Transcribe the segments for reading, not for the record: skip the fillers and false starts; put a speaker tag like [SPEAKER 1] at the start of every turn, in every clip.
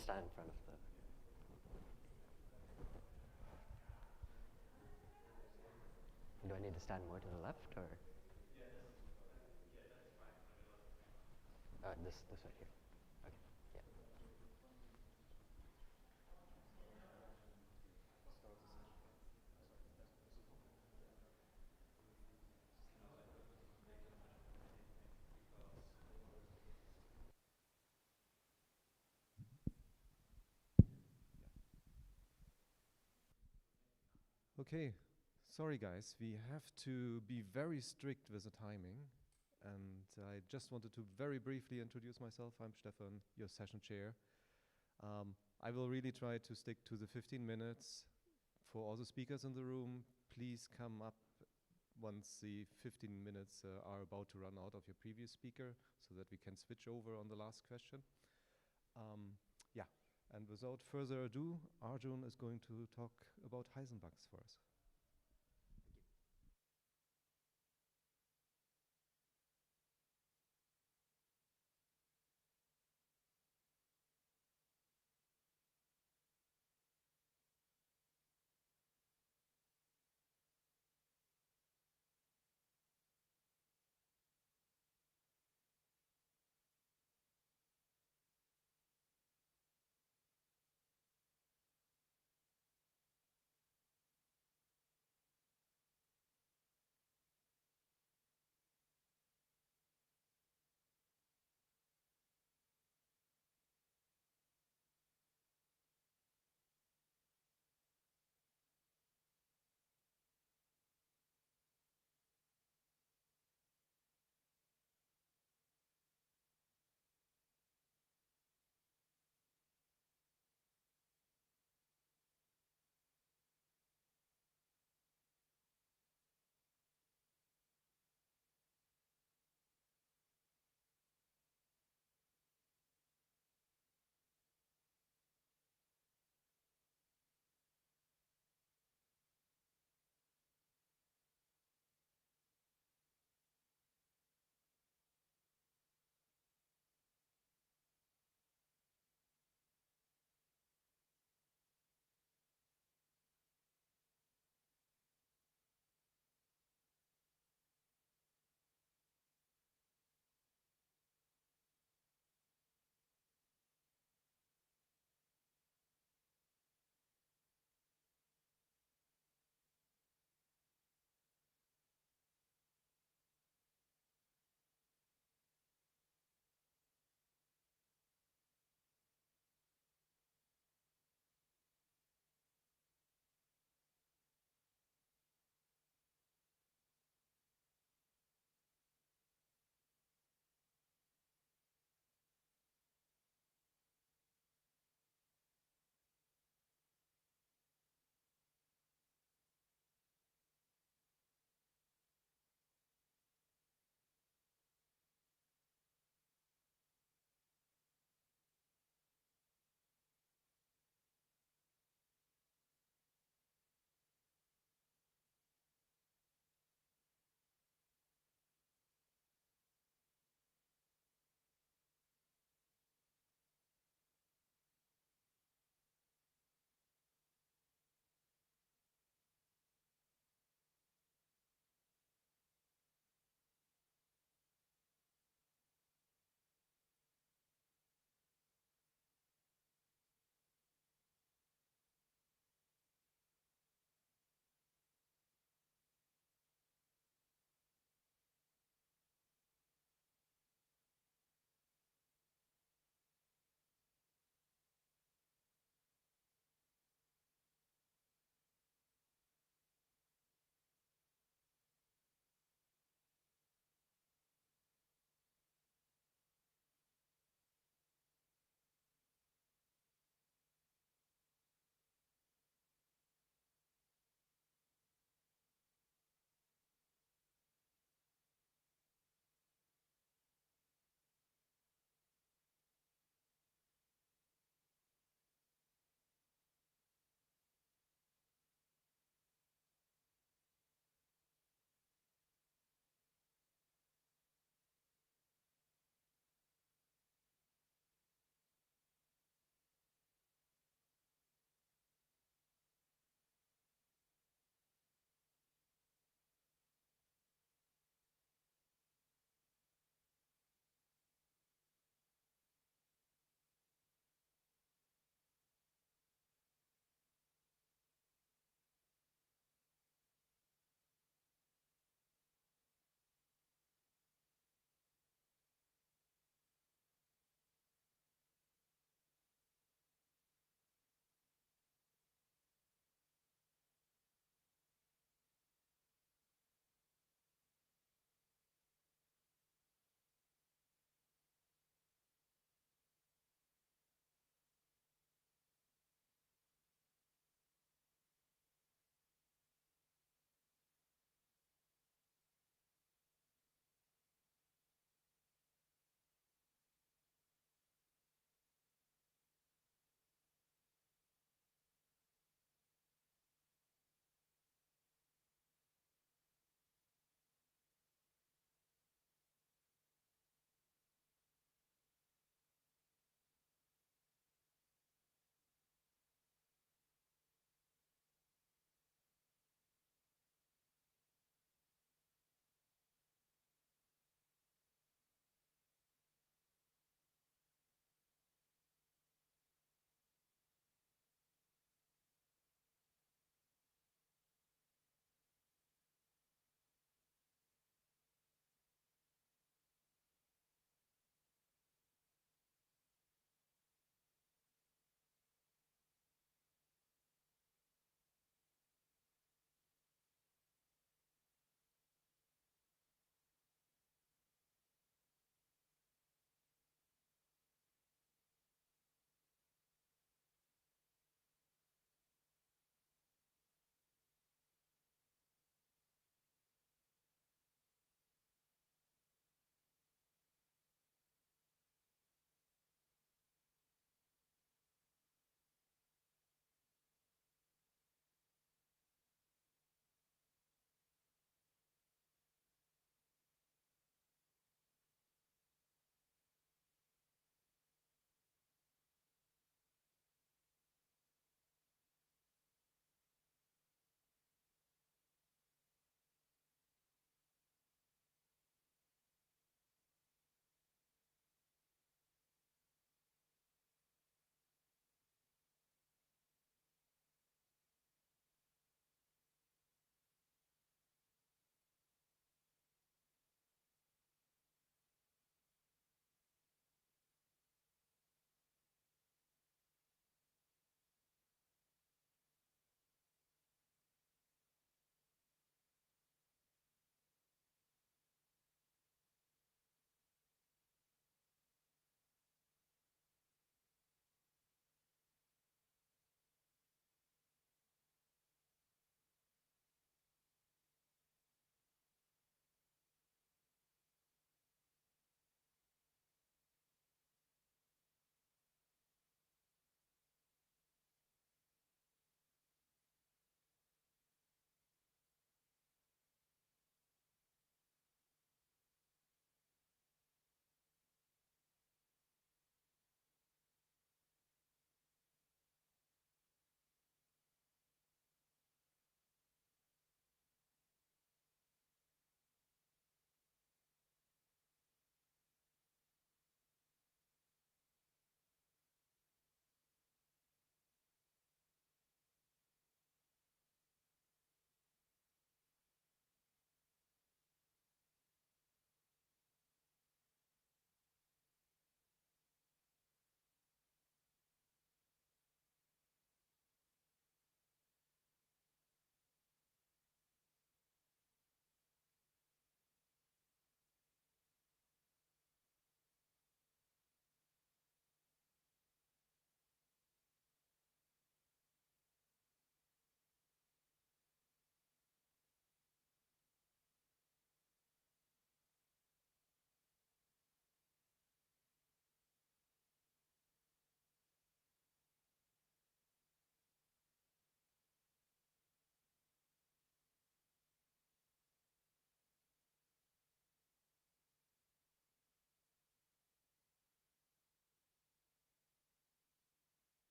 [SPEAKER 1] just stand in front of the... Do I need to stand more to the left, or? This right here. Okay. Yeah.
[SPEAKER 2] Okay, sorry guys, we have to be very strict with the timing. And I just wanted to very briefly introduce myself. I'm Stefan, your session chair. I will really try to stick to the 15 minutes. For all the speakers in the room, please come up once the 15 minutes are about to run out of your previous speaker so that we can switch over on the last question. Yeah, and without further ado, Arjun is going to talk about Heisenbugs for us.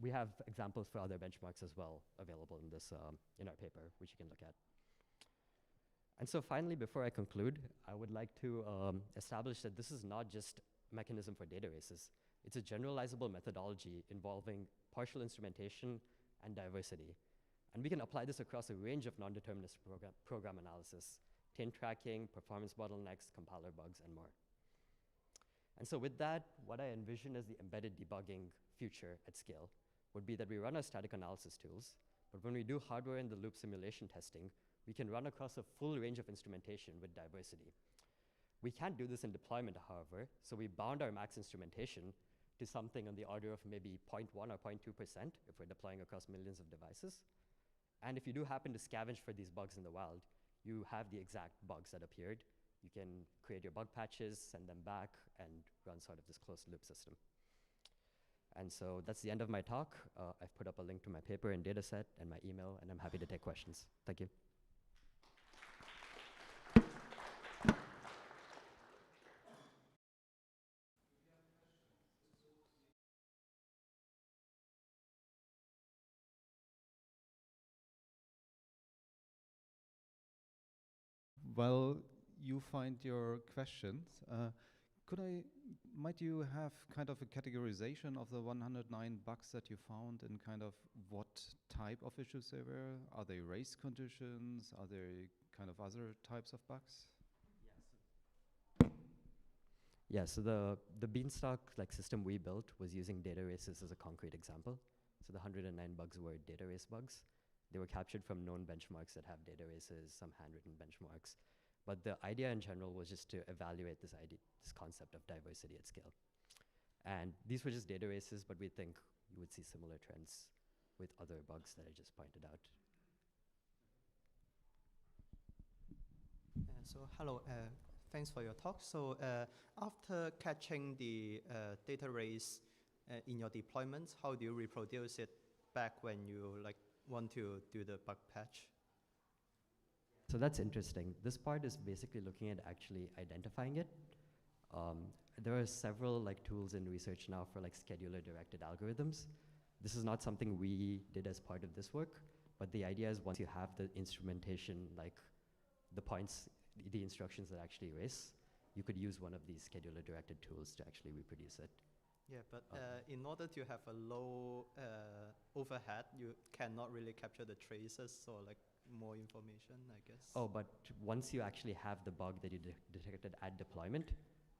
[SPEAKER 1] we have examples for other benchmarks as well available in this in our paper, which you can look at. And so finally, before I conclude, I would like to establish that this is not just a mechanism for data races. It's a generalizable methodology involving partial instrumentation and diversity. And we can apply this across a range of non-deterministic program analysis, taint tracking, performance bottlenecks, compiler bugs, and more. And so with that, what I envision as the embedded debugging future at scale would be that we run our static analysis tools, but when we do hardware in the loop simulation testing, we can run across a full range of instrumentation with diversity. We can't do this in deployment, however, so we bound our max instrumentation to something on the order of maybe 0.1 or 0.2% if we're deploying across millions of devices. And if you do happen to scavenge for these bugs in the wild, you have the exact bugs that appeared. You can create your bug patches, send them back, and run sort of this closed loop system. And so that's the end of my talk. I've put up a link to my paper and dataset and my email, and I'm happy to take questions. Thank you.
[SPEAKER 2] While you find your questions, might you have kind of a categorization of the 109 bugs that you found and kind of what type of issues they were? Are they race conditions? Are they kind of other types of bugs?
[SPEAKER 1] Yeah, so the Beanstalk system we built was using data races as a concrete example. So the 109 bugs were data race bugs. They were captured from known benchmarks that have data races, some handwritten benchmarks. But the idea in general was just to evaluate this concept of diversity at scale. And these were just data races, but we think you would see similar trends with other bugs that I just pointed out.
[SPEAKER 3] So hello, thanks for your talk. So after catching the data race in your deployments, how do you reproduce it back when you want to do the bug patch?
[SPEAKER 1] So that's interesting. This part is basically looking at actually identifying it. There are several tools in research now for scheduler-directed algorithms. This is not something we did as part of this work, but the idea is once you have the instrumentation, the points, the instructions that actually race, you could use one of these scheduler-directed tools to actually reproduce it.
[SPEAKER 3] Yeah, but in order to have a low overhead, you cannot really capture the traces or more information, I guess.
[SPEAKER 1] Oh, but once you actually have the bug that you detected at deployment,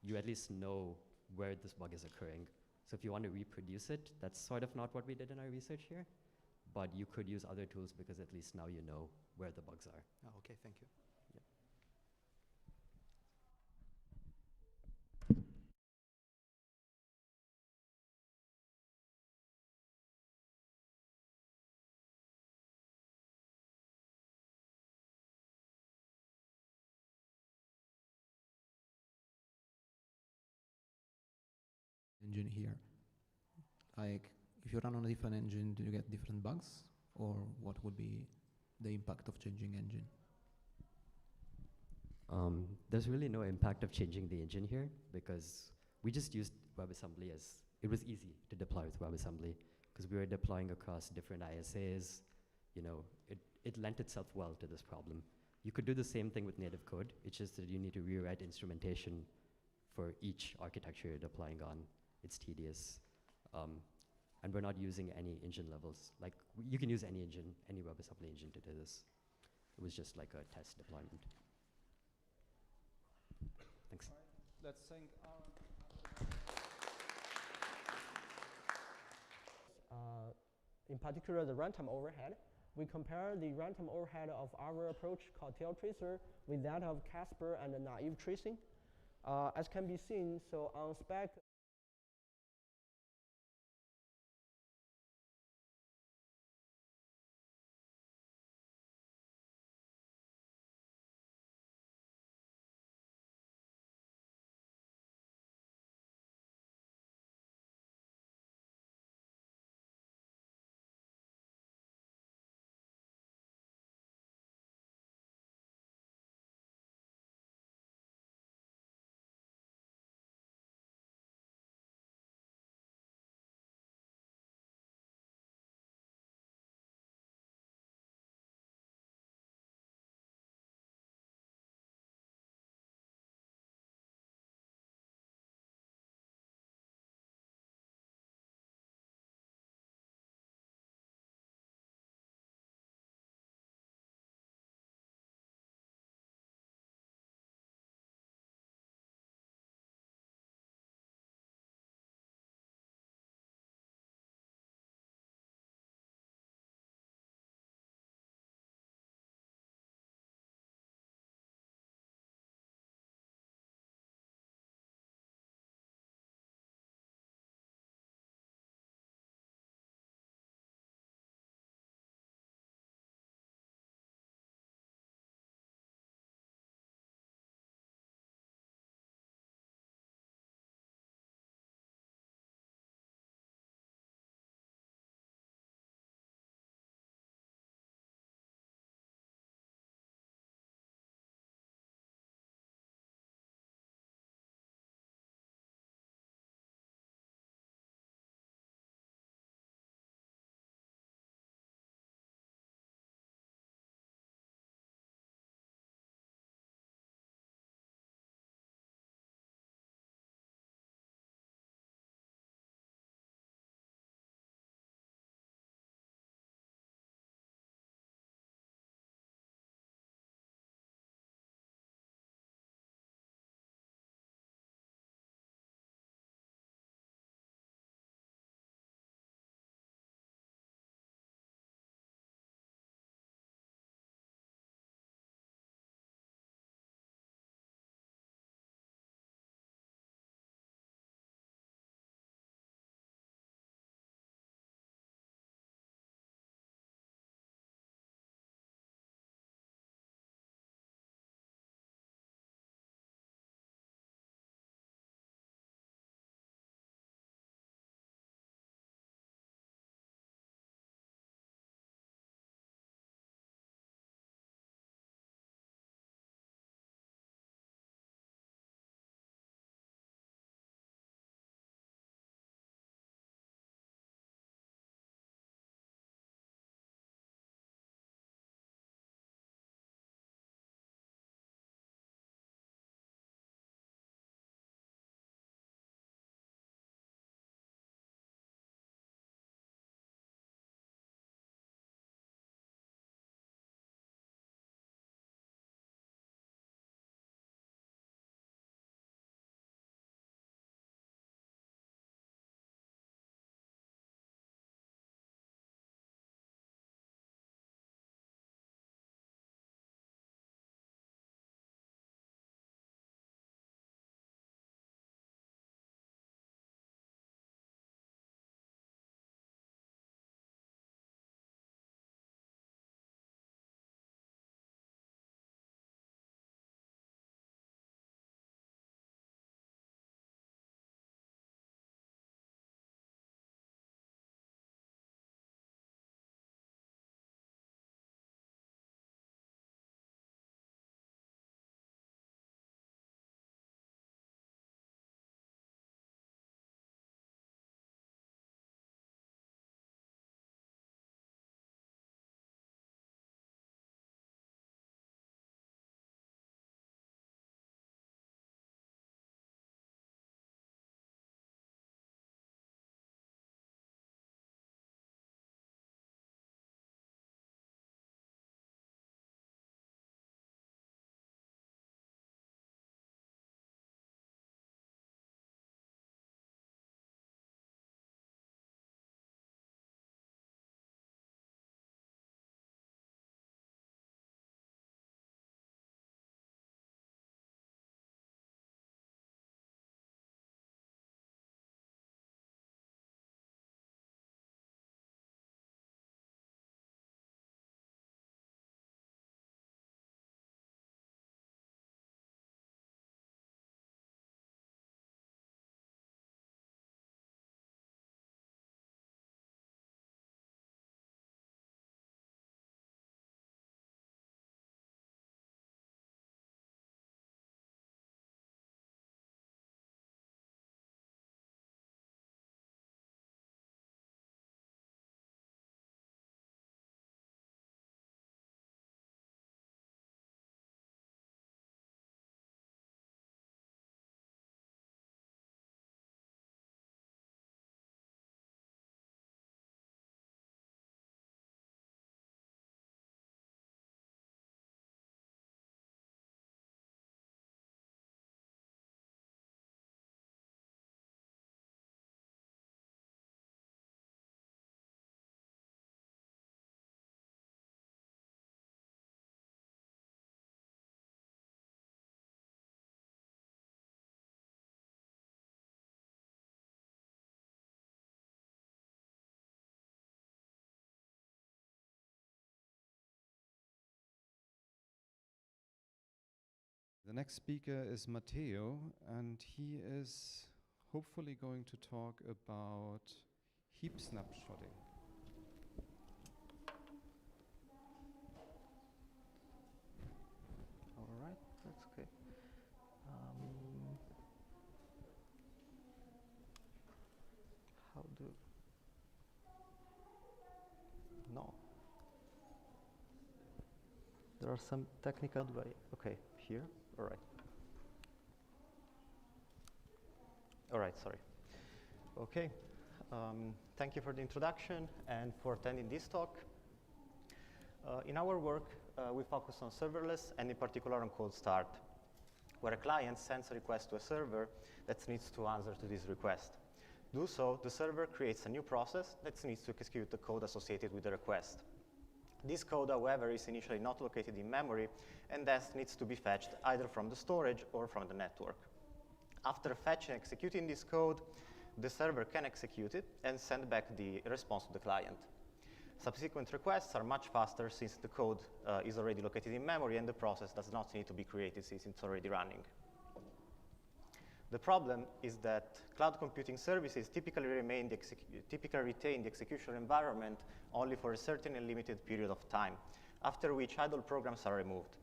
[SPEAKER 1] you at least know where this bug is occurring. So if you want to reproduce it, that's sort of not what we did in our research here, but you could use other tools because at least now you know where the bugs are.
[SPEAKER 3] Oh, okay, thank you.
[SPEAKER 4] Engine here. If you run on a different engine, do you get different bugs? Or what would be the impact of changing engine?
[SPEAKER 1] There's really no impact of changing the engine here because we just used WebAssembly as, it was easy to deploy with WebAssembly because we were deploying across different ISAs. It lent itself well to this problem. You could do the same thing with native code. It's just that you need to rewrite instrumentation for each architecture you're deploying on. It's tedious. And we're not using any engine levels. You can use any engine, any WebAssembly engine to do this. It was just like a test deployment. Thanks.
[SPEAKER 2] All right, let's thank
[SPEAKER 5] in particular, the runtime overhead. We compare the runtime overhead of our approach called tail tracer with that of Casper and the naive tracing. As can be seen, so on spec,
[SPEAKER 2] The next speaker is Matteo, and he is hopefully going to talk about heap snapshotting.
[SPEAKER 6] All right, that's okay. How do? No. There are some technical way. Okay, here. All right. All right. Sorry. Okay. Thank you for the introduction and for attending this talk. In our work, we focus on serverless and in particular on cold start, where a client sends a request to a server that needs to answer to this request. Do so, the server creates a new process that needs to execute the code associated with the request. This code, however, is initially not located in memory and thus needs to be fetched either from the storage or from the network. After fetching and executing this code, the server can execute it and send back the response to the client. Subsequent requests are much faster since the code is already located in memory and the process does not need to be created since it's already running. The problem is that cloud computing services typically retain the execution environment only for a certain and limited period of time, after which idle programs are removed.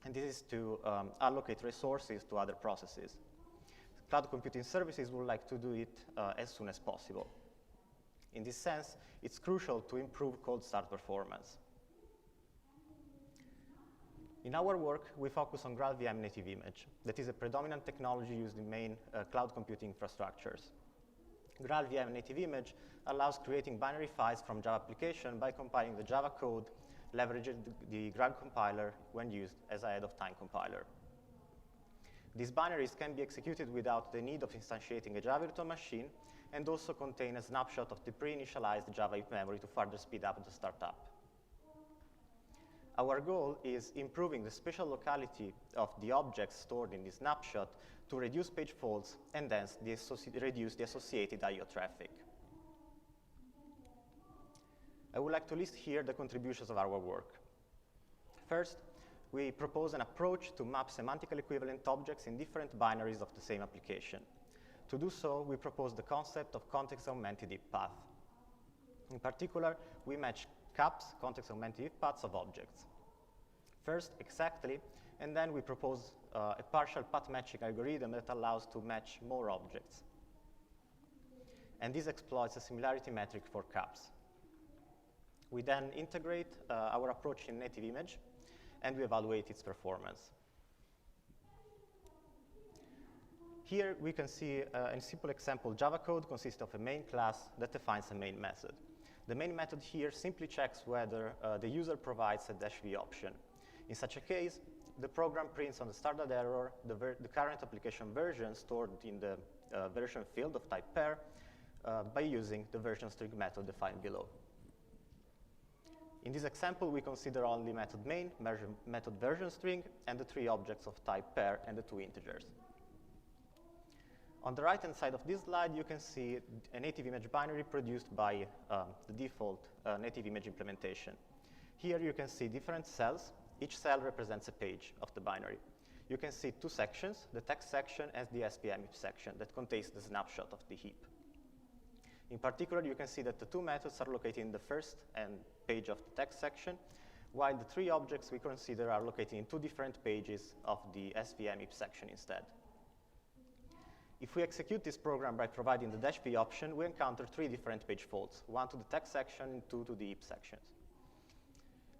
[SPEAKER 6] And this is to allocate resources to other processes. Cloud computing services would like to do it as soon as possible. In this sense, it's crucial to improve cold start performance. In our work, we focus on GraalVM native image. That is a predominant technology used in main cloud computing infrastructures. GraalVM native image allows creating binary files from Java application by compiling the Java code, leveraging the Graal compiler when used as ahead-of-time compiler. These binaries can be executed without the need of instantiating a Java virtual machine and also contain a snapshot of the pre-initialized Java heap memory to further speed up the startup. Our goal is improving the spatial locality of the objects stored in this snapshot to reduce page faults and thence reduce the associated I/O traffic. I would like to list here the contributions of our work. First, we propose an approach to map semantically equivalent objects in different binaries of the same application. To do so, we propose the concept of context-augmented heap path. In particular, we match CAPs, context-augmented heap paths of objects. First, exactly, and then we propose a partial path matching algorithm that allows to match more objects. And this exploits a similarity metric for CAPs. We then integrate our approach in native image, and we evaluate its performance. Here we can see a simple example. Java code consists of a main class that defines a main method. The main method here simply checks whether the user provides a -v option. In such a case, the program prints on the started error the current application version stored in the version field of type pair by using the version string method defined below. In this example, we consider only method main, method version string, and the 3 objects of type pair and the 2 integers. On the right-hand side of this slide, you can see a native image binary produced by the default native image implementation. Here you can see different cells. Each cell represents a page of the binary. You can see 2 sections, the text section and the SPM section that contains the snapshot of the heap. In particular, you can see that the 2 methods are located in the first page of the text section, while the 3 objects we consider are located in 2 different pages of the SVM heap section instead. If we execute this program by providing the -v option, we encounter 3 different page faults, 1 to the text section and 2 to the heap sections.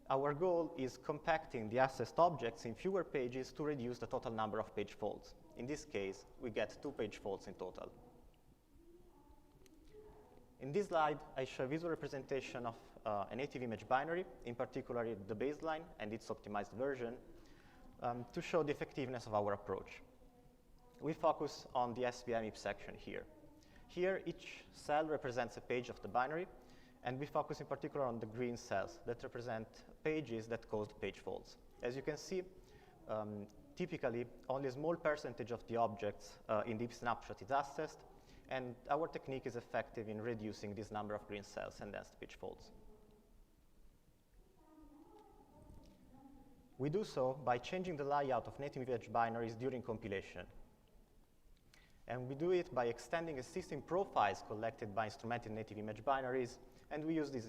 [SPEAKER 6] Our goal is compacting the accessed objects in fewer pages to reduce the total number of page faults. In this case, we get 2 page faults in total. In this slide, I show a visual representation of a native image binary, in particular the baseline and its optimized version, to show the effectiveness of our approach. We focus on the SVM heap section here. Here, each cell represents a page of the binary, and we focus in particular on the green cells that represent pages that caused page faults. As you can see, typically, only a small percentage of the objects in the snapshot is accessed, and our technique is effective in reducing this number of green cells and thus page faults. We do so by changing the layout of native image binaries during compilation. And we do it by extending existing profiles collected by instrumented native image binaries, and we use these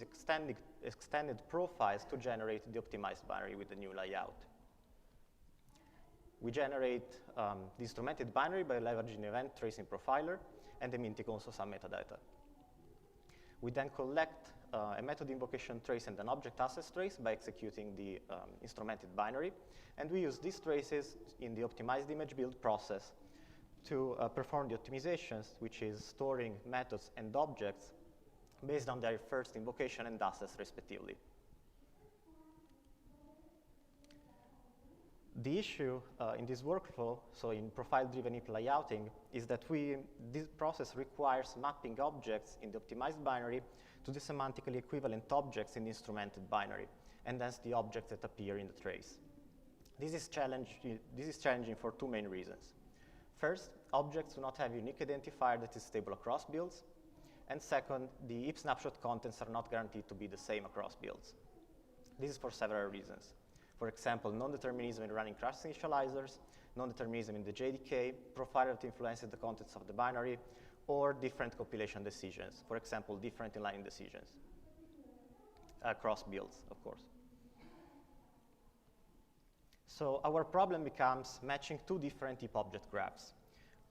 [SPEAKER 6] extended profiles to generate the optimized binary with the new layout. We generate the instrumented binary by leveraging event tracing profiler and emitting also some metadata. We then collect a method invocation trace and an object access trace by executing the instrumented binary, and we use these traces in the optimized image build process to perform the optimizations, which is storing methods and objects based on their first invocation and access, respectively. The issue in this workflow, so in profile-driven heap layouting, is that this process requires mapping objects in the optimized binary to the semantically equivalent objects in the instrumented binary, and thence the objects that appear in the trace. This is challenging for two main reasons. First, objects do not have a unique identifier that is stable across builds. And second, the heap snapshot contents are not guaranteed to be the same across builds. This is for several reasons. For example, non-determinism in running crash initializers, non-determinism in the JDK, profiler that influences the contents of the binary, or different compilation decisions. For example, different inlining decisions across builds, of course. So our problem becomes matching two different heap object graphs.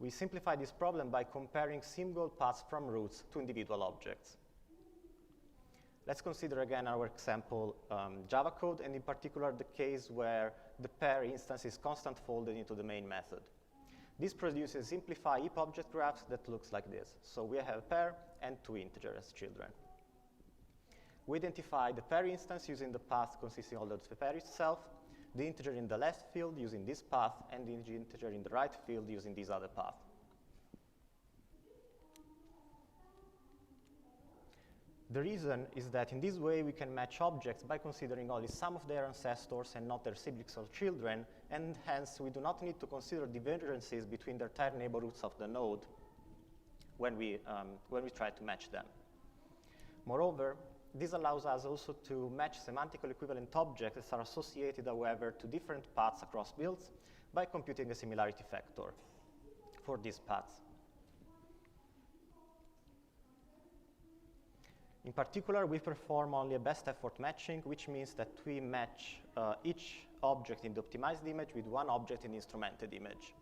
[SPEAKER 6] We simplify this problem by comparing single paths from roots to individual objects. Let's consider again our example Java code, and in particular the case where the pair instance is constant folded into the main method. This produces simplified heap object graphs that looks like this. So we have a pair and two integers as children. We identify the pair instance using the path consisting of the pair itself, the integer in the left field using this path, and the integer in the right field using this other path. The reason is that in this way we can match objects by considering only some of their ancestors and not their siblings or children, and hence we do not need to consider divergences between their entire neighborhoods of the node when we try to match them. Moreover, this allows us also to match semantically equivalent objects that are associated, however, to different paths across builds by computing a similarity factor for these paths. In particular, we perform only a best effort matching, which means that we match each object in the optimized image with one object in the instrumented image.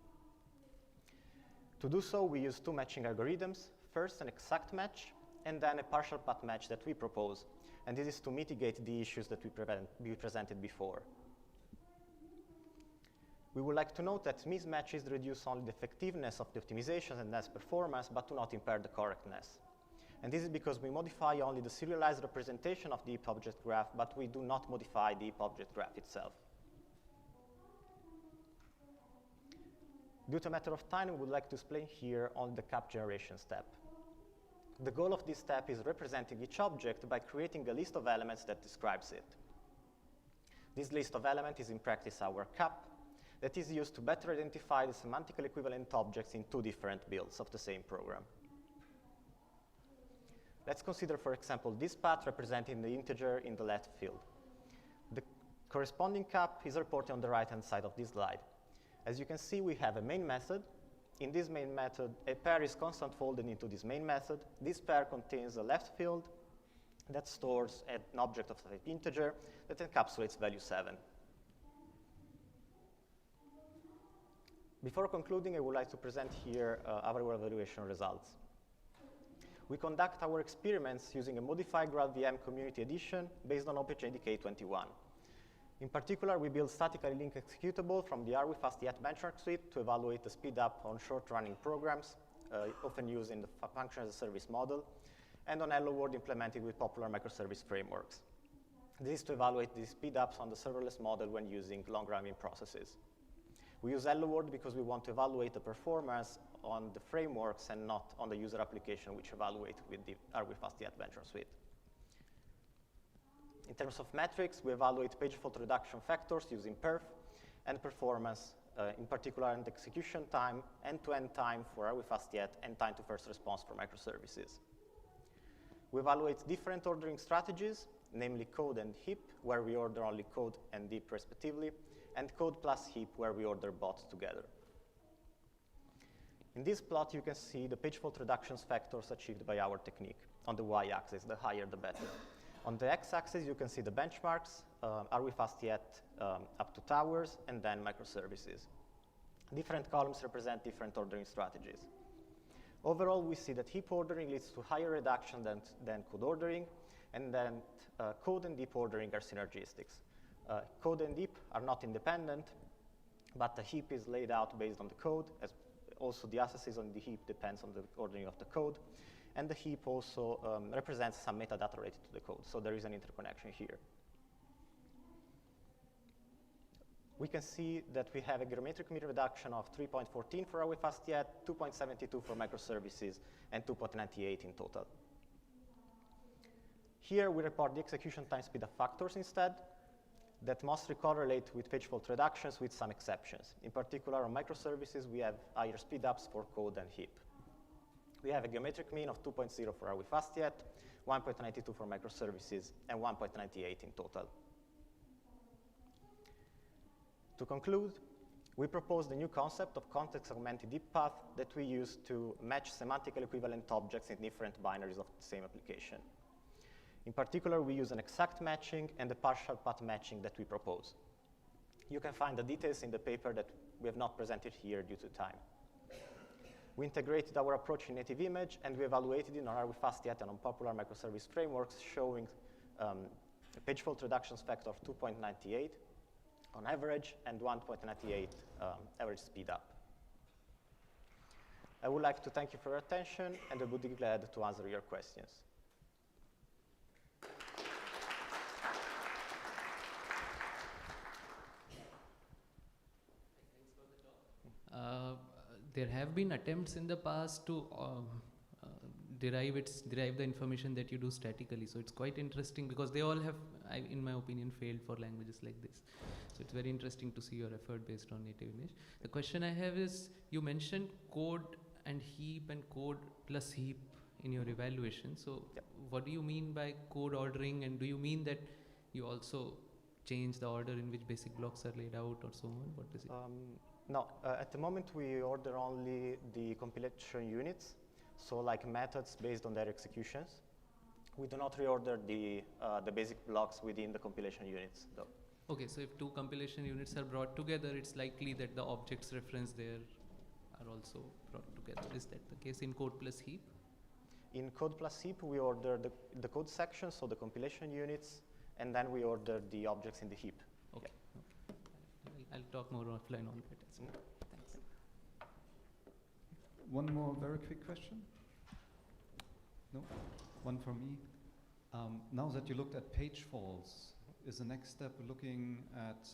[SPEAKER 6] To do so, we use two matching algorithms. First, an exact match, and then a partial path match that we propose. And this is to mitigate the issues that we presented before. We would like to note that mismatches reduce only the effectiveness of the optimizations and thus performance, but do not impair the correctness. And this is because we modify only the serialized representation of the heap object graph, but we do not modify the heap object graph itself. Due to a matter of time, we would like to explain here on the cap generation step. The goal of this step is representing each object by creating a list of elements that describes it. This list of elements is in practice our cap that is used to better identify the semantically equivalent objects in two different builds of the same program. Let's consider, for example, this path representing the integer in the left field. The corresponding cap is reported on the right-hand side of this slide. As you can see, we have a main method. In this main method, a pair is constant folded into this main method. This pair contains a left field that stores an object of type integer that encapsulates value 7. Before concluding, I would like to present here our evaluation results. We conduct our experiments using a modified GraalVM community edition based on OpenJDK 21. In particular, we build statically linked executable from the RWFastYet benchmark suite to evaluate the speed up on short-running programs, often used in the function as a service model, and on Hello World implemented with popular microservice frameworks. This is to evaluate the speed ups on the serverless model when using long-running processes. We use Hello World because we want to evaluate the performance on the frameworks and not on the user application, which evaluate with the RWFastYet benchmark suite. In terms of metrics, we evaluate page fault reduction factors using perf and performance, in particular in the execution time, end-to-end time for RWFastYet, and time to first response for microservices. We evaluate different ordering strategies namely code and heap, where we order only code and heap respectively, and code plus heap, where we order both together. In this plot, you can see the page fault reduction factors achieved by our technique. On the y-axis, the higher the better. On the x-axis, you can see the benchmarks. Are we fast yet up to towers, and then microservices. Different columns represent different ordering strategies. Overall, we see that heap ordering leads to higher reduction than code ordering, and then code and heap ordering are synergistics. Code and heap are not independent, but the heap is laid out based on the code, as also the accesses on the heap depends on the ordering of the code, and the heap also represents some metadata related to the code, so there is an interconnection here. We can see that we have a geometric mean reduction of 3.14 for our fast yet, 2.72 for microservices, and 2.98 in total. Here we report the execution time speed of factors instead that mostly correlate with page fault reductions with some exceptions. In particular, on microservices, we have higher speedups for code and heap. We have a geometric mean of 2.0 for our fast yet, 1.92 for microservices, and 1.98 in total. To conclude, we proposed a new concept of context-augmented heap path that we use to match semantically equivalent objects in different binaries of the same application. In particular, we use an exact matching and a partial path matching that we propose. You can find the details in the paper that we have not presented here due to time. We integrated our approach in native image, and we evaluated it on our fast yet and on popular microservice frameworks, showing a page fault reduction factor of 2.98 on average and 1.98 average speed up. I would like to thank you for your attention, and I would be glad to answer your questions.
[SPEAKER 7] There have been attempts in the past to derive the information that you do statically. So it's quite interesting because they all have, in my opinion, failed for languages like this. So it's very interesting to see your effort based on native image. The question I have is, you mentioned code and heap and code plus heap in your evaluation. So what do you mean by code ordering, and do you mean that you also change the order in which basic blocks are laid out or so on? What is it?
[SPEAKER 6] No, at the moment we order only the compilation units, so like methods based on their executions. We do not reorder the basic blocks within the compilation units, though.
[SPEAKER 7] Okay, so if two compilation units are brought together, it's likely that the objects referenced there are also brought together. Is that the case in code plus heap?
[SPEAKER 6] In code plus heap, we order the code section, so the compilation units, and then we order the objects in the heap.
[SPEAKER 7] Okay. Yeah. Okay. I'll talk more offline on that as well. Thanks.
[SPEAKER 2] One more very quick question? No? One for me. Now that you looked at page faults, is the next step looking at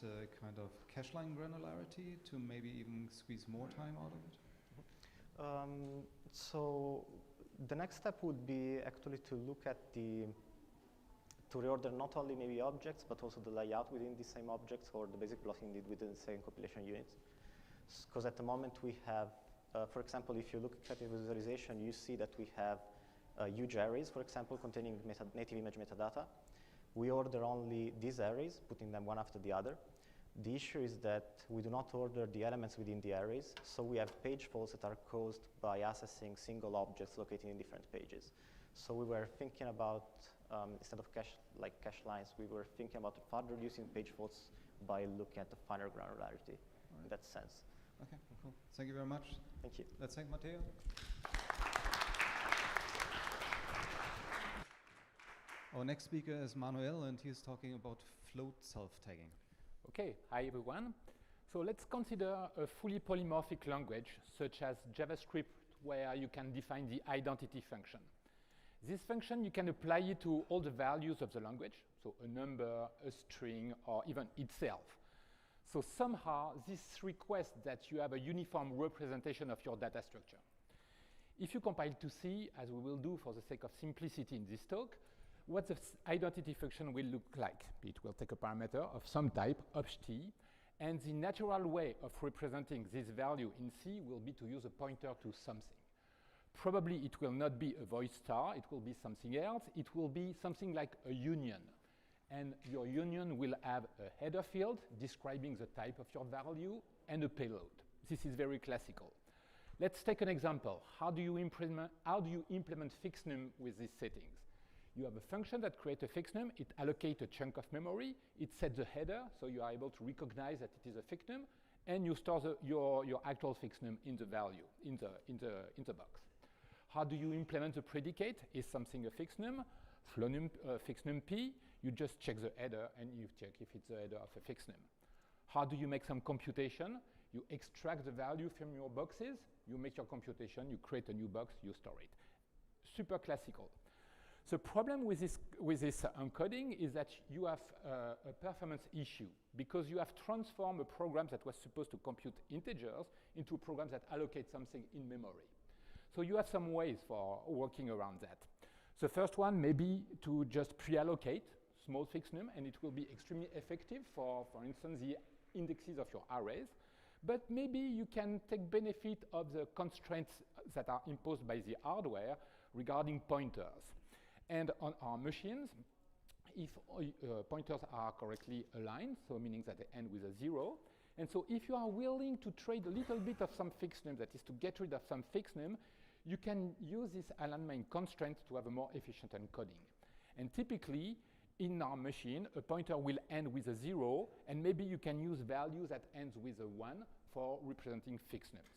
[SPEAKER 2] kind of cache line granularity to maybe even squeeze more time out of it?
[SPEAKER 6] So the next step would be actually to look at to reorder not only maybe objects, but also the layout within the same objects or the basic blocking indeed within the same compilation units. Because at the moment we have, for example, if you look at the visualization, you see that we have huge arrays, for example, containing native image metadata. We order only these arrays, putting them one after the other. The issue is that we do not order the elements within the arrays, so we have page faults that are caused by accessing single objects located in different pages. So we were thinking about, instead of cache lines, we were thinking about further reducing page faults by looking at the finer granularity in that sense.
[SPEAKER 2] Okay, cool. Thank you very much.
[SPEAKER 6] Thank you.
[SPEAKER 2] Let's thank Matteo. Our next speaker is Manuel, and he's talking about float self-tagging.
[SPEAKER 8] Okay, hi everyone. So let's consider a fully polymorphic language such as JavaScript, where you can define the identity function. This function, you can apply it to all the values of the language, so a number, a string, or even itself. So somehow this requests that you have a uniform representation of your data structure. If you compile to C, as we will do for the sake of simplicity in this talk, what the identity function will look like. It will take a parameter of some type, OOPSLA, and the natural way of representing this value in C will be to use a pointer to something. Probably it will not be a void star, it will be something else. It will be something like a union. And your union will have a header field describing the type of your value and a payload. This is very classical. Let's take an example. How do you implement fixnum with these settings? You have a function that creates a fixnum. It allocates a chunk of memory. It sets the header, so you are able to recognize that it is a fixnum, and you store your actual fixnum in the value, in the box. How do you implement the predicate? Is something a fixnum? Fixnum p, you just check the header and you check if it's the header of a fixnum. How do you make some computation? You extract the value from your boxes, you make your computation, you create a new box, you store it. Super classical. The problem with this encoding is that you have a performance issue because you have transformed a program that was supposed to compute integers into a program that allocates something in memory. So you have some ways for working around that. The first one may be to just pre-allocate small fixnum, and it will be extremely effective for instance, the indexes of your arrays. But maybe you can take benefit of the constraints that are imposed by the hardware regarding pointers. And on our machines, if pointers are correctly aligned, so meaning that they end with a 0, and so if you are willing to trade a little bit of some fixnum, that is to get rid of some fixnum, you can use this alignment constraint to have a more efficient encoding. And typically, in our machine, a pointer will end with a 0, and maybe you can use value that ends with a 1 for representing fixnums.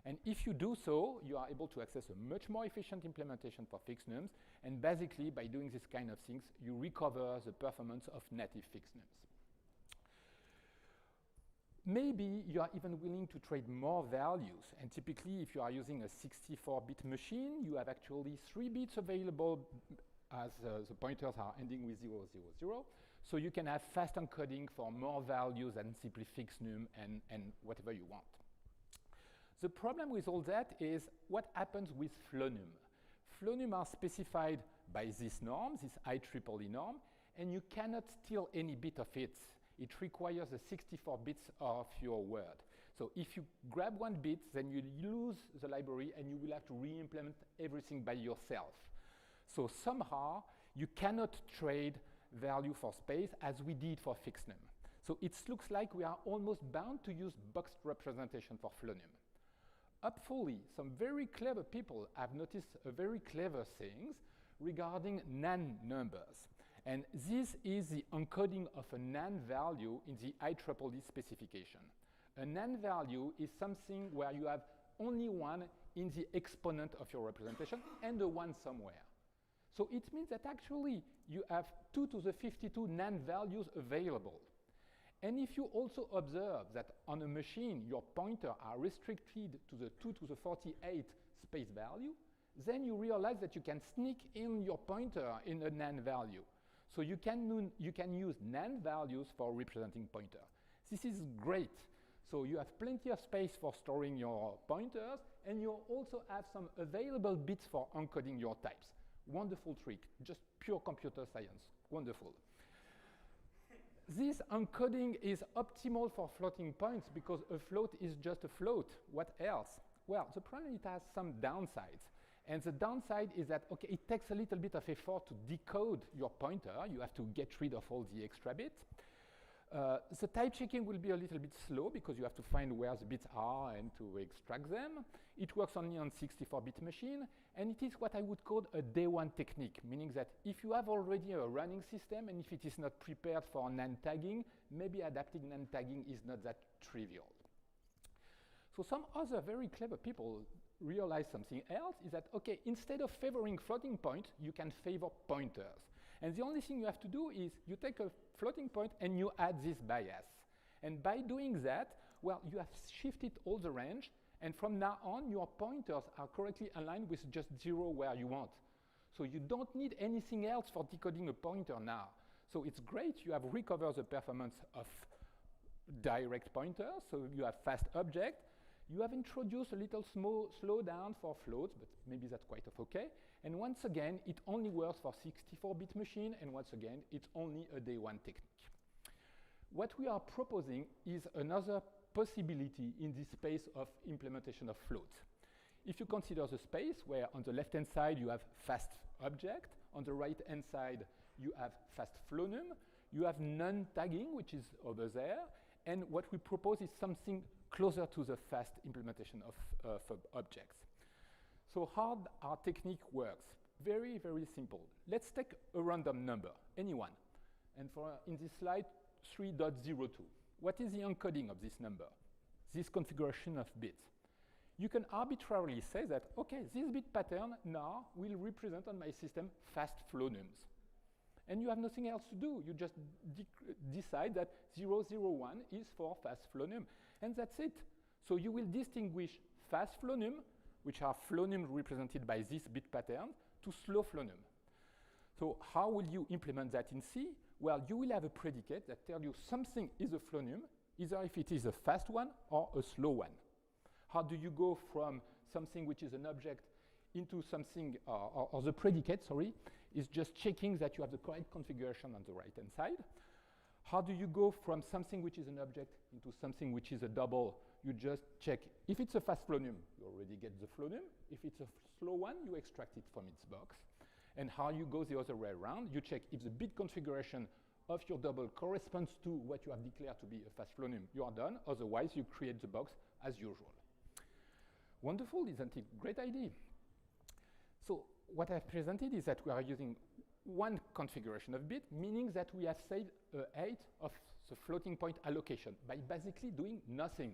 [SPEAKER 8] And if you do so, you are able to access a much more efficient implementation for fixnums, and basically, by doing this kind of things, you recover the performance of native fixnums. Maybe you are even willing to trade more values, and typically, if you are using a 64-bit machine, you have actually 3 bits available as the pointers are ending with 0, 0, 0. So you can have fast encoding for more values than simply fixnum and whatever you want. The problem with all that is what happens with flonum. Flonum are specified by this norm, this IEEE norm, and you cannot steal any bit of it. It requires the 64 bits of your word. So if you grab 1 bit, then you lose the library and you will have to re-implement everything by yourself. So somehow, you cannot trade value for space as we did for fixnum. So it looks like we are almost bound to use boxed representation for flonum. Hopefully, some very clever people have noticed a very clever things regarding NaN numbers. And this is the encoding of a NaN value in the IEEE specification. A NaN value is something where you have only 1 in the exponent of your representation and a 1 somewhere. So it means that actually you have 2 to the 52 NaN values available. And if you also observe that on a machine your pointer are restricted to the 2 to the 48 space value, then you realize that you can sneak in your pointer in a NaN value. So you can use NaN values for representing pointer. This is great. So you have plenty of space for storing your pointers, and you also have some available bits for encoding your types. Wonderful trick, just pure computer science, wonderful. This encoding is optimal for floating points because a float is just a float. What else? Well, the problem it has some downsides. And the downside is that, okay, it takes a little bit of effort to decode your pointer. You have to get rid of all the extra bits. The type checking will be a little bit slow because you have to find where the bits are and to extract them. It works only on 64-bit machine, and it is what I would call a day 1 technique, meaning that if you have already a running system and if it is not prepared for NaN tagging, maybe adapting NaN tagging is not that trivial. So some other very clever people realize something else, is that, okay, instead of favoring floating point, you can favor pointers. And the only thing you have to do is you take a floating point and you add this bias. And by doing that, well, you have shifted all the range, and from now on, your pointers are correctly aligned with just 0 where you want. So you don't need anything else for decoding a pointer now. So it's great, you have recovered the performance of direct pointers, so you have fast object. You have introduced a little slowdown for floats, but maybe that's quite okay. And once again, it only works for 64-bit machine, and once again, it's only a day 1 technique. What we are proposing is another possibility in this space of implementation of floats. If you consider the space where on the left-hand side you have fast object, on the right-hand side you have fast flow num, you have non-tagging, which is over there, and what we propose is something closer to the fast implementation of objects. So how our technique works? Very, very simple. Let's take a random number, anyone. And for in this slide, 3.02. What is the encoding of this number? This configuration of bits. You can arbitrarily say that, okay, this bit pattern now will represent on my system fast flow nums. And you have nothing else to do. You just decide that 001 is for fast flow num. And that's it. So you will distinguish fast flow num, which are flow nums represented by this bit pattern, to slow flow num. So how will you implement that in C? Well, you will have a predicate that tells you something is a flow num, either if it is a fast one or a slow one. How do you go from something which is an object into something, or the predicate, sorry, is just checking that you have the correct configuration on the right-hand side. How do you go from something which is an object into something which is a double? You just check if it's a fast flow num, you already get the flow num. If it's a slow one, you extract it from its box. And how you go the other way around, you check if the bit configuration of your double corresponds to what you have declared to be a fast flow num. You are done. Otherwise, you create the box as usual. Wonderful, isn't it? Great idea. So what I've presented is that we are using one configuration of bit, meaning that we have saved 8 of the floating point allocation by basically doing nothing.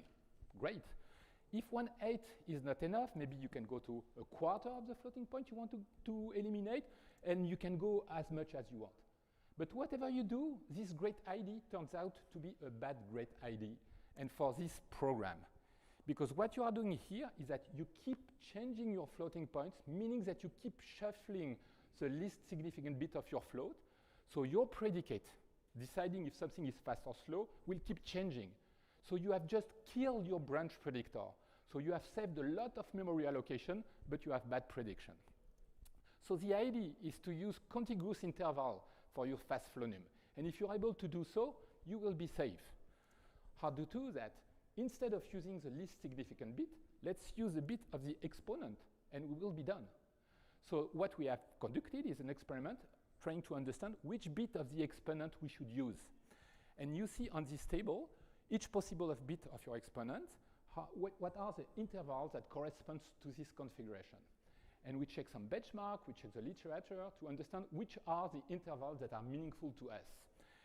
[SPEAKER 8] Great. If 1/8 is not enough, maybe you can go to a quarter of the floating point you want to eliminate, and you can go as much as you want. But whatever you do, this great ID turns out to be a bad great ID, and for this program. Because what you are doing here is that you keep changing your floating points, meaning that you keep shuffling the least significant bit of your float. So your predicate, deciding if something is fast or slow, will keep changing. So you have just killed your branch predictor. So you have saved a lot of memory allocation, but you have bad prediction. So the idea is to use contiguous interval for your fast flow num. And if you're able to do so, you will be safe. How to do that? Instead of using the least significant bit, let's use a bit of the exponent, and we will be done. So what we have conducted is an experiment trying to understand which bit of the exponent we should use. And you see on this table, each possible bit of your exponent, what are the intervals that correspond to this configuration. And we check some benchmark, we check the literature to understand which are the intervals that are meaningful to us.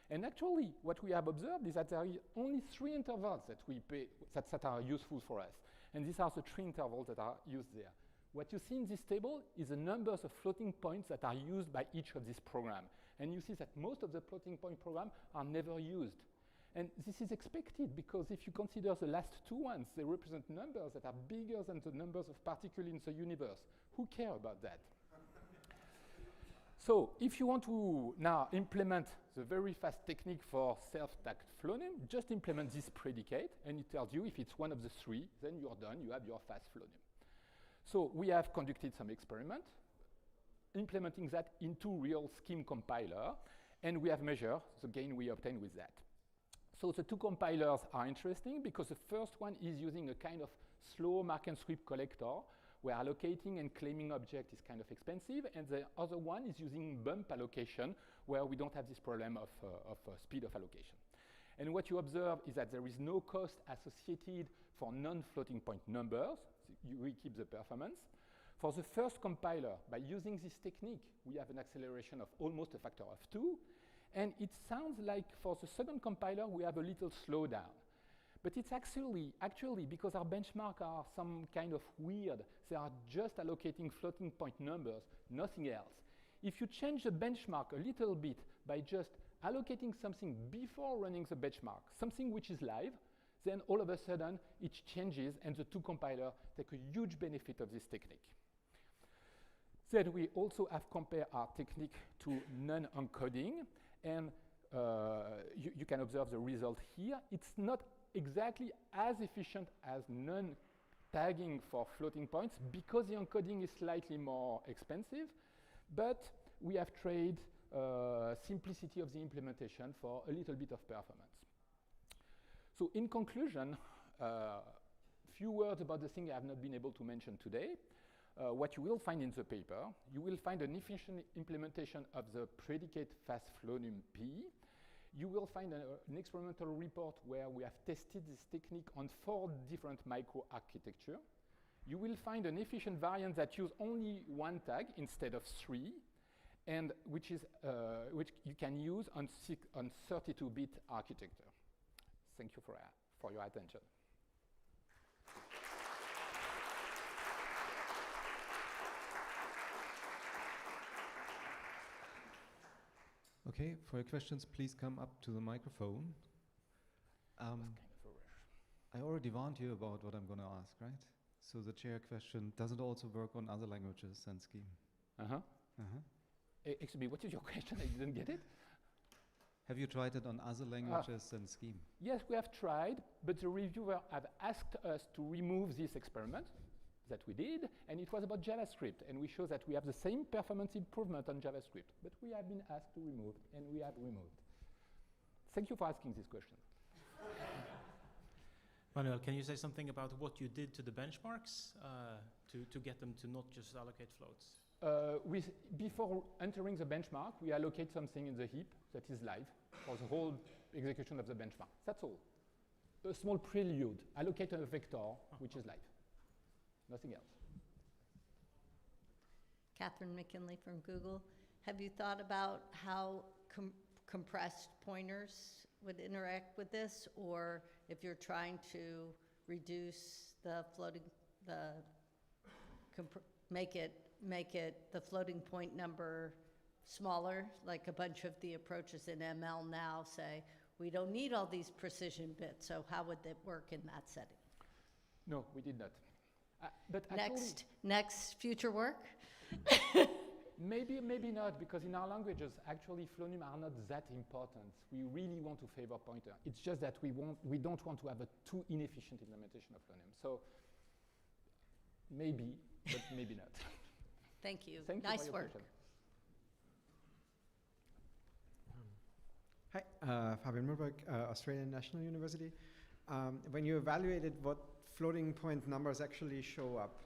[SPEAKER 8] And actually, what we have observed is that there are only 3 intervals that we pay that are useful for us. And these are the 3 intervals that are used there. What you see in this table is the numbers of floating points that are used by each of these programs. And you see that most of the floating point programs are never used. And this is expected because if you consider the last 2 ones, they represent numbers that are bigger than the numbers of particles in the universe. Who cares about that? So if you want to now implement the very fast technique for self-tagged flow num, just implement this predicate, and it tells you if it's one of the 3, then you're done, you have your fast flow num. So we have conducted some experiments, implementing that into real scheme compiler, and we have measured the gain we obtain with that. So the 2 compilers are interesting because the first one is using a kind of slow mark and sweep collector, where allocating and claiming object is kind of expensive, and the other one is using bump allocation, where we don't have this problem of speed of allocation. And what you observe is that there is no cost associated for non-floating point numbers. We keep the performance. For the first compiler, by using this technique, we have an acceleration of almost a factor of 2. And it sounds like for the second compiler, we have a little slowdown. But it's actually because our benchmarks are some kind of weird. They are just allocating floating point numbers, nothing else. If you change the benchmark a little bit by just allocating something before running the benchmark, something which is live, then all of a sudden it changes and the 2 compilers take a huge benefit of this technique. Then we also have compared our technique to non-encoding, and you can observe the result here. It's not exactly as efficient as non-tagging for floating points because the encoding is slightly more expensive, but we have traded simplicity of the implementation for a little bit of performance. So in conclusion, few words about the thing I have not been able to mention today. what you will find in the paper, you will find an efficient implementation of the predicate fast flonym P. You will find an experimental report where we have tested this technique on 4 different microarchitecture. You will find an efficient variant that use only 1 tag instead of 3, and which you can use on 32-bit architecture. Thank you for your attention.
[SPEAKER 2] Okay, for your questions, please come up to the microphone. I already warned you about what I'm going to ask, right? So the chair question, does it also work on other languages than Scheme?
[SPEAKER 8] Excuse me, what is your question? I didn't get it.
[SPEAKER 2] Have you tried it on other languages than Scheme?
[SPEAKER 8] Yes, we have tried, but the reviewer have asked us to remove this experiment that we did, and it was about JavaScript, and we show that we have the same performance improvement on JavaScript, but we have been asked to remove, and we have removed. Thank you for asking this question.
[SPEAKER 9] Manuel, can you say something about what you did to the benchmarks to get them to not just allocate floats?
[SPEAKER 8] Before entering the benchmark, we allocate something in the heap that is live for the whole execution of the benchmark. That's all. A small prelude, allocate a vector which is live. Nothing else.
[SPEAKER 10] Catherine McKinley from Google. Have you thought about how compressed pointers would interact with this, or if you're trying to reduce the floating, make it the floating point number smaller, like a bunch of the approaches in ML now say, we don't need all these precision bits, so how would that work in that setting?
[SPEAKER 8] No, we did not. But
[SPEAKER 10] next future work?
[SPEAKER 8] Maybe not, because in our languages, actually, phlonym are not that important. We really want to favor pointer. It's just that we don't want to have a too inefficient implementation of phlonym. So maybe, but maybe not.
[SPEAKER 10] Thank you.
[SPEAKER 8] Thank
[SPEAKER 10] nice
[SPEAKER 8] you for your
[SPEAKER 10] work.
[SPEAKER 8] question.
[SPEAKER 11] Hi, Fabian Murberg, Australian National University. When you evaluated what floating point numbers actually show up,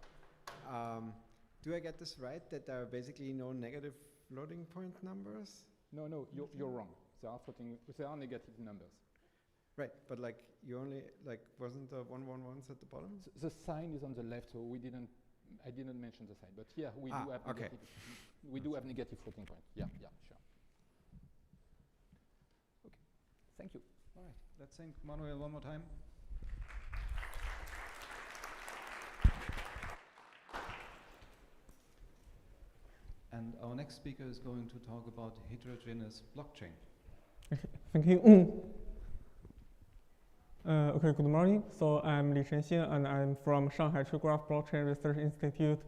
[SPEAKER 11] do I get this right, that there are basically no negative floating point numbers?
[SPEAKER 8] No, you're wrong. There are negative numbers.
[SPEAKER 11] Right, but like you only, wasn't the 111s at the bottom?
[SPEAKER 8] The sign is on the left, so I didn't mention the sign, but yeah, we do have negative. We do have negative floating point. Yeah, sure. Okay, thank you.
[SPEAKER 2] All right, let's thank Manuel one more time. And our next speaker is going to talk about heterogeneous blockchain.
[SPEAKER 12] Thank you. Okay, good morning. So I'm Li Shenxian, and I'm from Shanghai TreeGraph Blockchain Research Institute.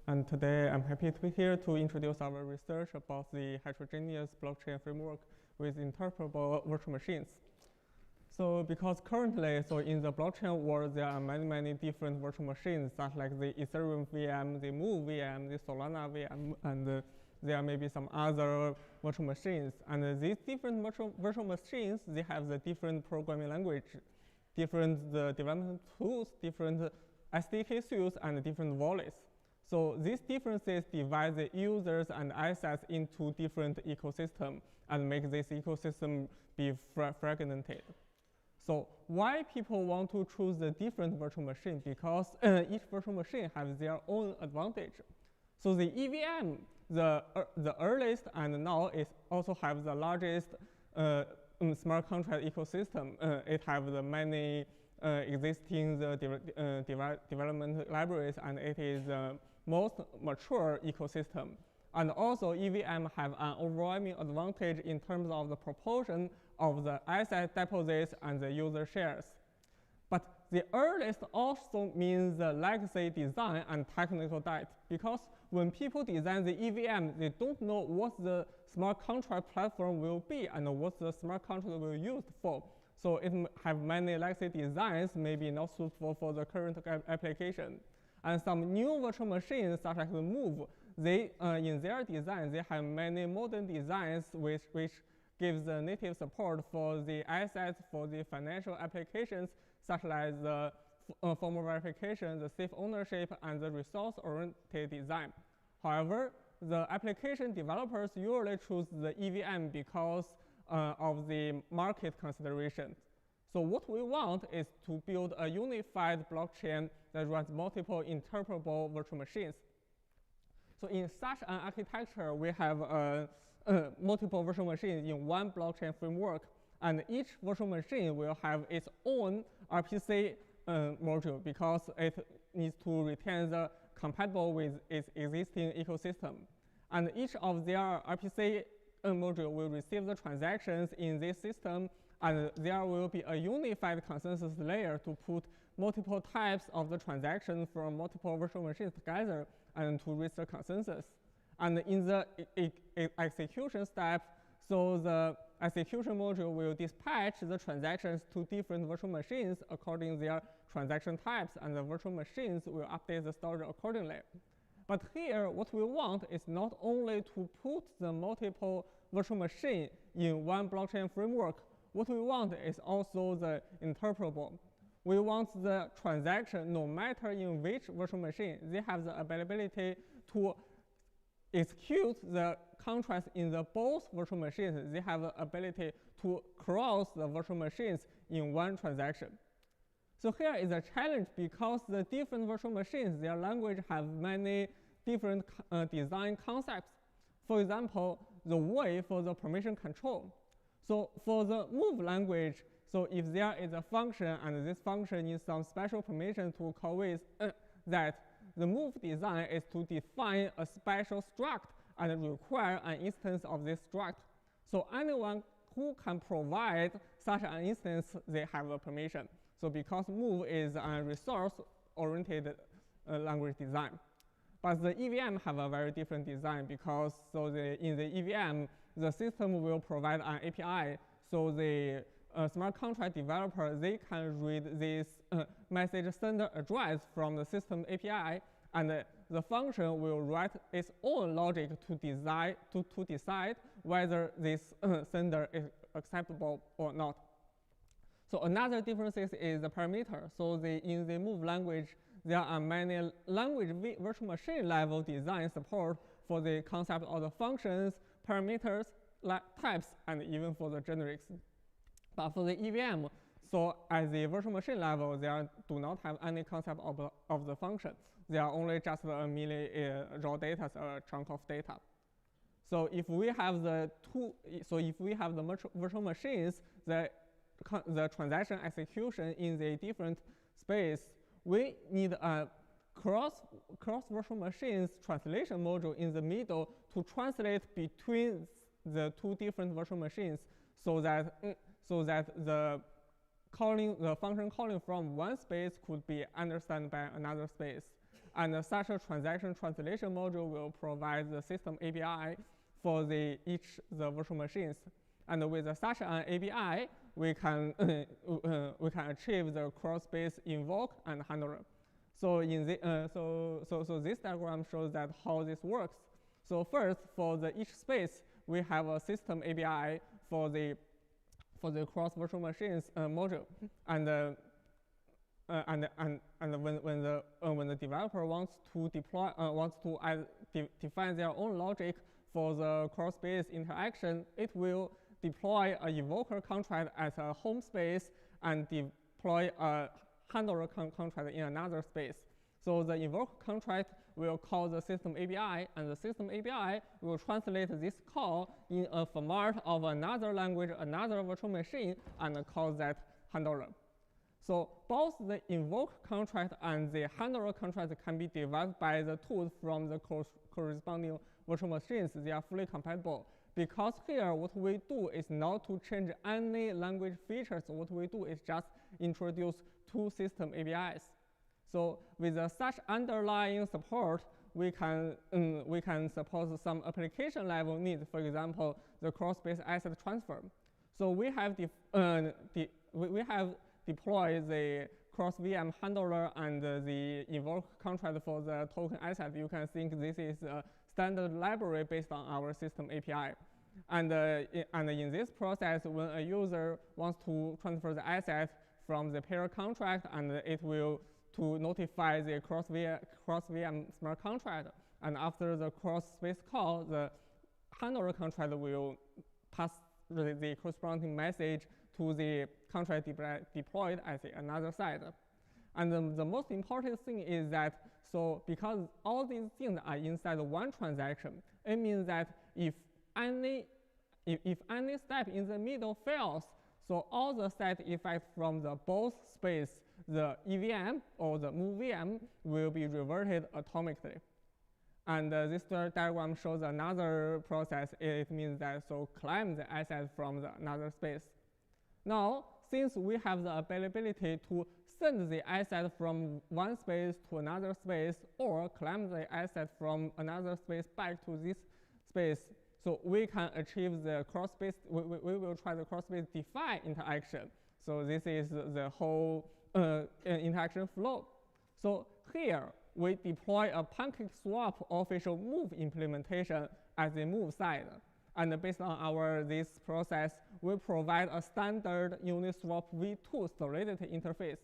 [SPEAKER 12] And today I'm happy to be here to introduce our research about the heterogeneous blockchain framework with interpretable virtual machines. So because currently, in the blockchain world, there are many different virtual machines, such like the Ethereum VM, the Move VM, the Solana VM, and there may be some other virtual machines. And these different virtual machines, they have the different programming language, different development tools, different SDK suites, and different wallets. So these differences divide the users and assets into different ecosystems and make this ecosystem be fragmented. So why people want to choose a different virtual machine? Because each virtual machine has their own advantage. So the EVM, the earliest and now it also have the largest smart contract ecosystem. It have the many existing development libraries, and it is the most mature ecosystem. And also EVM have an overwhelming advantage in terms of the proportion of the asset deposits and the user shares. But the earliest also means the legacy design and technical debt, because when people design the EVM, they don't know what the smart contract platform will be and what the smart contract will be used for. So it have many legacy designs, maybe not suitable for the current application. And some new virtual machines, such as the Move, they, in their design, they have many modern designs which gives the native support for the assets for the financial applications, such as the formal verification, the safe ownership, and the resource-oriented design. However, the application developers usually choose the EVM because of the market consideration. So what we want is to build a unified blockchain that runs multiple interpretable virtual machines. So in such an architecture, we have multiple virtual machines in one blockchain framework, and each virtual machine will have its own RPC module because it needs to retain the compatible with its existing ecosystem. And each of their RPC module will receive the transactions in this system, and there will be a unified consensus layer to put multiple types of the transaction from multiple virtual machines together and to reach the consensus. And in the execution step, so the execution module will dispatch the transactions to different virtual machines according to their transaction types, and the virtual machines will update the storage accordingly. But here, what we want is not only to put the multiple virtual machine in one blockchain framework. What we want is also the interpretable. We want the transaction, no matter in which virtual machine, they have the availability to execute the contracts in the both virtual machines. They have the ability to cross the virtual machines in one transaction. So here is a challenge because the different virtual machines, their language have many different design concepts. For example, the way for the permission control. So for the move language, so if there is a function and this function needs some special permission to call with that, the move design is to define a special struct and require an instance of this struct. So anyone who can provide such an instance, they have a permission. So because move is a resource-oriented language design. But the EVM have a very different design because in the EVM, the system will provide an API. So the smart contract developer, they can read this message sender address from the system API, and the function will write its own logic to decide whether this sender is acceptable or not. So another difference is the parameter. So in the move language, there are many language virtual machine level design support for the concept of the functions, parameters, types, and even for the generics. But for the EVM, so at the virtual machine level, they do not have any concept of the function. They are only just merely raw data, a chunk of data. So if we have the virtual machines, the transaction execution in the different space, we need a cross virtual machines translation module in the middle to translate between the two different virtual machines, so that the function calling from one space could be understood by another space. And such a transaction translation module will provide the system API for the virtual machines. And with such an API, we can achieve the cross-space invoke and handler. So so this diagram shows that how this works. So first, for each space, we have a system API for the cross virtual machines module, and when the developer wants to deploy define their own logic for the cross-space interaction, it will deploy a invoker contract as a home space and deploy a handler contract in another space. So the invoker contract will call the system API, and the system API will translate this call in a format of another language, another virtual machine, and call that handler. So both the invoke contract and the handler contract can be developed by the tools from the corresponding virtual machines. They are fully compatible. Because here, what we do is not to change any language features. What we do is just introduce two system APIs. So with such underlying support, we can support some application level needs. For example, the cross-space asset transfer. So we have deployed the cross-VM handler and the invoke contract for the token asset. You can think this is a standard library based on our system API. And in this process, when a user wants to transfer the asset from the pair contract, and it will to notify the cross VM smart contract. And after the cross space call, the handler contract will pass the corresponding message to the contract deployed at another side. And the most important thing is that, so because all these things are inside one transaction, it means that if any step in the middle fails, so all the side effects from the both space, the EVM or the move VM, will be reverted atomically. And this diagram shows another process. It means that so claim the asset from another space. Now, since we have the availability to send the asset from one space to another space, or claim the asset from another space back to this space, so we can achieve the cross-space, we will try the cross-space define interaction. So this is the whole interaction flow. So here, we deploy a pancake swap official move implementation at the move side. And based on this process, we provide a standard Uniswap v2 Solidity interface.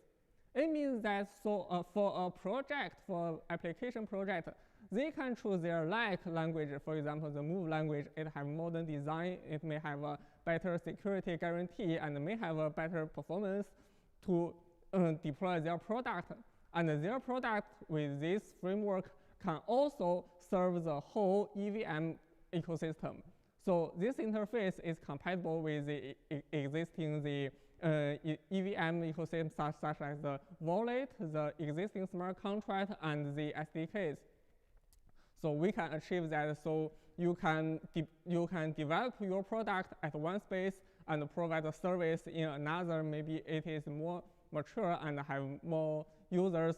[SPEAKER 12] It means that so for a project, for application project, they can choose their language. For example, the move language, it has modern design, it may have a better security guarantee, and may have a better performance to deploy their product. And their product with this framework can also serve the whole EVM ecosystem. So this interface is compatible with the existing EVM ecosystem such as the wallet, the existing smart contract, and the SDKs. So we can achieve that. So you can develop your product at one space and provide a service in another. Maybe it is more mature and have more users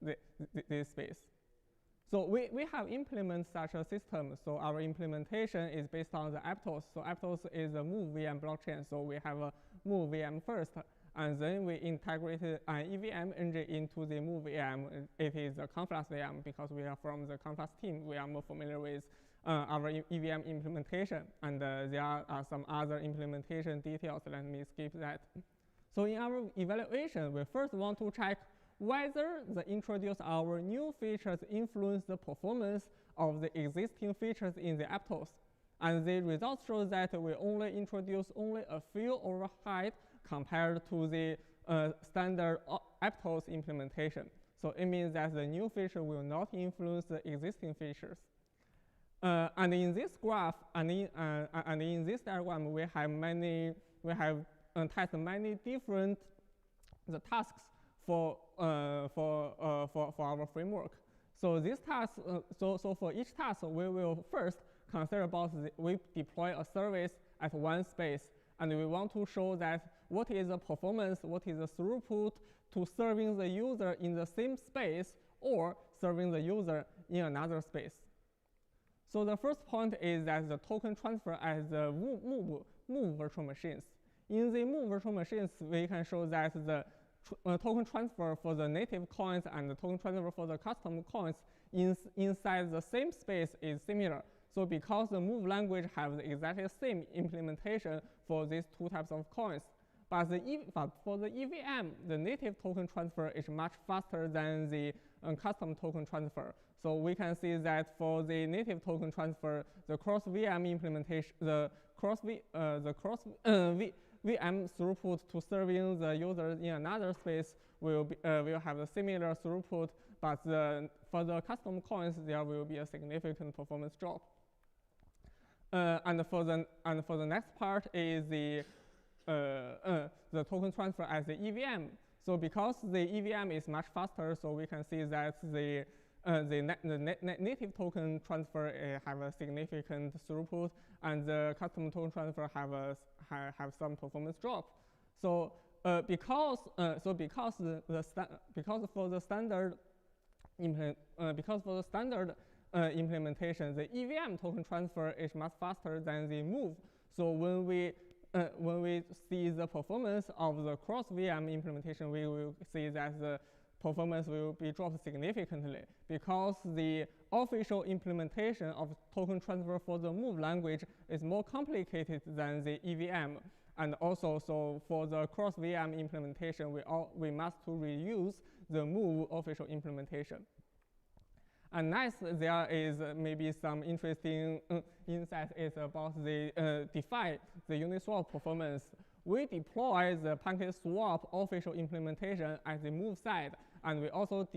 [SPEAKER 12] this space. So we have implemented such a system. So our implementation is based on the Aptos. So Aptos is a move VM blockchain. So we have a move VM first, and then we integrated an EVM engine into the move VM. It is a Conflux VM because we are from the Conflux team. We are more familiar with our EVM implementation, and there are some other implementation details. Let me skip that. So in our evaluation, we first want to check whether the introduce our new features influence the performance of the existing features in the Aptos. And the results show that we only introduce only a few overhead compared to the standard Aptos implementation. So it means that the new feature will not influence the existing features. And in this graph, and in this diagram, we have tested many different tasks for our framework. So this task, so for each task, we will first consider about we deploy a service at one space, and we want to show that what is the performance, what is the throughput to serving the user in the same space or serving the user in another space. So the first point is that the token transfer as the move virtual machines. In the move virtual machines, we can show that the token transfer for the native coins and the token transfer for the custom coins inside the same space is similar. So because the move language has the exactly same implementation for these two types of coins, but for the EVM, the native token transfer is much faster than the custom token transfer. So we can see that for the native token transfer, the cross VM implementation, the cross VM throughput to serving the users in another space will have a similar throughput, but for the custom coins, there will be a significant performance drop. And for the next part is the token transfer as the EVM. So because the EVM is much faster, so we can see that the native token transfer have a significant throughput, and the custom token transfer have some performance drop. So because for the standard implementation, the EVM token transfer is much faster than the move. So when we see the performance of the cross VM implementation, we will see that the performance will be dropped significantly because the official implementation of token transfer for the move language is more complicated than the EVM. And also, so for the cross VM implementation, we must to reuse the move official implementation. And next, there is maybe some interesting insight is about the define the Uniswap performance. We deploy the pancake swap official implementation at the move side, and we also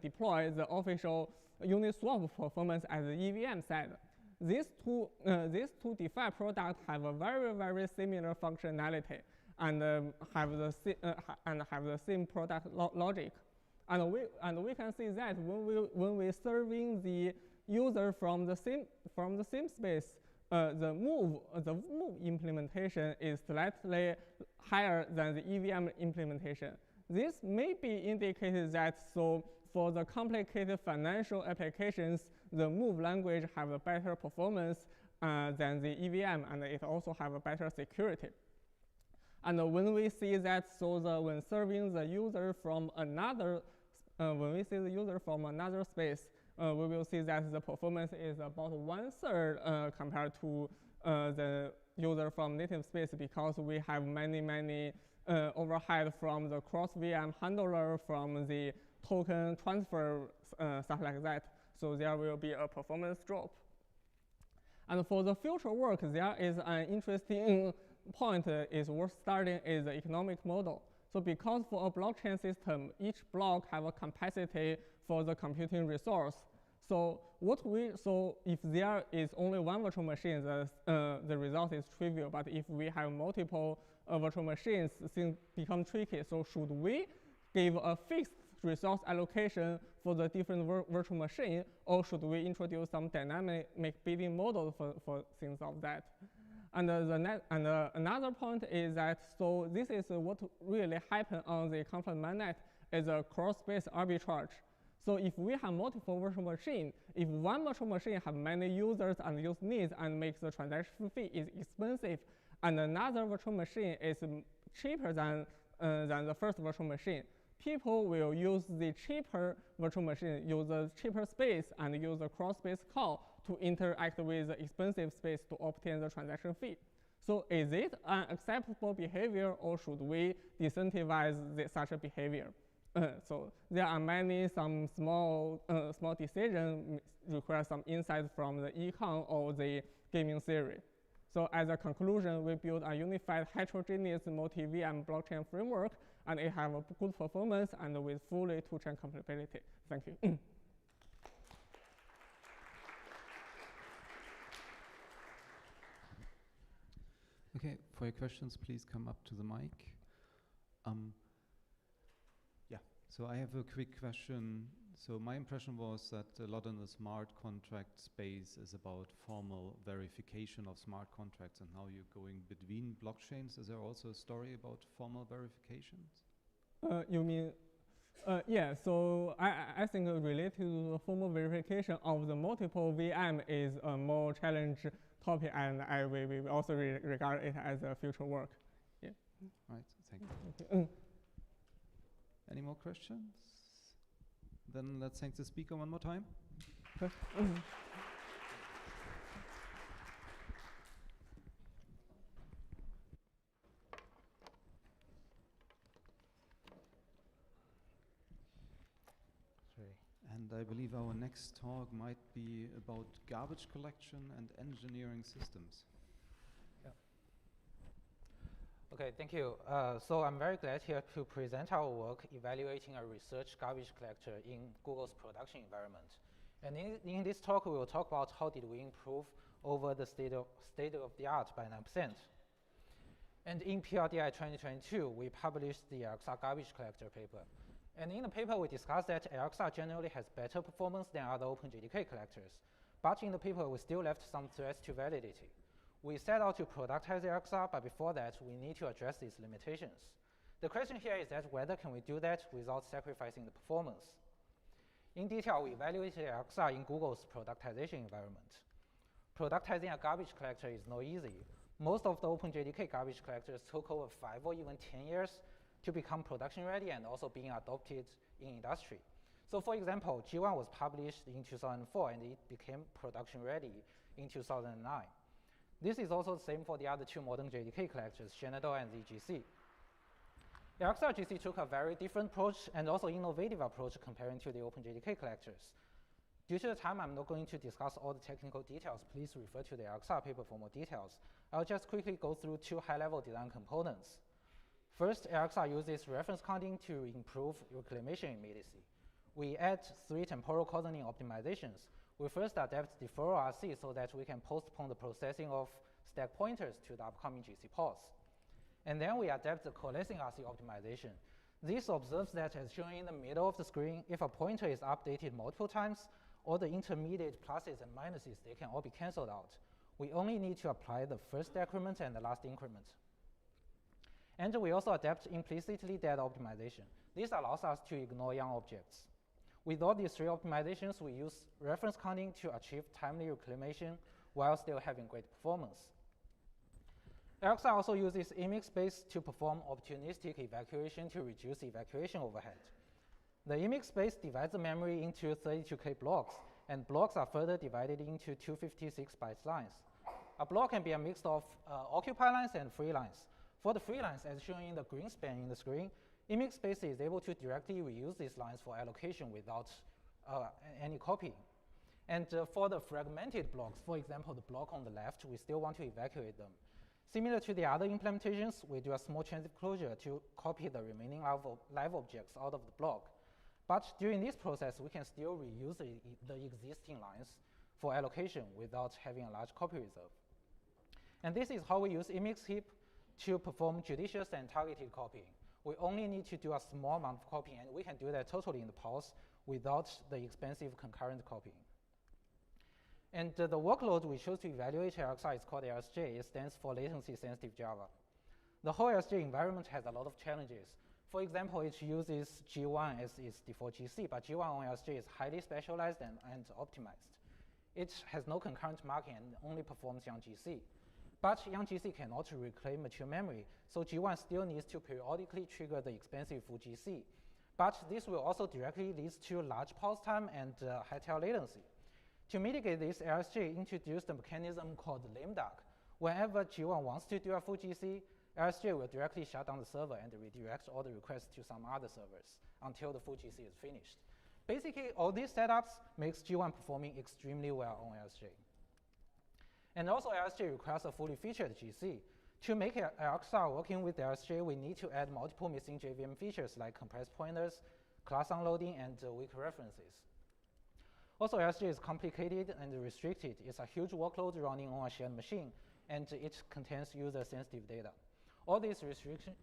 [SPEAKER 12] deploy the official Uniswap performance at the EVM side. These two DeFi products have a very, very similar functionality and have the same product logic. And we can see that when we serving the user from the same space, the move implementation is slightly higher than the EVM implementation. This may be indicated that for the complicated financial applications, the move language have a better performance than the EVM, and it also have a better security. And when we see that, when serving the user from another, space, we will see that the performance is about 1/3 compared to the user from native space, because we have many overhead from the cross VM handler, from the token transfer, stuff like that. So there will be a performance drop. And for the future work, there is an interesting point is worth studying is the economic model. So because for a blockchain system, each block have a capacity for the computing resource. So if there is only one virtual machine, the result is trivial. But if we have multiple virtual machines, things become tricky. So should we give a fixed resource allocation for the different virtual machine, or should we introduce some dynamic bidding model for things of that? And another point is that, so this is what really happened on the confluent mainnet is a cross-space arbitrage. So if we have multiple virtual machines, if one virtual machine have many users and use needs and makes the transaction fee is expensive, and another virtual machine is cheaper than the first virtual machine, people will use the cheaper virtual machine, use the cheaper space, and use the cross-space call to interact with the expensive space to obtain the transaction fee. So is it an acceptable behavior, or should we disincentivize such a behavior? So there are some small decisions require some insights from the econ or the gaming theory. So as a conclusion, we built a unified heterogeneous multi-VM blockchain framework, and it have a good performance and with fully two-chain compatibility. Thank you.
[SPEAKER 2] Okay, for your questions, please come up to the mic. Yeah, so I have a quick question. So my impression was that a lot in the smart contract space is about formal verification of smart contracts and how you're going between blockchains. Is there also a story about formal verifications?
[SPEAKER 12] You mean, yeah, so I think related to the formal verification of the multiple VM is a more challenging topic, and we also regard it as a future work. Yeah.
[SPEAKER 2] Right, thank you. Any more questions? Then let's thank the speaker one more time. And I believe our next talk might be about garbage collection and engineering systems.
[SPEAKER 13] Yeah. Okay, thank you. So I'm very glad here to present our work evaluating a research garbage collector in Google's production environment. And in this talk, we will talk about how did we improve over the state of the art by 9%. And in PRDI 2022, we published the ERXA garbage collector paper. And in the paper, we discussed that ERXA generally has better performance than other OpenJDK collectors. But in the paper, we still left some threats to validity. We set out to productize ERXA, but before that, we need to address these limitations. The question here is that whether can we do that without sacrificing the performance? In detail, we evaluated ERXA in Google's productization environment. Productizing a garbage collector is not easy. Most of the OpenJDK garbage collectors took over 5 or even 10 years to become production ready and also being adopted in industry. So for example, G1 was published in 2004 and it became production ready in 2009. This is also the same for the other two modern JDK collectors, Shenandoah and ZGC. ERXRGC took a very different approach and also innovative approach comparing to the OpenJDK collectors. Due to the time, I'm not going to discuss all the technical details. Please refer to the ERXR paper for more details. I'll just quickly go through two high-level design components. First, ERXR uses reference counting to improve reclamation immediacy. We add 3 temporal coordinate optimizations. We first adapt deferral RC so that we can postpone the processing of stack pointers to the upcoming GC pause. And then we adapt the coalescing RC optimization. This observes that, as shown in the middle of the screen, if a pointer is updated multiple times, all the intermediate pluses and minuses, they can all be canceled out. We only need to apply the first decrement and the last increment. And we also adapt implicitly data optimization. This allows us to ignore young objects. With all these 3 optimizations, we use reference counting to achieve timely reclamation while still having great performance. ERXR also uses image space to perform opportunistic evacuation to reduce evacuation overhead. The image space divides the memory into 32K blocks, and blocks are further divided into 256 bytes lines. A block can be a mix of occupy lines and free lines. For the free lines, as shown in the green span in the screen, image space is able to directly reuse these lines for allocation without any copying. And for the fragmented blocks, for example, the block on the left, we still want to evacuate them. Similar to the other implementations, we do a small transit closure to copy the remaining live objects out of the block. But during this process, we can still reuse the existing lines for allocation without having a large copy reserve. And this is how we use image heap to perform judicious and targeted copying. We only need to do a small amount of copying, and we can do that totally in the pause without the expensive concurrent copying. And the workload we chose to evaluate ERXR is called LSJ. It stands for latency sensitive Java. The whole LSJ environment has a lot of challenges. For example, it uses G1 as its default GC, but G1 on LSJ is highly specialized and optimized. It has no concurrent marking and only performs young GC. But young GC cannot reclaim mature memory, so G1 still needs to periodically trigger the expensive full GC. But this will also directly lead to large pause time and high tail latency. To mitigate this, LSJ introduced a mechanism called lame-duck. Whenever G1 wants to do a full GC, LSJ will directly shut down the server and redirect all the requests to some other servers until the full GC is finished. Basically, all these setups makes G1 performing extremely well on LSJ. And also, LSJ requires a fully featured GC. To make ERXR working with LSJ, we need to add multiple missing JVM features like compressed pointers, class unloading, and weak references. Also, LSJ is complicated and restricted. It's a huge workload running on a shared machine, and it contains user-sensitive data. All these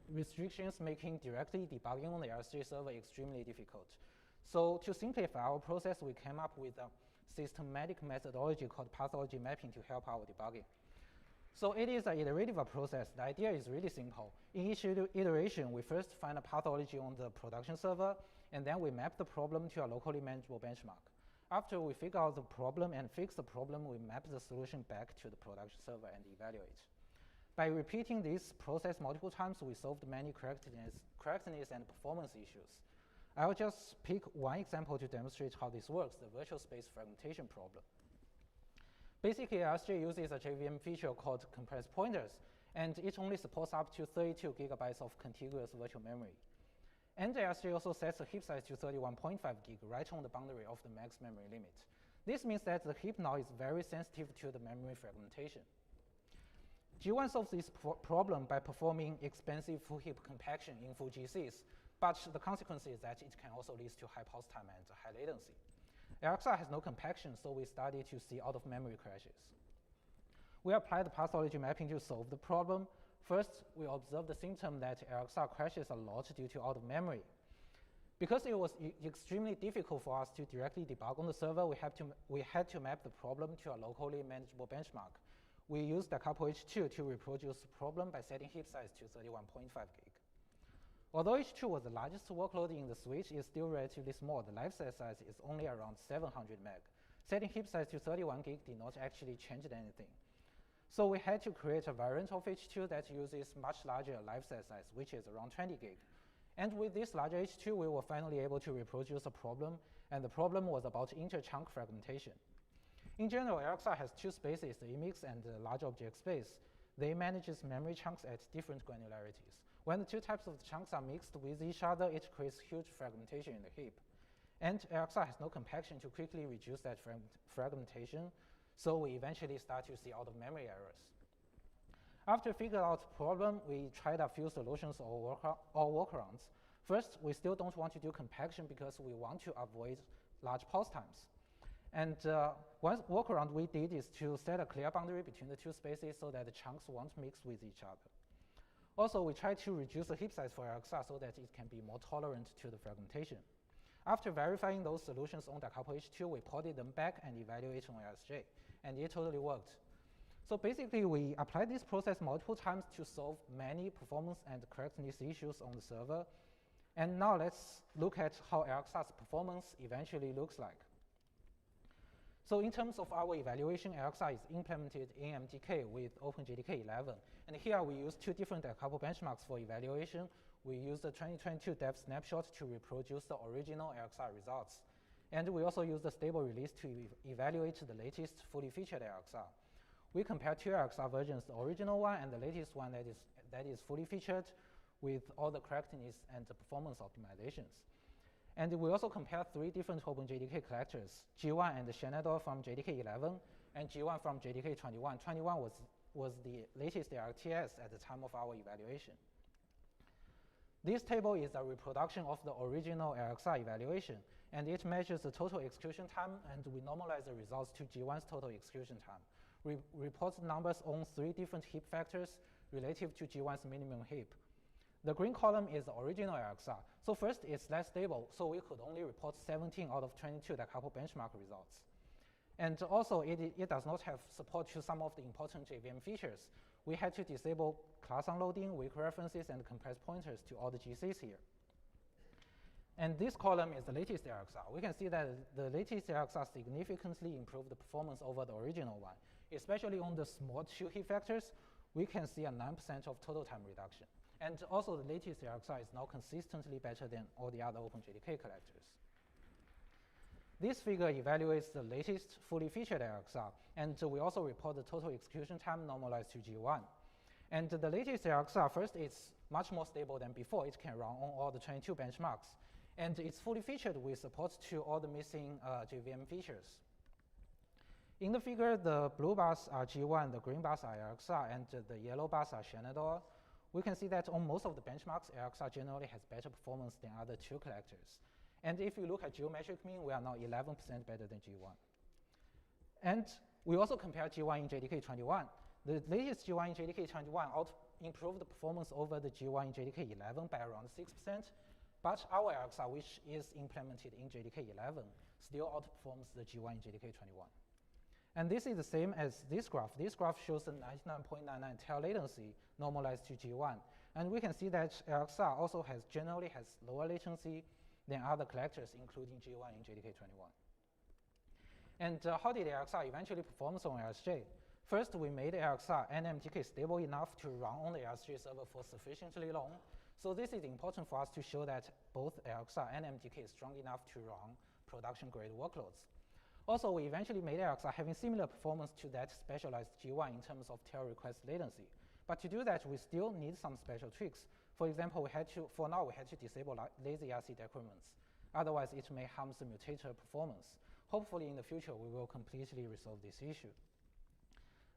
[SPEAKER 13] restrictions making directly debugging on the LSJ server extremely difficult. So to simplify our process, we came up with a systematic methodology called pathology mapping to help our debugging. So it is an iterative process. The idea is really simple. In each iteration, we first find a pathology on the production server, and then we map the problem to a locally manageable benchmark. After we figure out the problem and fix the problem, we map the solution back to the production server and evaluate. By repeating this process multiple times, we solved many correctness and performance issues. I'll just pick one example to demonstrate how this works, the virtual space fragmentation problem. Basically, LSJ uses a JVM feature called compressed pointers, and it only supports up to 32 gigabytes of contiguous virtual memory. And LSJ also sets the heap size to 31.5 gig, right on the boundary of the max memory limit. This means that the heap now is very sensitive to the memory fragmentation. G1 solves this problem by performing expensive full heap compaction in full GCs, but the consequence is that it can also lead to high pause time and high latency. ERXR has no compaction, so we started to see out-of-memory crashes. We applied the pathology mapping to solve the problem. First, we observed the symptom that ERXR crashes a lot due to out-of-memory. Because it was extremely difficult for us to directly debug on the server, we had to map the problem to a locally manageable benchmark. We used a couple H2 to reproduce the problem by setting heap size to 31.5 gig. Although H2 was the largest workload in the switch, it's still relatively small. The live set size is only around 700 meg. Setting heap size to 31 gig did not actually change anything. So we had to create a variant of H2 that uses much larger live set size, which is around 20 gig. And with this larger H2, we were finally able to reproduce a problem, and the problem was about inter-chunk fragmentation. In general, ARXA has two spaces, the immix and the large object space. They manages memory chunks at different granularities. When the two types of chunks are mixed with each other, it creates huge fragmentation in the heap. And ARXA has no compaction to quickly reduce that fragmentation, so we eventually start to see out-of-memory errors. After figuring out the problem, we tried a few solutions or workarounds. First, we still don't want to do compaction because we want to avoid large pause times. And one workaround we did is to set a clear boundary between the two spaces so that the chunks won't mix with each other. Also, we tried to reduce the heap size for ARXA so that it can be more tolerant to the fragmentation. After verifying those solutions on decouple H2, we ported them back and evaluated on LSJ, and it totally worked. So basically, we applied this process multiple times to solve many performance and correctness issues on the server. And now let's look at how ARXA's performance eventually looks like. So in terms of our evaluation, ARXA is implemented in MDK with OpenJDK 11. And here we use two different decouple benchmarks for evaluation. We use the 2022 dev snapshot to reproduce the original ARXA results. And we also use the stable release to evaluate the latest fully featured ARXA. We compare two ARXA versions, the original one and the latest one that is fully featured with all the correctness and the performance optimizations. And we also compare three different OpenJDK collectors, G1 and Shenandoah from JDK 11, and G1 from JDK 21. 21 was the latest RTS at the time of our evaluation. This table is a reproduction of the original ARXA evaluation, and it measures the total execution time, and we normalize the results to G1's total execution time. We report numbers on three different heap factors relative to G1's minimum heap. The green column is the original ARXA. So first, it's less stable, so we could only report 17 out of 22 decouple benchmark results. And also, it does not have support to some of the important JVM features. We had to disable class unloading, weak references, and compressed pointers to all the GCs here. And this column is the latest ARXA. We can see that the latest ARXA significantly improved the performance over the original one. Especially on the small two heap factors, we can see a 9% of total time reduction. And also the latest ARXA is now consistently better than all the other OpenJDK collectors. This figure evaluates the latest fully featured ARXA, and we also report the total execution time normalized to G1. And the latest ARXA, first, it's much more stable than before. It can run on all the 22 benchmarks. And it's fully featured with support to all the missing JVM features. In the figure, the blue bars are G1, the green bars are ARXA, and the yellow bars are Shenandoah. We can see that on most of the benchmarks, ARXA generally has better performance than other two collectors. And if you look at geometric mean, we are now 11% better than G1. And we also compare G1 in JDK 21. The latest G1 in JDK 21 improved the performance over the G1 in JDK 11 by around 6%, but our ARXA, which is implemented in JDK 11, still outperforms the G1 in JDK 21. And this is the same as this graph. This graph shows the 99.99 tail latency normalized to G1. And we can see that ARXA also generally has lower latency than other collectors, including G1 in JDK 21. And how did ARXA eventually perform on LSJ? First, we made ARXA and MDK stable enough to run on the LSJ server for sufficiently long. So this is important for us to show that both ARXA and MDK is strong enough to run production-grade workloads. Also, we eventually made ARXA having similar performance to that specialized G1 in terms of tail request latency. But to do that, we still need some special tricks. For example, for now, we had to disable lazy RC decrements. Otherwise, it may harm the mutator performance. Hopefully, in the future, we will completely resolve this issue.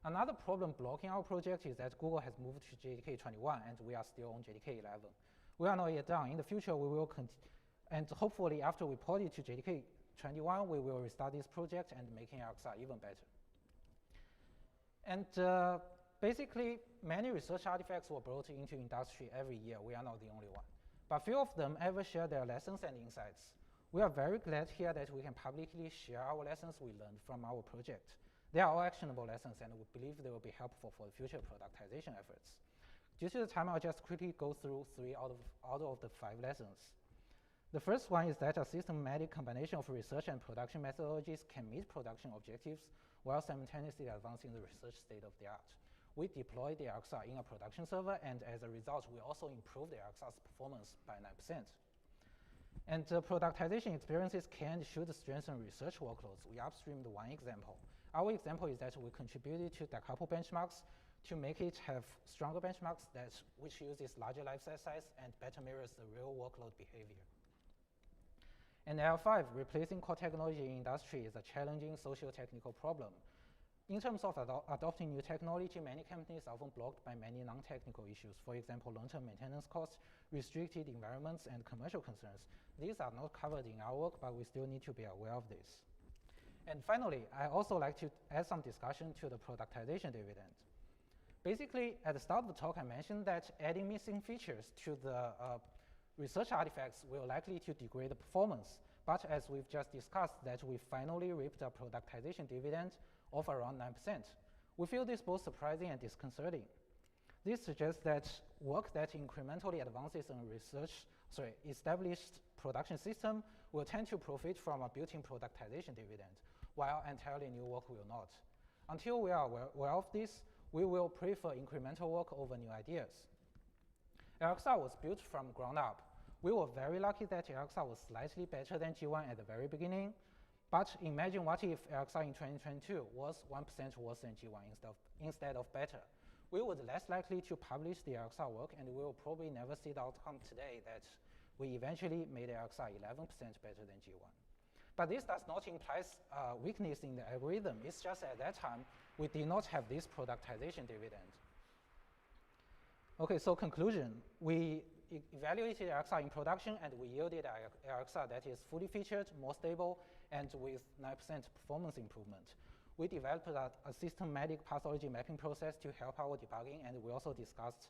[SPEAKER 13] Another problem blocking our project is that Google has moved to JDK 21, and we are still on JDK 11. We are not yet done. In the future, we will and hopefully, after we port it to JDK 21, we will restart this project and making ARXA even better. And basically, many research artifacts were brought into industry every year. We are not the only one. But few of them ever share their lessons and insights. We are very glad here that we can publicly share our lessons we learned from our project. They are all actionable lessons, and we believe they will be helpful for the future productization efforts. Due to the time, I'll just quickly go through 3 out of the 5 lessons. The first one is that a systematic combination of research and production methodologies can meet production objectives while simultaneously advancing the research state of the art. We deployed the ARXA in a production server, and as a result, we also improved the ARXA's performance by 9%. And productization experiences can and should strengthen research workloads. We upstreamed one example. Our example is that we contributed to decouple benchmarks to make it have stronger benchmarks which uses larger life set size and better mirrors the real workload behavior. And L5, replacing core technology in industry is a challenging socio-technical problem. In terms of adopting new technology, many companies are often blocked by many non-technical issues. For example, long-term maintenance costs, restricted environments, and commercial concerns. These are not covered in our work, but we still need to be aware of this. And finally, I also like to add some discussion to the productization dividend. Basically, at the start of the talk, I mentioned that adding missing features to the research artifacts will likely to degrade the performance. But as we've just discussed, that we finally reaped a productization dividend of around 9%. We feel this both surprising and disconcerting. This suggests that work that incrementally advances on established production system will tend to profit from a built-in productization dividend, while entirely new work will not. Until we are aware of this, we will prefer incremental work over new ideas. LXR was built from ground up. We were very lucky that LXR was slightly better than G1 at the very beginning, but imagine what if LXR in 2022 was 1% worse than G1 instead of better. We would less likely to publish the LXR work, and we will probably never see the outcome today that we eventually made LXR 11% better than G1. But this does not imply weakness in the algorithm. It's just at that time, we did not have this productization dividend. Okay, so conclusion. We evaluated LXR in production, and we yielded LXR that is fully featured, more stable, and with 9% performance improvement. We developed a systematic pathology mapping process to help our debugging, and we also discussed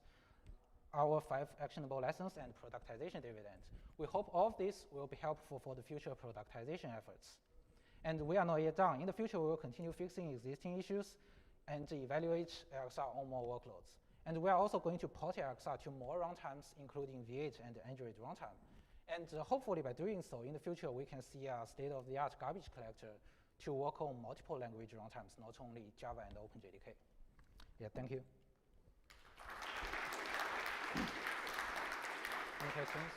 [SPEAKER 13] our 5 actionable lessons and productization dividends. We hope all of this will be helpful for the future productization efforts. And we are not yet done. In the future, we will continue fixing existing issues and evaluate LXR on more workloads. And we are also going to port LXR to more runtimes, including V8 and Android runtime. And hopefully by doing so, in the future, we can see a state-of-the-art garbage collector to work on multiple language runtimes, not only Java and OpenJDK. Yeah, thank you. Any questions?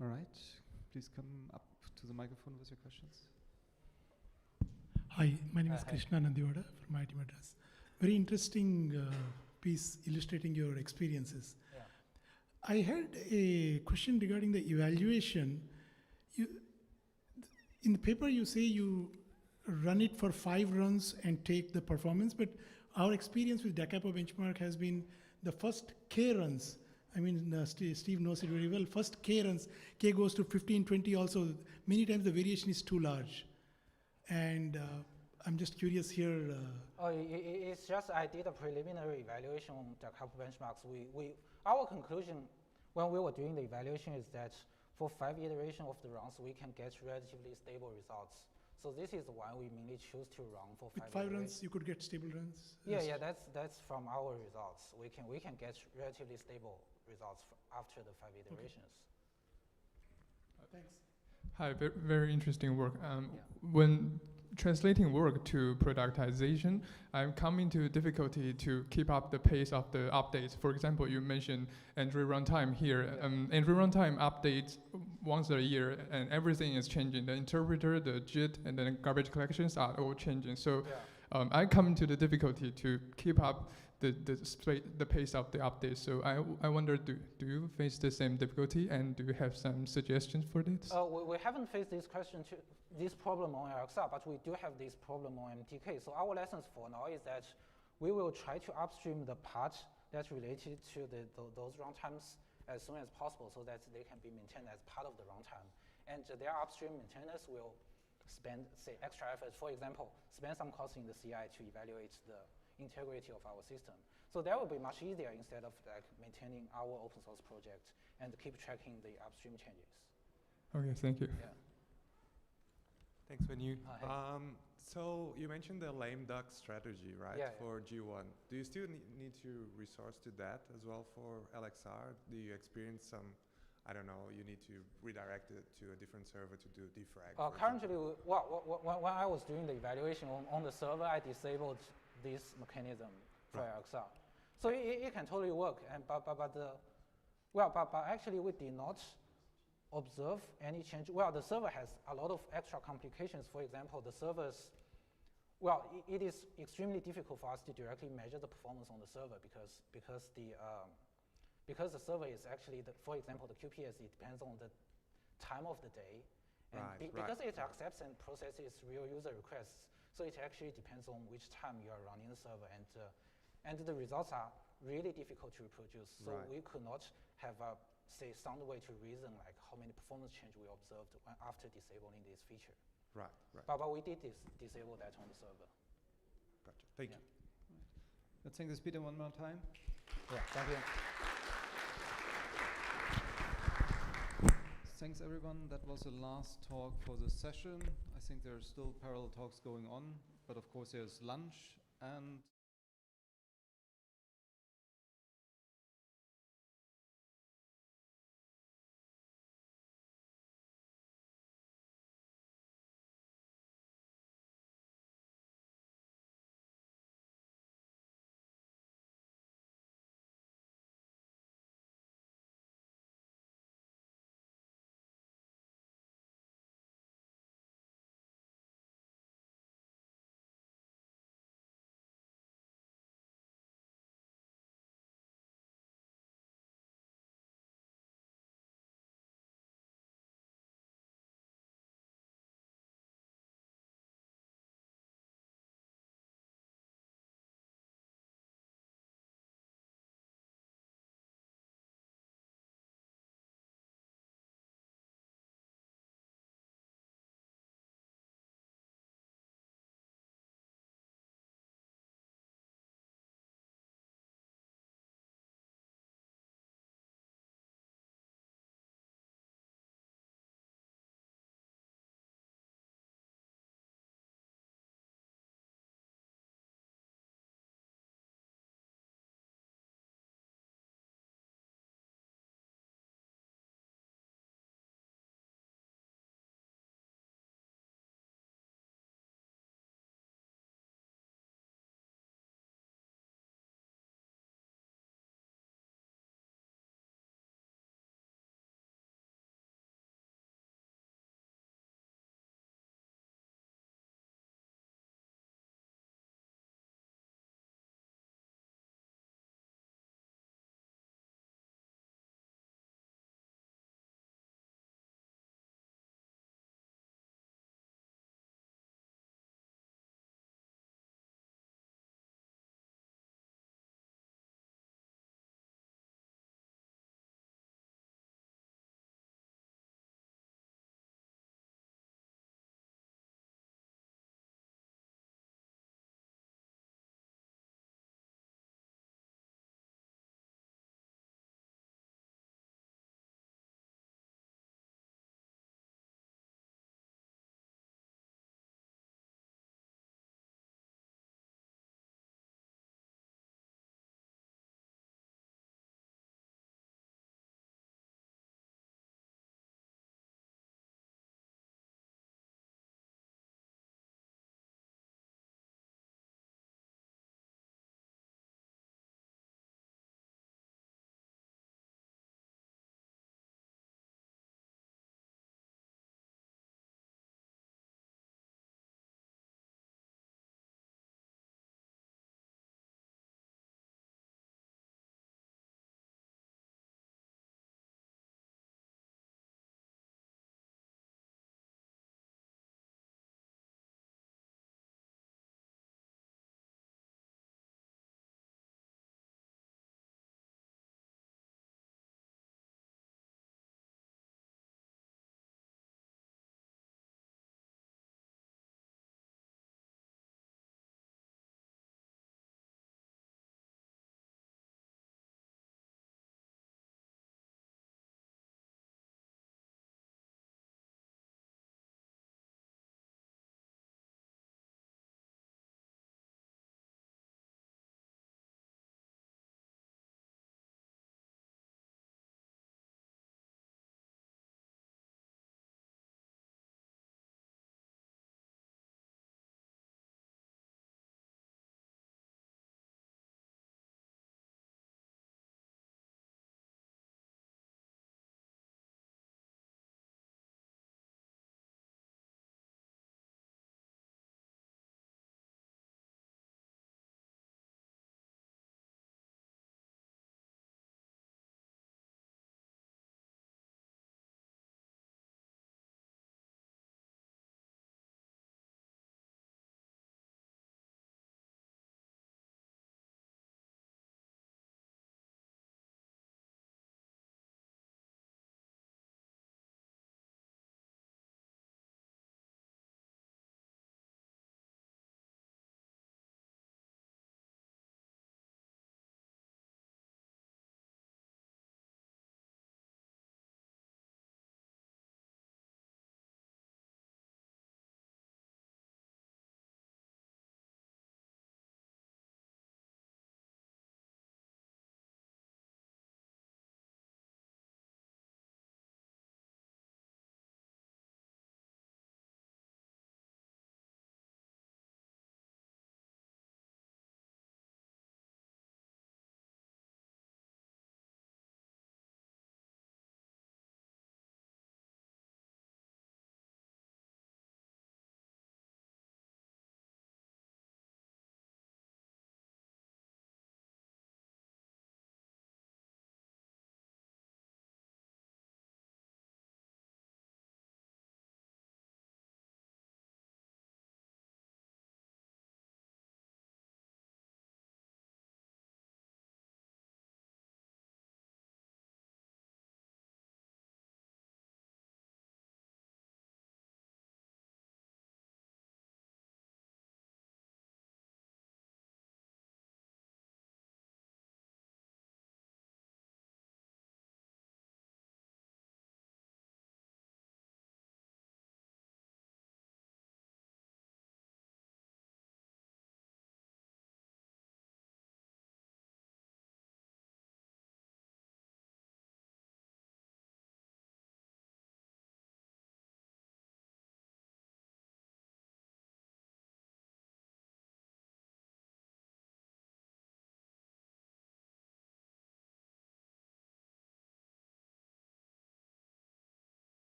[SPEAKER 2] All right, please come up to the microphone with your questions.
[SPEAKER 14] Hi, my name is Krishna Nandiwada from IIT Madras. Very interesting piece illustrating your experiences.
[SPEAKER 13] Yeah.
[SPEAKER 14] I had a question regarding the evaluation. In the paper, you say you run it for 5 runs and take the performance, but our experience with Decouple benchmark has been the first K runs. I mean, Steve knows it very well. First K runs, K goes to 15, 20 also. Many times the variation is too large. And I'm just curious here.
[SPEAKER 13] It's just I did a preliminary evaluation on Decouple benchmarks. Our conclusion when we were doing the evaluation is that for 5 iterations of the runs, we can get relatively stable results. So this is why we mainly choose to run for 5
[SPEAKER 14] With 5 runs, you could get stable runs?
[SPEAKER 13] Yeah, that's from our results. We can get relatively stable results after the 5 iterations.
[SPEAKER 14] Thanks.
[SPEAKER 15] Hi, very interesting work. When translating work to productization, I'm coming to difficulty to keep up the pace of the updates. For example, you mentioned Android runtime here. Android runtime updates once a year, and everything is changing. The interpreter, the JIT, and then garbage collections are all changing. So I come to the difficulty to keep up the pace of the updates. So I wonder, do you face the same difficulty, and do you have some suggestions for this?
[SPEAKER 13] We haven't faced this problem on LXR, but we do have this problem on MTK. So our lessons for now is that we will try to upstream the part that's related to those runtimes as soon as possible, so that they can be maintained as part of the runtime. And their upstream maintainers will spend, say, extra effort. For example, spend some cost in the CI to evaluate the integrity of our system. So that will be much easier instead of maintaining our open source project and keep tracking the upstream changes.
[SPEAKER 15] Okay, thank you.
[SPEAKER 13] Yeah.
[SPEAKER 16] Thanks, Wenyu.
[SPEAKER 17] So you mentioned the lame duck strategy, right?
[SPEAKER 13] Yeah,
[SPEAKER 17] for G1. Do you still need to resource to that as well for LXR? Do you experience some, I don't know, you need to redirect it to a different server to do defrag?
[SPEAKER 13] Currently, when I was doing the evaluation on the server, I disabled this mechanism for LXR. So it can totally work, but actually we did not observe any change. Well, the server has a lot of extra complications. For example, the servers, well, it is extremely difficult for us to directly measure the performance on the server because the server is actually, for example, the QPS, it depends on the time of the day. And because it accepts and processes real user requests, so it actually depends on which time you are running the server. And the results are really difficult to reproduce. So we could not have a, say, sound way to reason like how many performance change we observed after disabling this feature.
[SPEAKER 2] Right.
[SPEAKER 13] But we did disable that on the server.
[SPEAKER 2] Gotcha. Thank you.
[SPEAKER 18] Let's sing this Peter one more time.
[SPEAKER 13] Yeah, thank you.
[SPEAKER 18] Thanks everyone. That was the last talk for the session. I think there are still parallel talks going on, but of course there's lunch and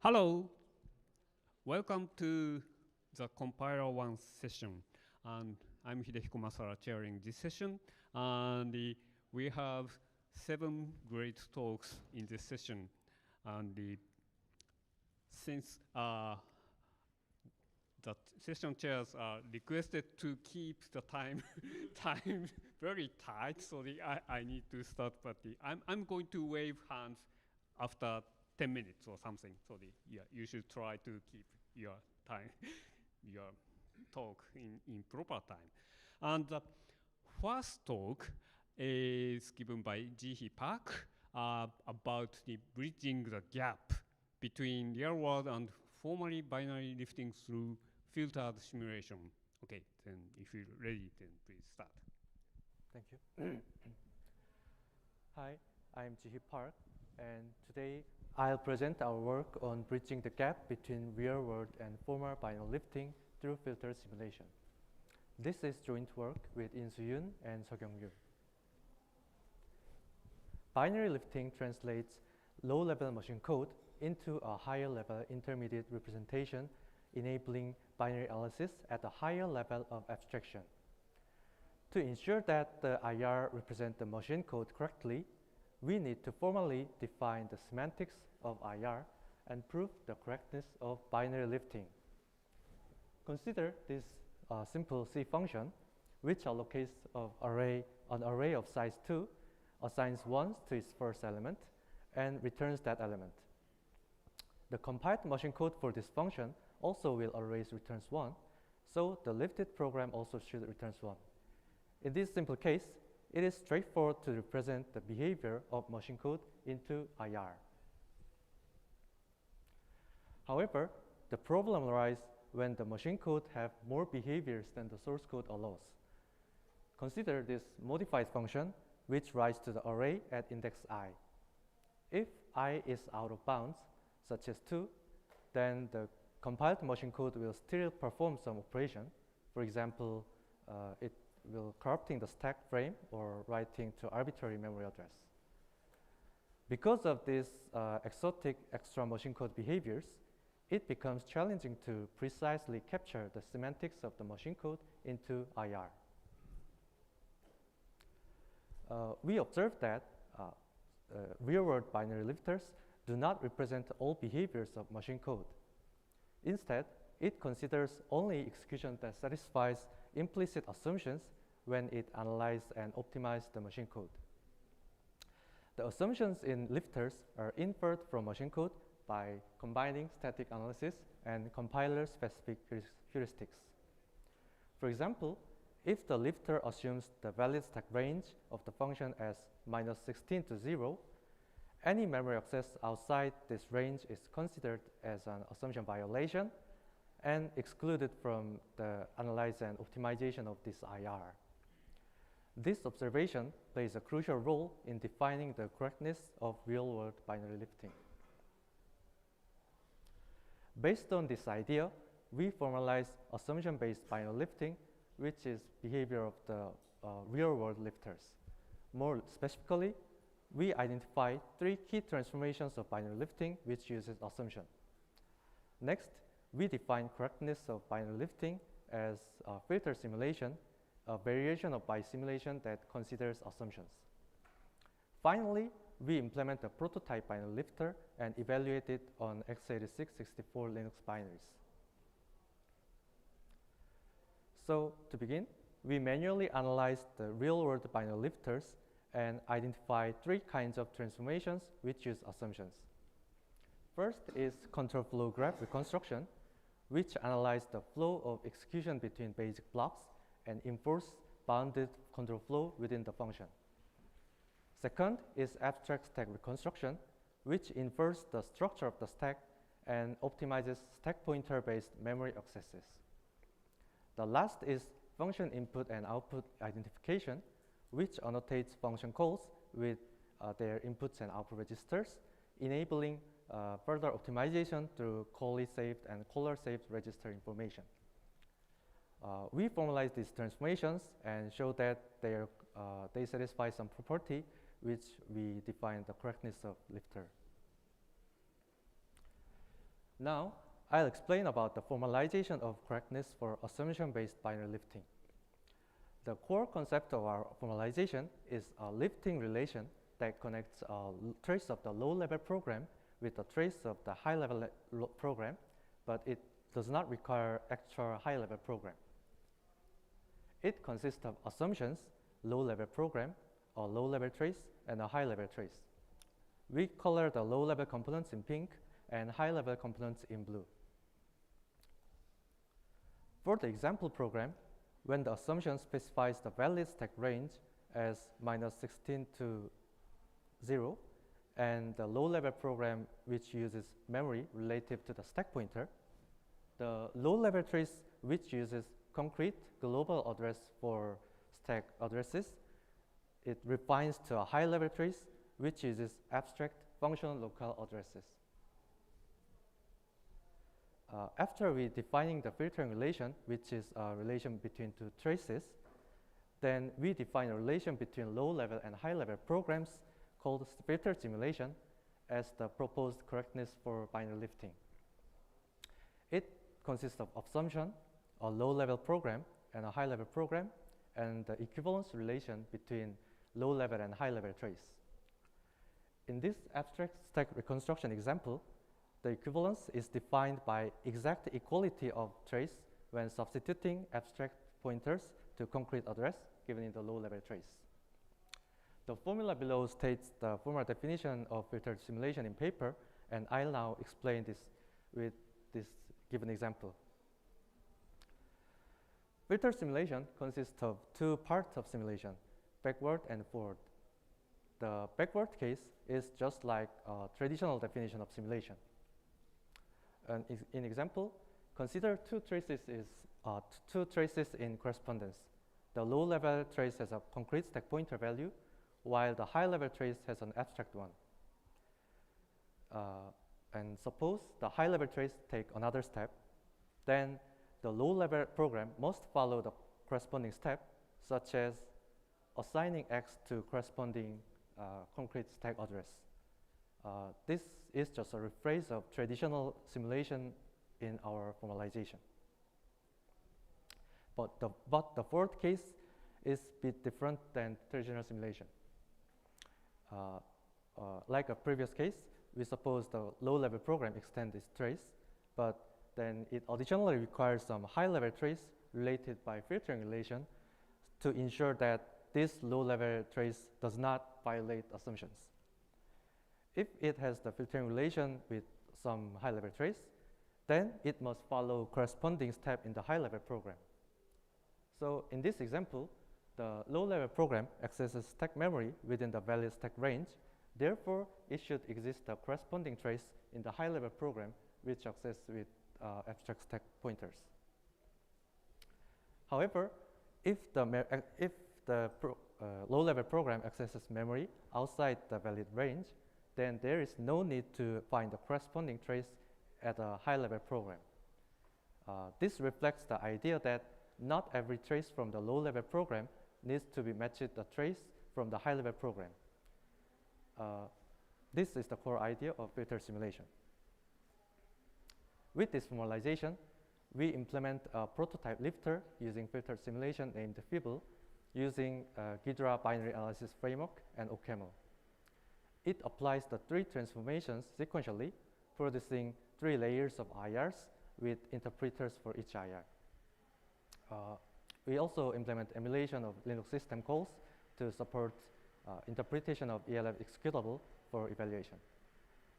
[SPEAKER 19] Hello, welcome to the Compiler 1 session. And I'm Hidehiko Masara chairing this session. And we have 7 great talks in this session. And since the session chairs are requested to keep the time very tight, so I need to start, but I'm going to wave hands after 10 minutes or something. So yeah, you should try to keep your time, your talk in proper time. And the first talk is given by Ji-hee Park about the bridging the gap between real world and formally binary lifting through filtered simulation. Okay, then if you're ready, then please start.
[SPEAKER 20] Thank you. Hi, I'm Ji-hee Park, and today I'll present our work on bridging the gap between real-world and formal binary lifting through filtered simulation. This is joint work with In-Soo Yoon and Seokyoung-Ryu. Binary lifting translates low-level machine code into a higher-level intermediate representation, enabling binary analysis at a higher level of abstraction. To ensure that the IR represents the machine code correctly, we need to formally define the semantics of IR and prove the correctness of binary lifting. Consider this simple C function, which allocates an array of size 2, assigns 1 to its first element, and returns that element. The compiled machine code for this function also will always returns 1, so the lifted program also should returns 1. In this simple case, it is straightforward to represent the behavior of machine code into IR. However, the problem arises when the machine code have more behaviors than the source code allows. Consider this modified function, which writes to the array at index I. If I is out of bounds, such as 2, then the compiled machine code will still perform some operation. For example, it will corrupting the stack frame or writing to arbitrary memory address. Because of these exotic extra machine code behaviors, it becomes challenging to precisely capture the semantics of the machine code into IR. We observed that real-world binary lifters do not represent all behaviors of machine code. Instead, it considers only execution that satisfies implicit assumptions when it analyzes and optimizes the machine code. The assumptions in lifters are inferred from machine code by combining static analysis and compiler-specific heuristics. For example, if the lifter assumes the valid stack range of the function as -16 to 0, any memory access outside this range is considered as an assumption violation and excluded from the analysis and optimization of this IR. This observation plays a crucial role in defining the correctness of real-world binary lifting. Based on this idea, we formalize assumption-based binary lifting, which is behavior of the real-world lifters. More specifically, we identify 3 key transformations of binary lifting which uses assumption. Next, we define correctness of binary lifting as a filter simulation, a variation of bisimulation that considers assumptions. Finally, we implement a prototype binary lifter and evaluate it on x86, 64 Linux binaries. So to begin, we manually analyze the real-world binary lifters and identify 3 kinds of transformations which use assumptions. First is control flow graph reconstruction, which analyzes the flow of execution between basic blocks and enforce bounded control flow within the function. Second is abstract stack reconstruction, which infers the structure of the stack and optimizes stack pointer-based memory accesses. The last is function input and output identification, which annotates function calls with their inputs and output registers, enabling further optimization through callee saved and caller saved register information. We formalize these transformations and show that they satisfy some property which we define the correctness of lifter. Now, I'll explain about the formalization of correctness for assumption-based binary lifting. The core concept of our formalization is a lifting relation that connects a trace of the low-level program with a trace of the high-level program, but it does not require actual high-level program. It consists of assumptions, low-level program, a low-level trace, and a high-level trace. We color the low-level components in pink and high-level components in blue. For the example program, when the assumption specifies the valid stack range as -16 to 0, and the low-level program which uses memory relative to the stack pointer, the low-level trace which uses concrete global address for stack addresses, it refines to a high-level trace which uses abstract function local addresses. After we defining the filtering relation, which is a relation between two traces, then we define a relation between low-level and high-level programs called filter simulation as the proposed correctness for binary lifting. It consists of assumption, a low-level program, and a high-level program, and the equivalence relation between low-level and high-level trace. In this abstract stack reconstruction example, the equivalence is defined by exact equality of trace when substituting abstract pointers to concrete address given in the low-level trace. The formula below states the formal definition of filtered simulation in paper, and I'll now explain this with this given example. Filter simulation consists of two parts of simulation, backward and forward. The backward case is just like a traditional definition of simulation. In example, consider two traces in correspondence. The low-level trace has a concrete stack pointer value, while the high-level trace has an abstract one. And suppose the high-level trace take another step, then the low-level program must follow the corresponding step, such as assigning X to corresponding concrete stack address. This is just a rephrase of traditional simulation in our formalization. But the fourth case is a bit different than traditional simulation. Like a previous case, we suppose the low-level program extends its trace, but then it additionally requires some high-level trace related by filtering relation to ensure that this low-level trace does not violate assumptions. If it has the filtering relation with some high-level trace, then it must follow corresponding step in the high-level program. So in this example, the low-level program accesses stack memory within the valid stack range. Therefore, it should exist a corresponding trace in the high-level program which accesses with abstract stack pointers. However, if the low-level program accesses memory outside the valid range, then there is no need to find the corresponding trace at a high-level program. This reflects the idea that not every trace from the low-level program needs to be matched with a trace from the high-level program. This is the core idea of filter simulation. With this formalization, we implement a prototype lifter using filter simulation named Fibble, using Ghidra binary analysis framework and OOPSLA. It applies the three transformations sequentially, producing 3 layers of IRs with interpreters for each IR. We also implement emulation of Linux system calls to support interpretation of ELF executable for evaluation.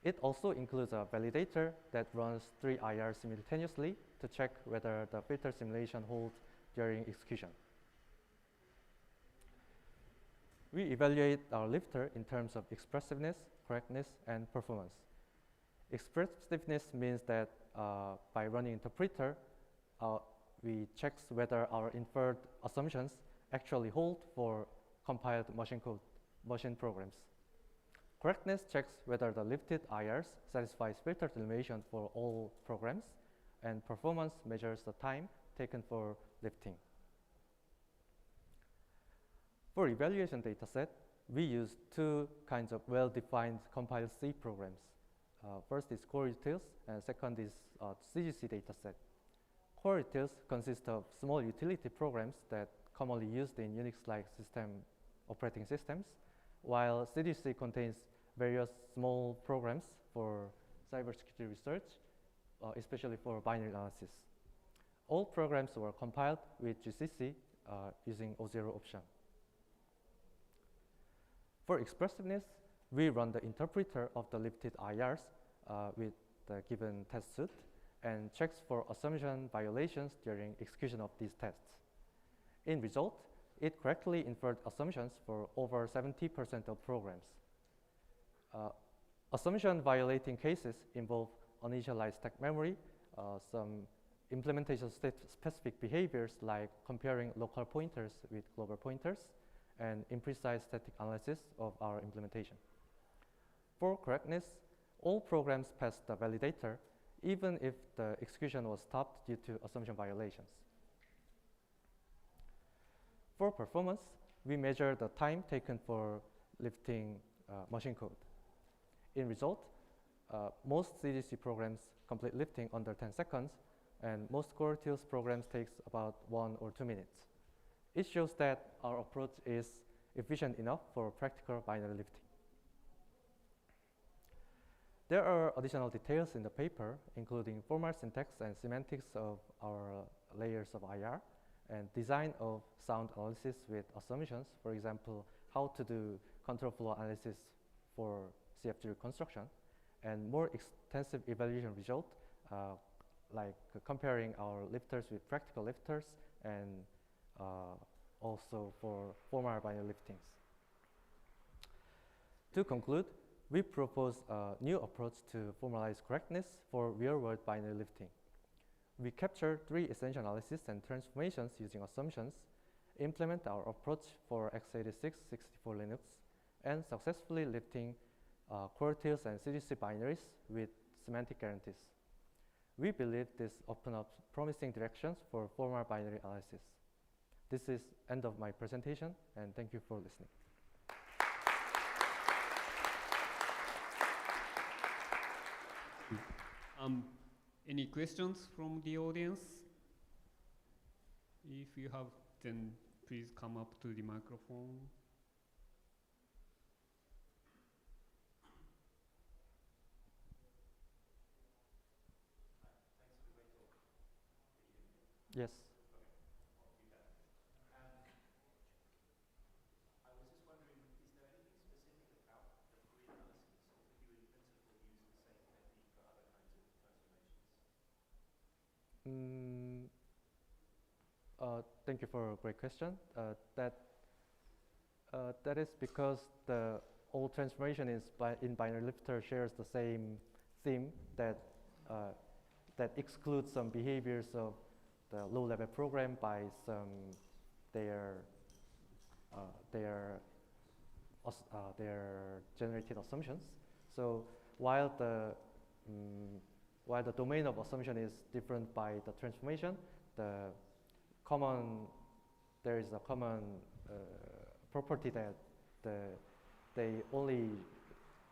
[SPEAKER 20] It also includes a validator that runs 3 IRs simultaneously to check whether the filter simulation holds during execution. We evaluate our lifter in terms of expressiveness, correctness, and performance. Expressiveness means that by running interpreter, we check whether our inferred assumptions actually hold for compiled machine programs. Correctness checks whether the lifted IRs satisfies filter simulation for all programs, and performance measures the time taken for lifting. For evaluation dataset, we use 2 kinds of well-defined compiled C programs. First is core utils, and second is CGC dataset. Core utils consist of small utility programs that commonly used in Unix-like operating systems, while CGC contains various small programs for cybersecurity research, especially for binary analysis. All programs were compiled with GCC using O0 option. For expressiveness, we run the interpreter of the lifted IRs with the given test suite and checks for assumption violations during execution of these tests. In result, it correctly inferred assumptions for over 70% of programs. Assumption violating cases involve uninitialized stack memory, some implementation specific behaviors like comparing local pointers with global pointers, and imprecise static analysis of our implementation. For correctness, all programs pass the validator, even if the execution was stopped due to assumption violations. For performance, we measure the time taken for lifting machine code. In result, most CGC programs complete lifting under 10 seconds, and most core utils programs takes about 1 or 2 minutes. It shows that our approach is efficient enough for practical binary lifting. There are additional details in the paper, including formal syntax and semantics of our layers of IR, and design of sound analysis with assumptions, for example, how to do control flow analysis for CFG reconstruction, and more extensive evaluation result, like comparing our lifters with practical lifters, and also for formal binary liftings. To conclude, we propose a new approach to formalize correctness for real-world binary lifting. We capture 3 essential analysis and transformations using assumptions, implement our approach for x86, 64 Linux, and successfully lifting core utils and CGC binaries with semantic guarantees. We believe this opens up promising directions for formal binary analysis. This is end of my presentation, and thank you for listening.
[SPEAKER 19] Any questions from the audience? If you have, then please come up to the microphone.
[SPEAKER 20] Yes. Thank you for a great question. That is because the old transformation in binary lifter shares the same theme that that excludes some behaviors of the low-level program by some their generated assumptions. So while the domain of assumption is different by the transformation, there is a common property that they only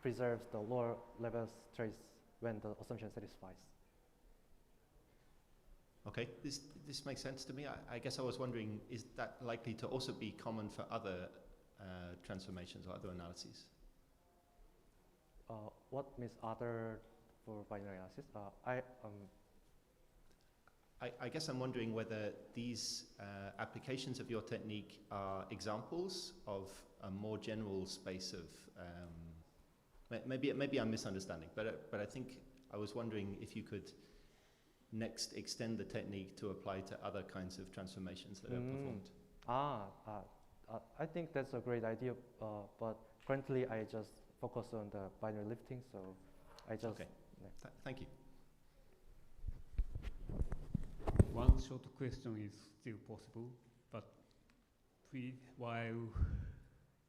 [SPEAKER 20] preserves the lower level trace when the assumption satisfies.
[SPEAKER 21] Okay, this makes sense to me. I guess I was wondering, is that likely to also be common for other transformations or other analyses?
[SPEAKER 20] What means other for binary analysis?
[SPEAKER 21] I guess I'm wondering whether these applications of your technique are examples of a more general space of, maybe I'm misunderstanding, but I think I was wondering if you could next extend the technique to apply to other kinds of transformations that are performed.
[SPEAKER 20] I think that's a great idea, but currently I just focus on the binary lifting, so I just...
[SPEAKER 21] Okay, thank you.
[SPEAKER 19] One short question is still possible, but please, while,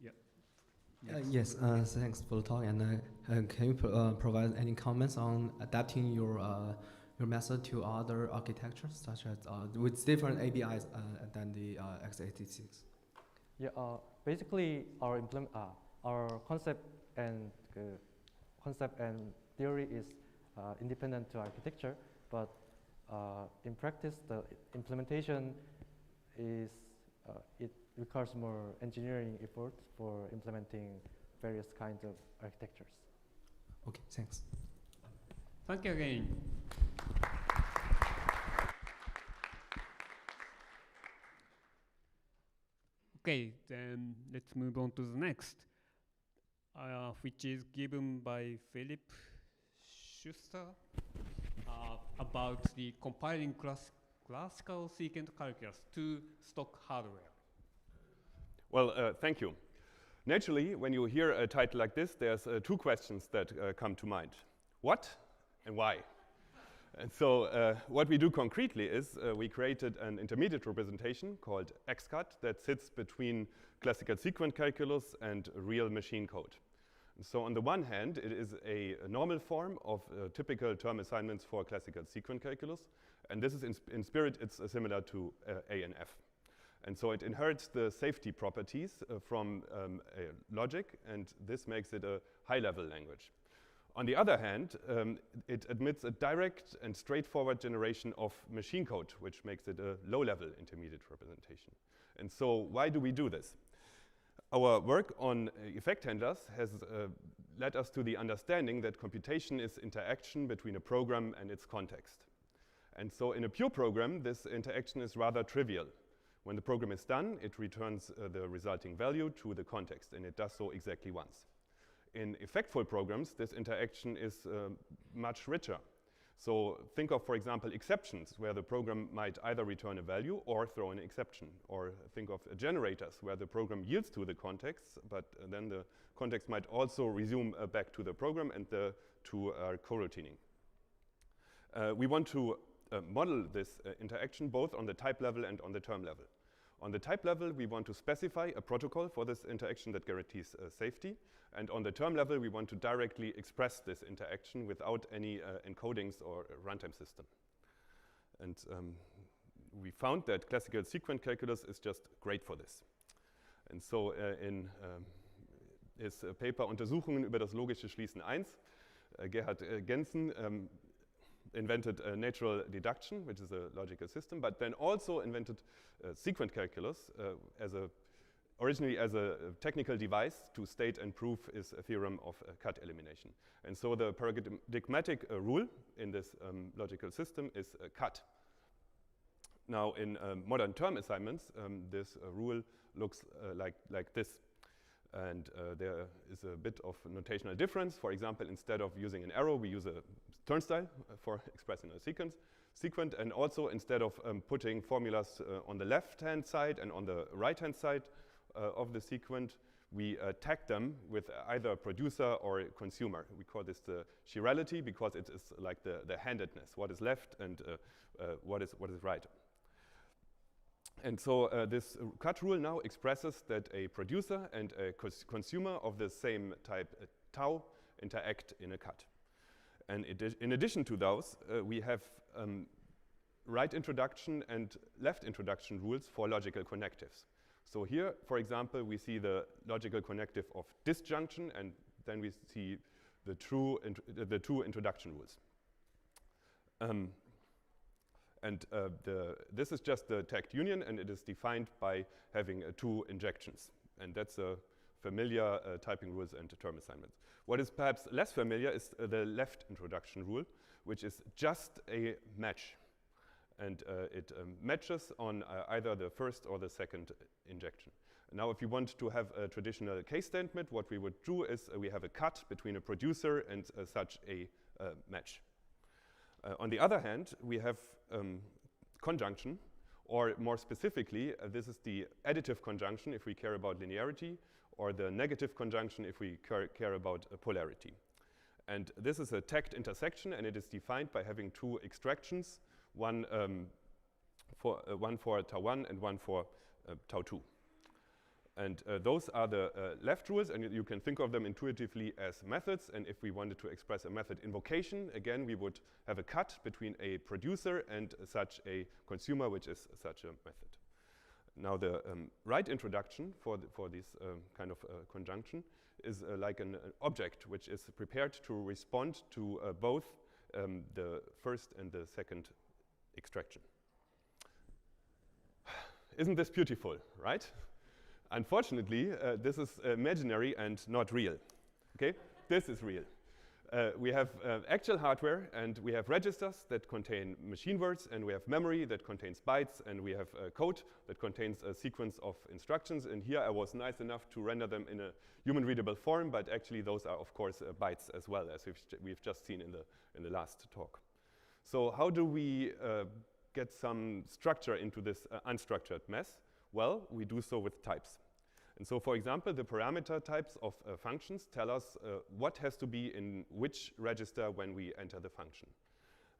[SPEAKER 19] yeah.
[SPEAKER 22] Yes, thanks for the talk. And can you provide any comments on adapting your method to other architectures, such as with different ABIs than the x86?
[SPEAKER 20] Yeah, basically our concept and theory is independent to architecture, but in practice, the implementation is it requires more engineering effort for implementing various kinds of architectures.
[SPEAKER 22] Okay, thanks.
[SPEAKER 19] Thank you again. Okay, then let's move on to the next, which is given by Philip Schuster about the compiling classical sequence calculus to stock hardware.
[SPEAKER 3] Well, thank you. Naturally, when you hear a title like this, there's two questions that come to mind. What and why? And so what we do concretely is we created an intermediate representation called XCAD that sits between classical sequence calculus and real machine code. And so on the one hand, it is a normal form of typical term assignments for classical sequence calculus. And this is in spirit, it's similar to A and F. And so it inherits the safety properties from logic, and this makes it a high-level language. On the other hand, it admits a direct and straightforward generation of machine code, which makes it a low-level intermediate representation. And so why do we do this? Our work on effect handlers has led us to the understanding that computation is interaction between a program and its context. And so in a pure program, this interaction is rather trivial. When the program is done, it returns the resulting value to the context, and it does so exactly once. In effectful programs, this interaction is much richer. So think of, for example, exceptions, where the program might either return a value or throw an exception. Or think of generators, where the program yields to the context, but then the context might also resume back to the program, and the two are coroutining. We want to model this interaction both on the type level and on the term level. On the type level, we want to specify a protocol for this interaction that guarantees safety. And on the term level, we want to directly express this interaction without any encodings or runtime system. And we found that classical sequence calculus is just great for this. And so in his paper Untersuchungen über das logische Schließen 1, Gerhard Gensen invented natural deduction, which is a logical system, but then also invented sequence calculus originally as a technical device to state and prove his theorem of cut elimination. And so the paradigmatic rule in this logical system is cut. Now in modern term assignments, this rule looks like this. And there is a bit of notational difference. For example, instead of using an arrow, we use a turnstile for expressing a sequence. And also, instead of putting formulas on the left-hand side and on the right-hand side of the sequence, we tag them with either a producer or a consumer. We call this the chirality because it is like the handedness, what is left and what is right. And so this cut rule now expresses that a producer and a consumer of the same type tau interact in a cut. And in addition to those, we have right introduction and left introduction rules for logical connectives. So here, for example, we see the logical connective of disjunction, and then we see the two introduction rules. This is just the tagged union, and it is defined by having two injections. And that's a familiar typing rules and term assignments. What is perhaps less familiar is the left introduction rule, which is just a match. And it matches on either the first or the second injection. Now, if you want to have a traditional case statement, what we would do is we have a cut between a producer and such a match. On the other hand, we have conjunction, or more specifically, this is the additive conjunction if we care about linearity, or the negative conjunction if we care about polarity. And this is a tagged intersection, and it is defined by having two extractions, one for tau1 and one for tau2. And those are the left rules, and you can think of them intuitively as methods. And if we wanted to express a method invocation, again, we would have a cut between a producer and such a consumer, which is such a method. Now, the right introduction for this kind of conjunction is like an object which is prepared to respond to both the first and the second extraction. Isn't this beautiful, right? Unfortunately, this is imaginary and not real. Okay, this is real. We have actual hardware, and we have registers that contain machine words, and we have memory that contains bytes, and we have code that contains a sequence of instructions. And here I was nice enough to render them in a human-readable form, but actually those are, of course, bytes as well, as we've just seen in the last talk. So how do we get some structure into this unstructured mess? Well, we do so with types. And so, for example, the parameter types of functions tell us what has to be in which register when we enter the function.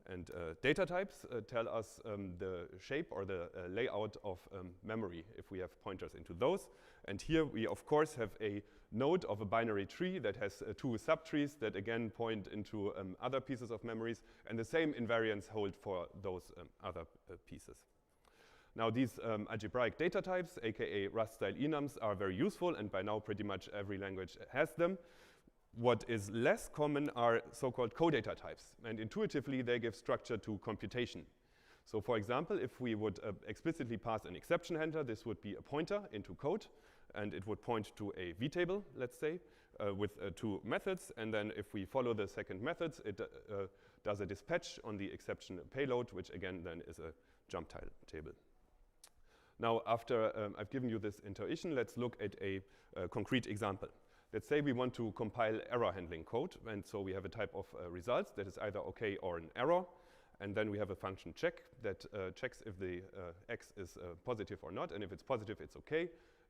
[SPEAKER 3] And data types tell us the shape or the layout of memory if we have pointers into those. And here we, of course, have a node of a binary tree that has two subtrees that again point into other pieces of memories. And the same invariants hold for those other pieces. Now, these algebraic data types, aka Rust-style enums, are very useful, and by now pretty much every language has them. What is less common are so-called co-data types, and intuitively they give structure to computation. So, for example, if we would explicitly pass an exception handler, this would be a pointer into code, and it would point to a vtable, let's say, with two methods, and then if we follow the second methods, it does a dispatch on the exception payload, which again then is a jump table. Now, after I've given you this intuition, let's look at a concrete example. Let's say we want to compile error handling code, and so we have a type of results that is either OK or an error, and then we have a function check that checks if the x is positive or not, and if it's positive, it's OK,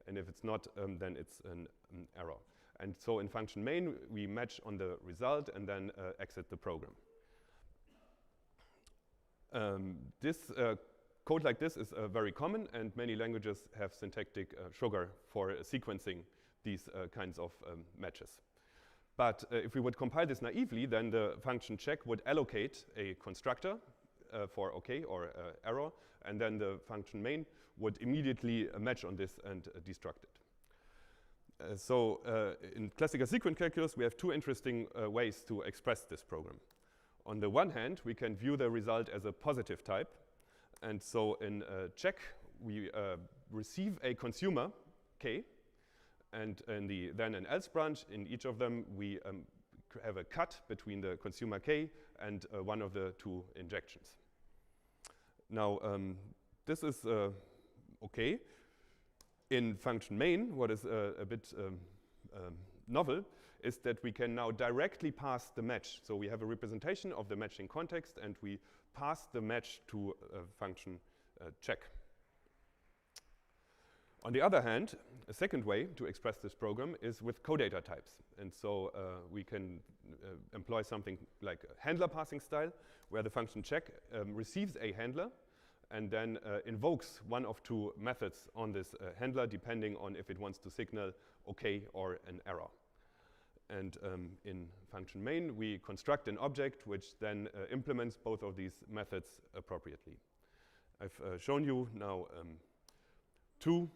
[SPEAKER 3] and if it's not, then it's an error. And so in function main, we match on the result and then exit the program. Code like this is very common, and many languages have syntactic sugar for sequencing these kinds of matches. But if we would compile this naively, then the function check would allocate a constructor for OK or error, and then the function main would immediately match on this and destruct it. So in classical sequence calculus, we have two interesting ways to express this program. On the one hand, we can view the result as a positive type. And so in check, we receive a consumer, K, and then an else branch. In each of them, we have a cut between the consumer K and one of the two injections. Now, this is OK. In function main, what is a bit novel is that we can now directly pass the match. So we have a representation of the matching context, and we pass the match to a function check. On the other hand, a second way to express this program is with co-data types. And so we can employ something like a handler passing style, where the function check receives a handler and then invokes one of two methods on this handler, depending on if it wants to signal OK or an error. And in function main, we construct an object which then implements both of these methods appropriately. I've shown you now two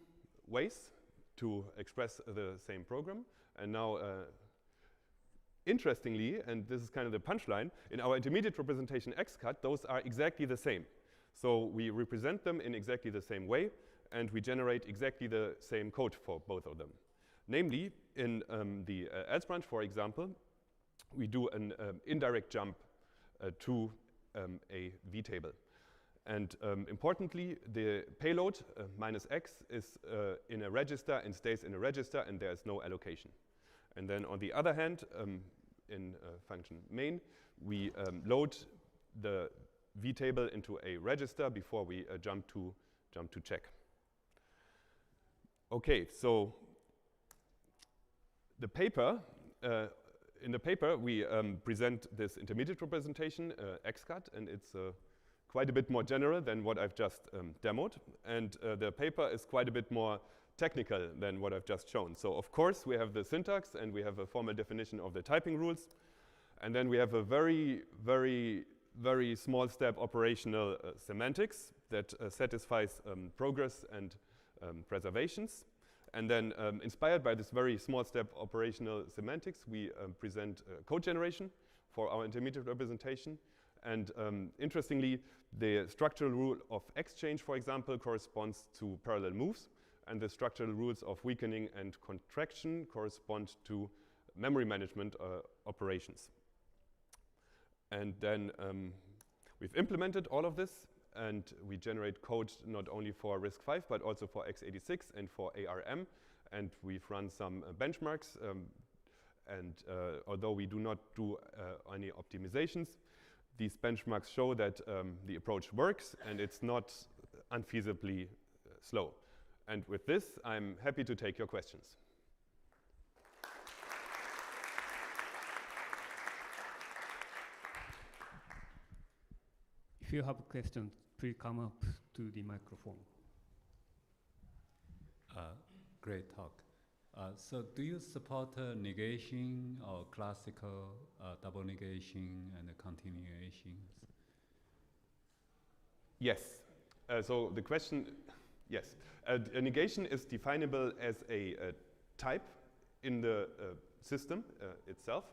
[SPEAKER 3] ways to express the same program. And now, interestingly, and this is kind of the punchline, in our intermediate representation xcut, those are exactly the same. So we represent them in exactly the same way, and we generate exactly the same code for both of them. Namely, in the else branch, for example, we do an indirect jump to a vtable. And importantly, the payload, minus x, is in a register and stays in a register, and there is no allocation. And then on the other hand, in function main, we load the vtable into a register before we jump to check. Okay, so the paper, in the paper, we present this intermediate representation, xcut, and it's quite a bit more general than what I've just demoed. And the paper is quite a bit more technical than what I've just shown. So of course, we have the syntax, and we have a formal definition of the typing rules. And then we have a very, very, very small step operational semantics that satisfies progress and preservations. And then inspired by this very small step operational semantics, we present code generation for our intermediate representation. And interestingly, the structural rule of exchange, for example, corresponds to parallel moves. And the structural rules of weakening and contraction correspond to memory management operations. And then we've implemented all of this, and we generate code not only for RISC-V, but also for x86 and for ARM. And we've run some benchmarks. And although we do not do any optimizations, these benchmarks show that the approach works, and it's not unfeasibly slow. And with this, I'm happy to take your questions.
[SPEAKER 19] If you have a question, please come up to the microphone.
[SPEAKER 1] Great talk. So do you support negation or classical double negation and continuations?
[SPEAKER 3] Yes. So the question, yes. A negation is definable as a type in the system itself.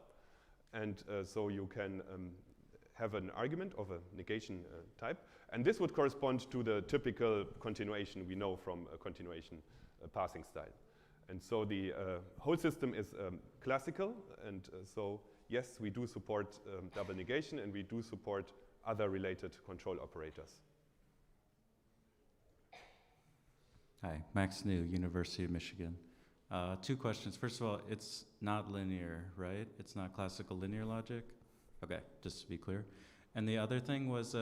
[SPEAKER 3] And so you can have an argument of a negation type. And this would correspond to the typical continuation we know from a continuation parsing style. And so the whole system is classical. And so, yes, we do support double negation, and we do support other related control operators.
[SPEAKER 4] Hi, Max New, University of Michigan. 2 questions. First of all, it's not linear, right? It's not classical linear logic? Okay, just to be clear. And the other thing was,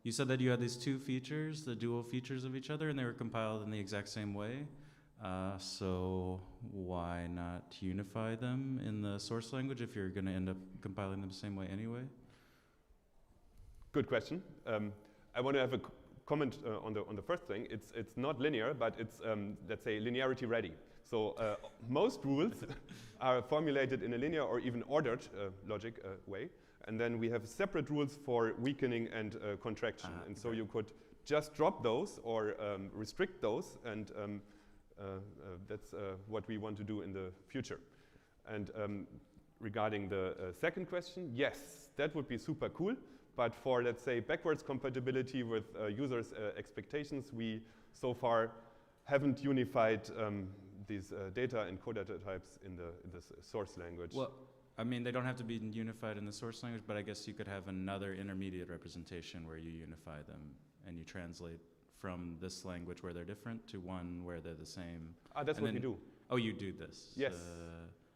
[SPEAKER 4] you said that you had these 2 features, the dual features of each other, and they were compiled in the exact same way. So why not unify them in the source language if you're going to end up compiling them the same way anyway?
[SPEAKER 3] Good question. I want to have a comment on the first thing. It's not linear, but it's, let's say, linearity ready. So most rules are formulated in a linear or even ordered logic way. And then we have separate rules for weakening and contraction. And so you could just drop those or restrict those. And that's what we want to do in the future. And regarding the second question, yes, that would be super cool. But for, let's say, backwards compatibility with users' expectations, we so far haven't unified these data and code data types in the source language.
[SPEAKER 4] Well, I mean, they don't have to be unified in the source language, but I guess you could have another intermediate representation where you unify them and you translate from this language where they're different to one where they're the same.
[SPEAKER 3] That's what we do.
[SPEAKER 4] Oh, you do this?
[SPEAKER 3] Yes.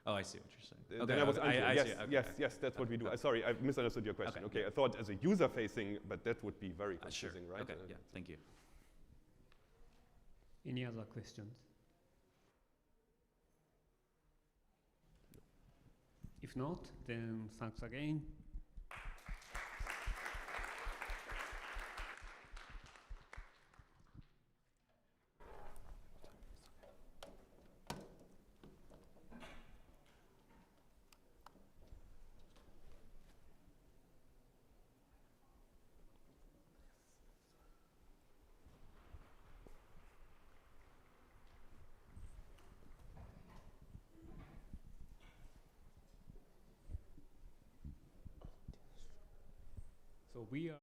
[SPEAKER 4] Oh, I see what you're saying.
[SPEAKER 3] Then I was
[SPEAKER 4] I
[SPEAKER 3] yes,
[SPEAKER 4] see. Okay.
[SPEAKER 3] Yes, yes, that's what we do. Sorry, I misunderstood your question. Okay, I thought as a user-facing, but that would be very confusing,
[SPEAKER 4] sure.
[SPEAKER 3] right?
[SPEAKER 4] Okay, yeah, thank you.
[SPEAKER 19] Any other questions? If not, then thanks again. So we are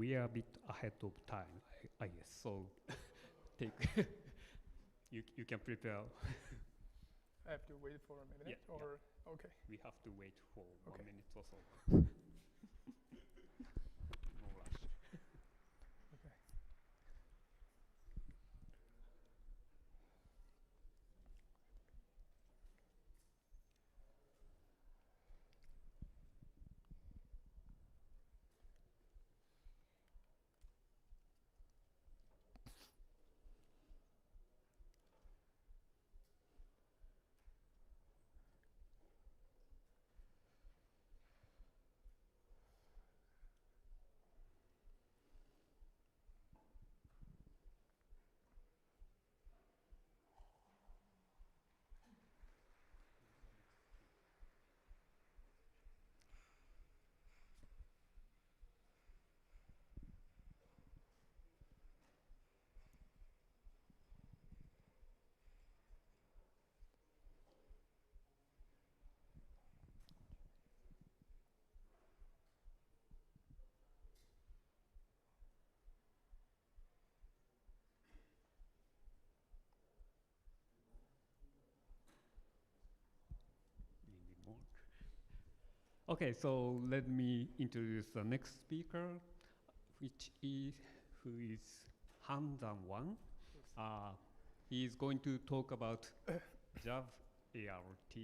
[SPEAKER 19] we are a bit ahead of time, I guess. So take you can prepare.
[SPEAKER 15] I have to wait for a minute,
[SPEAKER 19] Yeah,
[SPEAKER 15] or okay.
[SPEAKER 19] We have to wait for
[SPEAKER 15] Okay.
[SPEAKER 19] 1 minute or so. No rush.
[SPEAKER 15] Okay.
[SPEAKER 19] Maybe more. Okay, so let me introduce the next speaker, who is Han Zhang-Wang. He is going to talk about Java ART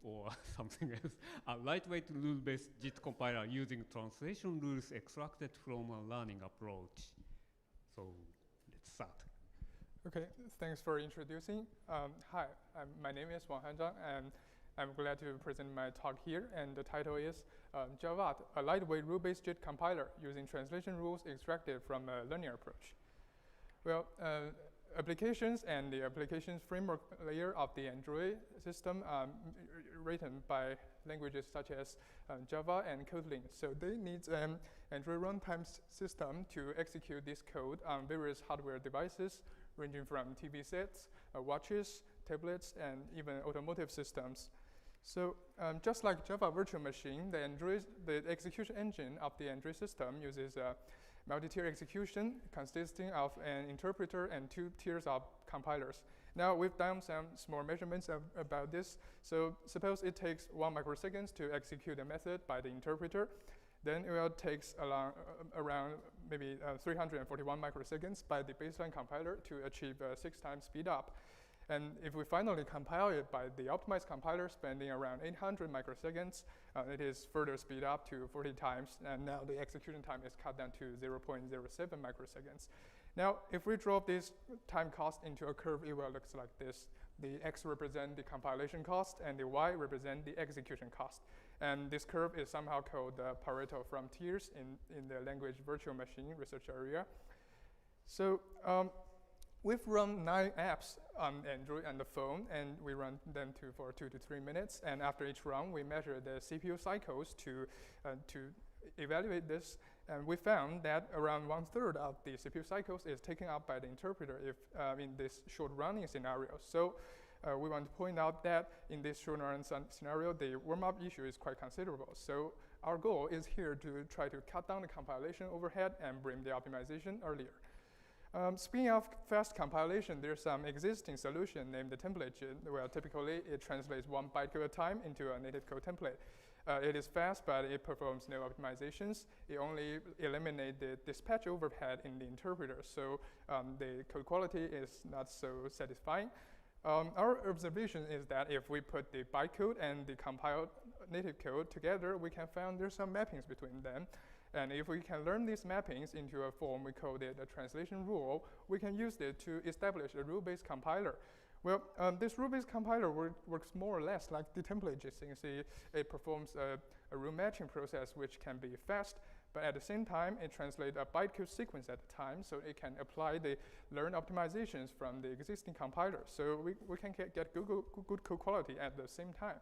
[SPEAKER 19] or something else, a lightweight rule-based JIT compiler using translation rules extracted from a learning approach. So let's start.
[SPEAKER 15] Okay, thanks for introducing. Hi, my name is Wang Hanzhang, and I'm glad to present my talk here. And the title is Java, a lightweight rule-based JIT compiler using translation rules extracted from a learning approach. Well, applications and the applications framework layer of the Android system written by languages such as Java and Kotlin. So they need an Android runtime system to execute this code on various hardware devices, ranging from TV sets, watches, tablets, and even automotive systems. So just like Java virtual machine, the execution engine of the Android system uses multi-tier execution consisting of an interpreter and 2 tiers of compilers. Now we've done some small measurements about this. So suppose it takes 1 microseconds to execute a method by the interpreter. Then it will take around maybe 341 microseconds by the baseline compiler to achieve 6 times speed up. And if we finally compile it by the optimized compiler spending around 800 microseconds, it is further speed up to 40 times. And now the execution time is cut down to 0.07 microseconds. Now, if we drop this time cost into a curve, it will look like this. The x represent the compilation cost, and the y represent the execution cost. And this curve is somehow called the Pareto from tiers in the language virtual machine research area. So we've run 9 apps on Android and the phone, and we run them for 2 to 3 minutes. And after each run, we measure the CPU cycles to evaluate this. And we found that around 1/3 of the CPU cycles is taken up by the interpreter in this short running scenario. So we want to point out that in this short running scenario, the warm-up issue is quite considerable. So our goal is here to try to cut down the compilation overhead and bring the optimization earlier. Speaking of fast compilation, there's some existing solution named the template JIT, where typically it translates 1 bytecode at a time into a native code template. It is fast, but it performs no optimizations. It only eliminates the dispatch overhead in the interpreter, so the code quality is not so satisfying. Our observation is that if we put the bytecode and the compiled native code together, we can find there's some mappings between them. And if we can learn these mappings into a form, we call it a translation rule, we can use it to establish a rule-based compiler. Well, this rule-based compiler works more or less like the template JIT. You can see it performs a rule matching process which can be fast, but at the same time, it translates a bytecode sequence at a time, so it can apply the learned optimizations from the existing compiler. So we can get good code quality at the same time.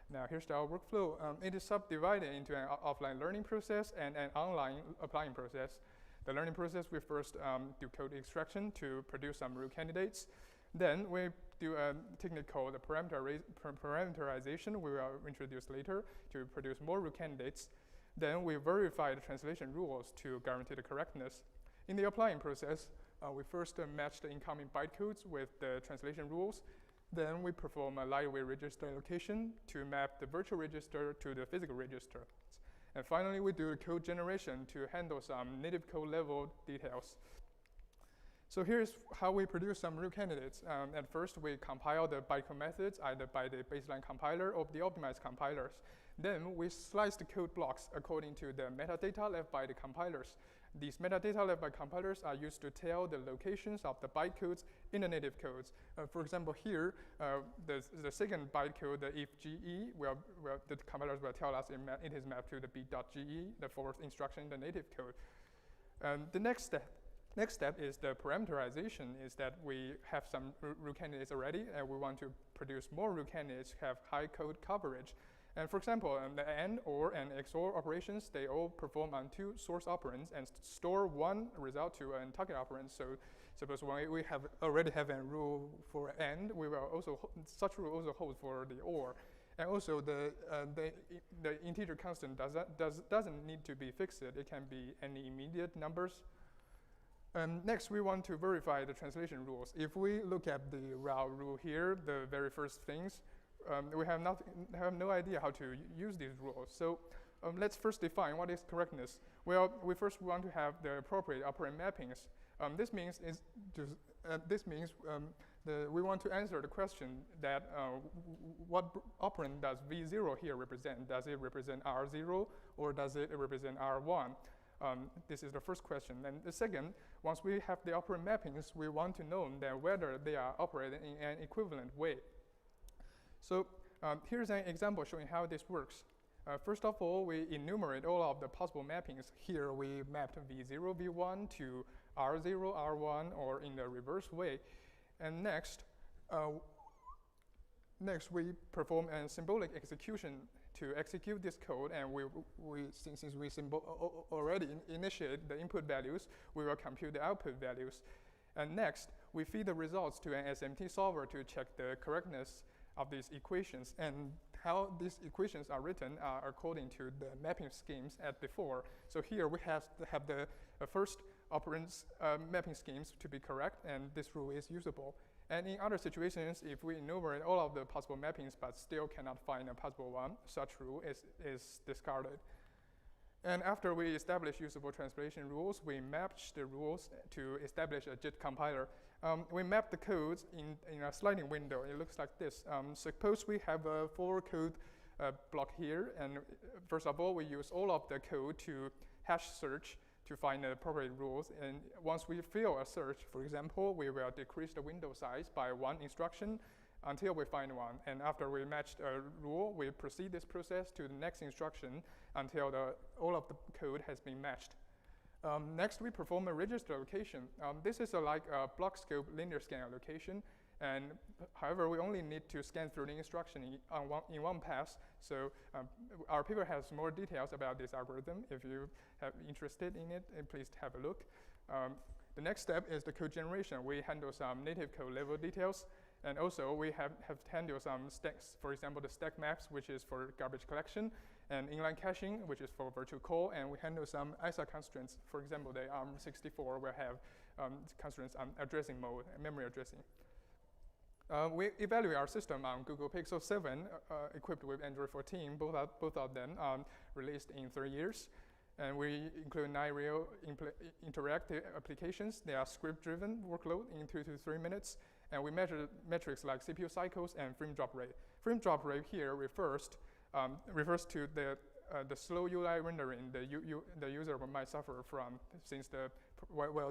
[SPEAKER 15] Now here's our workflow. It is subdivided into an offline learning process and an online applying process. The learning process, we first do code extraction to produce some rule candidates. Then we do a technique called the parameterization we will introduce later to produce more rule candidates. Then we verify the translation rules to guarantee the correctness. In the applying process, we first match the incoming bytecodes with the translation rules. Then we perform a lightweight register allocation to map the virtual register to the physical register. And finally, we do code generation to handle some native code level details. So here's how we produce some real candidates. At first, we compile the bytecode methods either by the baseline compiler or the optimized compilers. Then we slice the code blocks according to the metadata left by the compilers. These metadata left by compilers are used to tell the locations of the bytecodes in the native codes. For example, here, the second bytecode, the if GE, the compilers will tell us it is mapped to the b.ge, the fourth instruction in the native code. The next step is the parameterization, is that we have some root candidates already, and we want to produce more root candidates have high code coverage. And for example, the AND, OR, and XOR operations, they all perform on two source operands and store one result to a target operand. So suppose when we already have a rule for AND, we will also such rule also holds for the OR. And also the integer constant doesn't need to be fixed. It can be any immediate numbers. Next, we want to verify the translation rules. If we look at the route rule here, the very first things, we have no idea how to use these rules. So let's first define what is correctness. Well, we first want to have the appropriate operand mappings. This means we want to answer the question that what operand does V0 here represent? Does it represent R0 or does it represent R1? This is the first question. And the second, once we have the operand mappings, we want to know that whether they are operated in an equivalent way. So here's an example showing how this works. First of all, we enumerate all of the possible mappings. Here we mapped V0, V1 to R0, R1, or in the reverse way. And next we perform a symbolic execution to execute this code, and since we already initiate the input values, we will compute the output values. And next, we feed the results to an SMT solver to check the correctness of these equations, and how these equations are written are according to the mapping schemes as before. So here we have to have the first operands mapping schemes to be correct, and this rule is usable. And in other situations, if we enumerate all of the possible mappings but still cannot find a possible one, such rule is discarded. And after we establish usable translation rules, we match the rules to establish a JIT compiler. We map the codes in a sliding window. It looks like this. Suppose we have a 4-code block here, and first of all, we use all of the code to hash search to find the appropriate rules. And once we fail a search, for example, we will decrease the window size by 1 instruction until we find one. And after we matched a rule, we proceed this process to the next instruction until all of the code has been matched. Next, we perform a register allocation. This is like a block scope linear scan allocation. And however, we only need to scan through the instruction in one pass. So our paper has more details about this algorithm. If you have interested in it, please have a look. The next step is the code generation. We handle some native code level details. And also, we have to handle some stacks. For example, the stack maps, which is for garbage collection, and inline caching, which is for virtual call. And we handle some ISA constraints. For example, the ARM64 will have constraints on addressing mode and memory addressing. We evaluate our system on Google Pixel 7, equipped with Android 14. Both of them released in 3 years. And we include 9 real interactive applications. They are script-driven workload in 2 to 3 minutes. And we measure metrics like CPU cycles and frame drop rate. Frame drop rate here refers to the slow UI rendering the user might suffer from, since the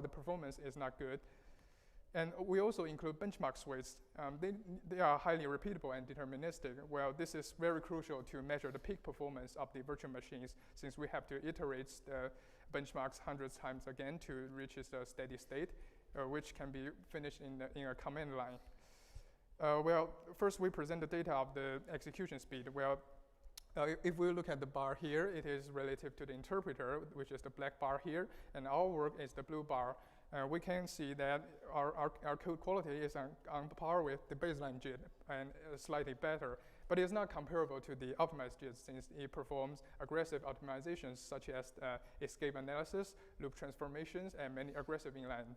[SPEAKER 15] performance is not good. And we also include benchmark weights. They are highly repeatable and deterministic. Well, this is very crucial to measure the peak performance of the virtual machines, since we have to iterate the benchmarks hundreds times again to reach a steady state, which can be finished in a command line. Well, first we present the data of the execution speed. Well, if we look at the bar here, it is relative to the interpreter, which is the black bar here, and our work is the blue bar. We can see that our code quality is on par with the baseline JIT and slightly better.
[SPEAKER 5] but it's not comparable to the optimized JIT since it performs aggressive optimizations such as escape analysis, loop transformations, and many aggressive inline.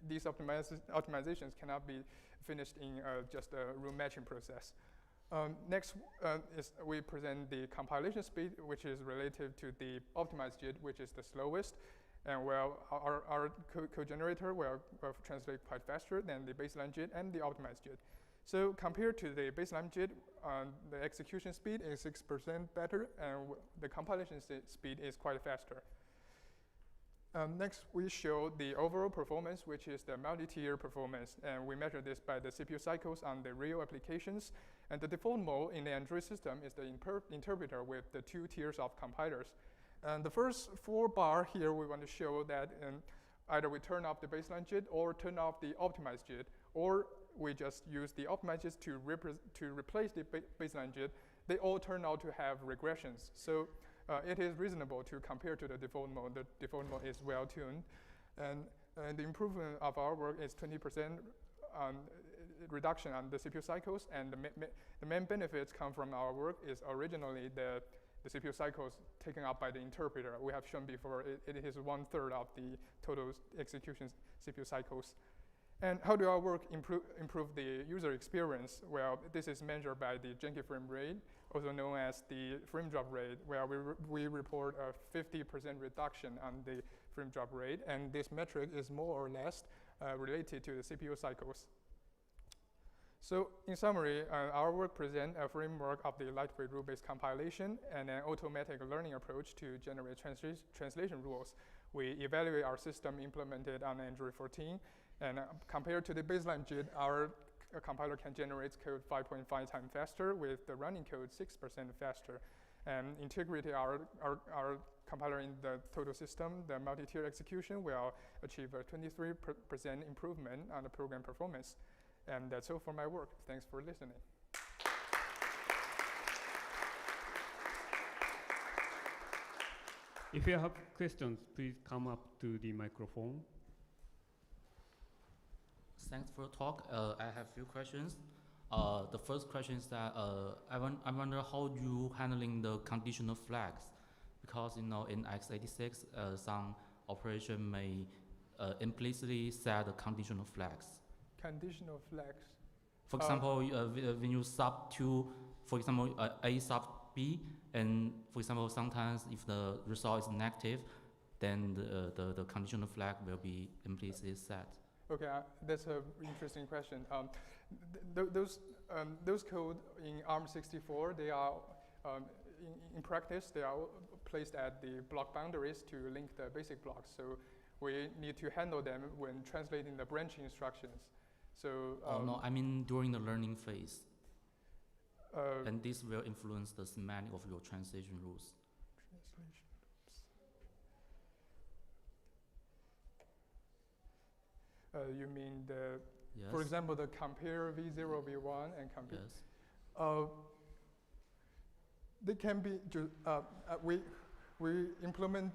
[SPEAKER 5] These optimizations cannot be finished in just a room matching process. Next is we present the compilation speed, which is relative to the optimized JIT, which is the slowest. And well, our code generator will translate quite faster than the baseline JIT and the optimized JIT. So compared to the baseline JIT, the execution speed is 6% better, and the compilation speed is quite faster. Next, we show the overall performance, which is the multi-tier performance, and we measure this by the CPU cycles on the real applications. And the default mode in the Android system is the interpreter with the 2 tiers of compilers. And the first 4 bars here, we want to show that either we turn off the baseline JIT or turn off the optimized JIT, or we just use the optimized JIT to replace the baseline JIT. They all turn out to have regressions. So it is reasonable to compare to the default mode. The default mode is well tuned. And the improvement of our work is 20% reduction on the CPU cycles. And the main benefits come from our work is originally the CPU cycles taken up by the interpreter. We have shown before it is 1/3 of the total execution CPU cycles. And how do our work improve the user experience? Well, this is measured by the janky frame rate, also known as the frame drop rate, where we report a 50% reduction on the frame drop rate. And this metric is more or less related to the CPU cycles. So in summary, our work presents a framework of the lightweight rule-based compilation and an automatic learning approach to generate translation rules. We evaluate our system implemented on Android 14, and compared to the baseline JIT, our compiler can generate code 5.5 times faster, with the running code 6% faster. And integrate our compiler in the total system, the multi-tier execution will achieve a 23% improvement on the program performance. And that's all for my work. Thanks for listening.
[SPEAKER 19] If you have questions, please come up to the microphone.
[SPEAKER 7] Thanks for the talk. I have a few questions. The first question is that I wonder how you handling the conditional flags, because in x86 some operation may implicitly set the conditional flags.
[SPEAKER 5] Conditional flags.
[SPEAKER 7] For example, when you sub to, for example, A sub B, and for example, sometimes if the result is negative, then the conditional flag will be implicitly set.
[SPEAKER 5] Okay, that's an interesting question. Those code in ARM64, they are, in practice, they are placed at the block boundaries to link the basic blocks. So we need to handle them when translating the branching instructions. So,
[SPEAKER 7] no, I mean during the learning phase. And this will influence the semantic of your translation rules.
[SPEAKER 5] You mean the,
[SPEAKER 7] yes.
[SPEAKER 5] For example, the compare V0, V1, and compare.
[SPEAKER 7] Yes.
[SPEAKER 5] They can be, we implement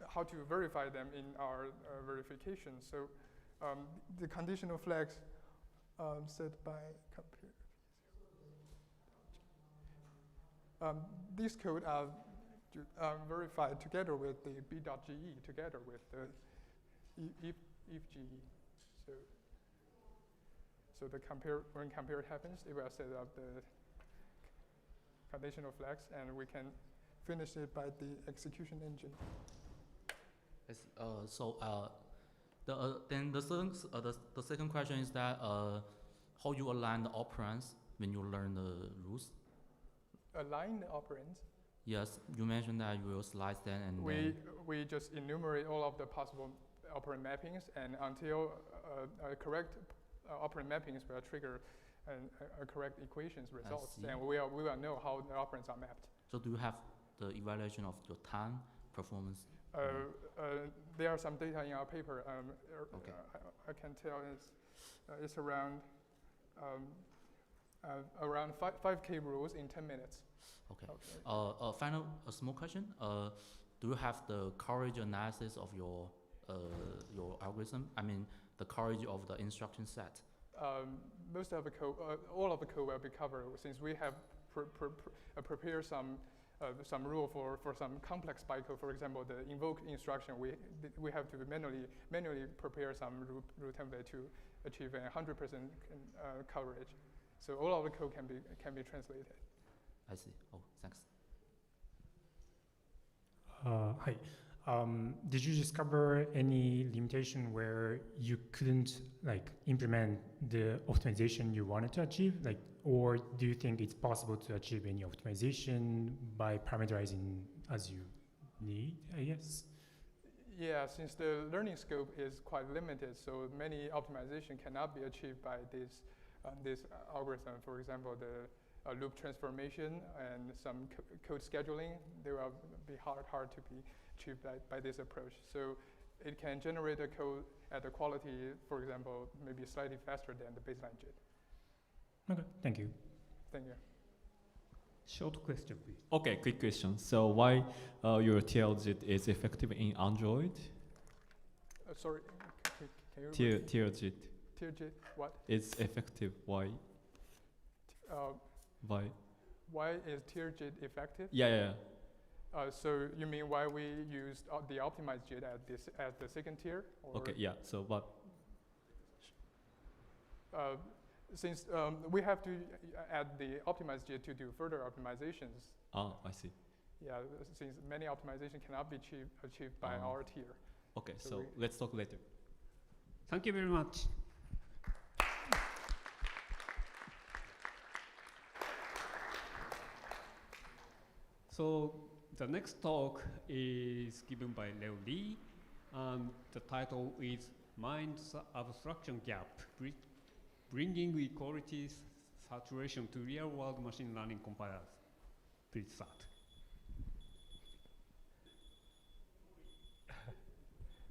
[SPEAKER 5] how to verify them in our verification. So the conditional flags set by compare. These code are verified together with the b.ge, together with the if GE. So the when compare happens, it will set up the conditional flags, and we can finish it by the execution engine.
[SPEAKER 7] Yes, then the second question is that how you align the operands when you learn the rules?
[SPEAKER 5] Align the operands?
[SPEAKER 7] Yes, you mentioned that you will slice them, and
[SPEAKER 5] we just enumerate all of the possible operand mappings, and until correct operand mappings will trigger a correct equations results, and we will know how the operands are mapped.
[SPEAKER 7] So do you have the evaluation of your time performance?
[SPEAKER 5] There are some data in our paper.
[SPEAKER 7] Okay.
[SPEAKER 5] I can tell it's around 5K rules in 10 minutes.
[SPEAKER 7] Okay. Final, a small question. Do you have the coverage analysis of your algorithm? I mean, the coverage of the instruction set.
[SPEAKER 5] Most of the code, all of the code will be covered, since we have prepare some rule for some complex bytecode. For example, the invoke instruction, we have to manually prepare some rule template to achieve 100% coverage. So all of the code can be translated.
[SPEAKER 7] I see. Oh, thanks.
[SPEAKER 6] Hi. Did you discover any limitation where you couldn't implement the optimization you wanted to achieve? Or do you think it's possible to achieve any optimization by parameterizing as you need, I guess?
[SPEAKER 5] Yeah, since the learning scope is quite limited, so many optimization cannot be achieved by this algorithm. For example, the loop transformation and some code scheduling, they will be hard to be achieved by this approach. So it can generate a code at a quality, for example, maybe slightly faster than the baseline JIT.
[SPEAKER 6] Okay, thank you.
[SPEAKER 5] Thank you.
[SPEAKER 9] Short question, please. Okay, quick question. So why your TLJIT is effective in Android?
[SPEAKER 5] Sorry, can you repeat?
[SPEAKER 9] TLJIT.
[SPEAKER 5] TLJIT, what?
[SPEAKER 9] It's effective, why? Why?
[SPEAKER 5] Why is TLJIT effective?
[SPEAKER 9] Yeah.
[SPEAKER 5] So you mean why we used the optimized JIT at the second tier? Or
[SPEAKER 9] okay, yeah, so what?
[SPEAKER 5] Since we have to add the optimized JIT to do further optimizations.
[SPEAKER 9] Oh, I see.
[SPEAKER 5] Yeah, since many optimization cannot be achieved by our tier.
[SPEAKER 9] Okay, so let's talk later.
[SPEAKER 19] Thank you very much. So the next talk is given by Leo Lee, and the title is Mind Abstraction Gap, Bringing Equality Saturation to Real-World Machine Learning Compilers. Please start.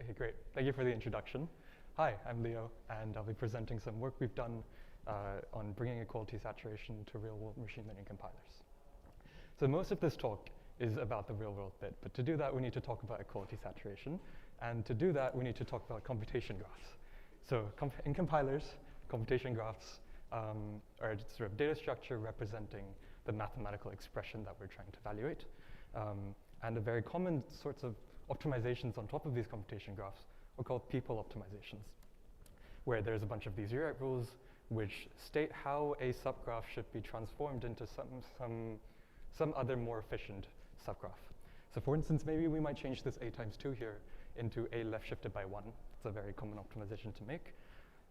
[SPEAKER 23] Okay, great. Thank you for the introduction. Hi, I'm Leo, and I'll be presenting some work we've done on bringing equality saturation to real-world machine learning compilers. So most of this talk is about the real-world bit, but to do that, we need to talk about equality saturation, and to do that, we need to talk about computation graphs. So in compilers, computation graphs are sort of data structure representing the mathematical expression that we're trying to evaluate. And the very common sorts of optimizations on top of these computation graphs are called people optimizations, where there's a bunch of these rewrite rules which state how a subgraph should be transformed into some other more efficient subgraph. So for instance, maybe we might change this a times 2 here into a left shifted by 1. It's a very common optimization to make.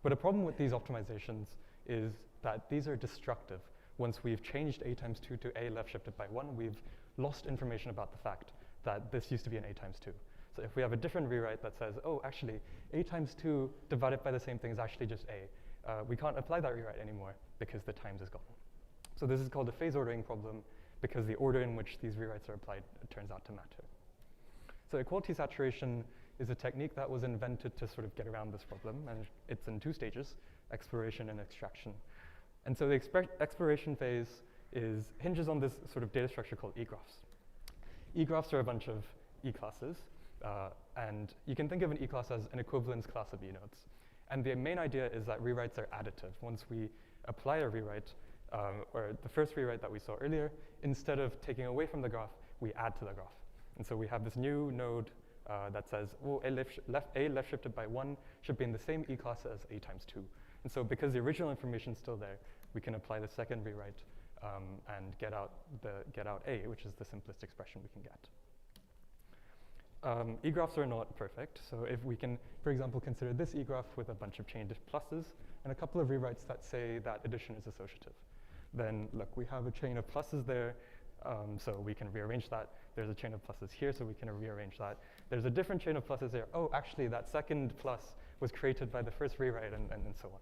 [SPEAKER 23] But a problem with these optimizations is that these are destructive. Once we've changed a times 2 to a left shifted by 1, we've lost information about the fact that this used to be an a times 2. So if we have a different rewrite that says, oh, actually, a times 2 divided by the same thing is actually just a, we can't apply that rewrite anymore because the times is gone. So this is called a phase ordering problem because the order in which these rewrites are applied turns out to matter. So equality saturation is a technique that was invented to sort of get around this problem, and it's in 2 stages, exploration and extraction. And so the exploration phase hinges on this sort of data structure called E-graphs. E-graphs are a bunch of E-classes, and you can think of an E-class as an equivalence class of E-nodes. And the main idea is that rewrites are additive. Once we apply a rewrite, or the first rewrite that we saw earlier, instead of taking away from the graph, we add to the graph. And so we have this new node that says, well, a left shifted by 1 should be in the same E-class as a times 2. And so because the original information is still there, we can apply the second rewrite and get out a, which is the simplest expression we can get. E-graphs are not perfect. So if we can, for example, consider this E-graph with a bunch of chained pluses and a couple of rewrites that say that addition is associative. Then look, we have a chain of pluses there, so we can rearrange that. There's a chain of pluses here, so we can rearrange that. There's a different chain of pluses there. Oh, actually, that second plus was created by the first rewrite, and so on.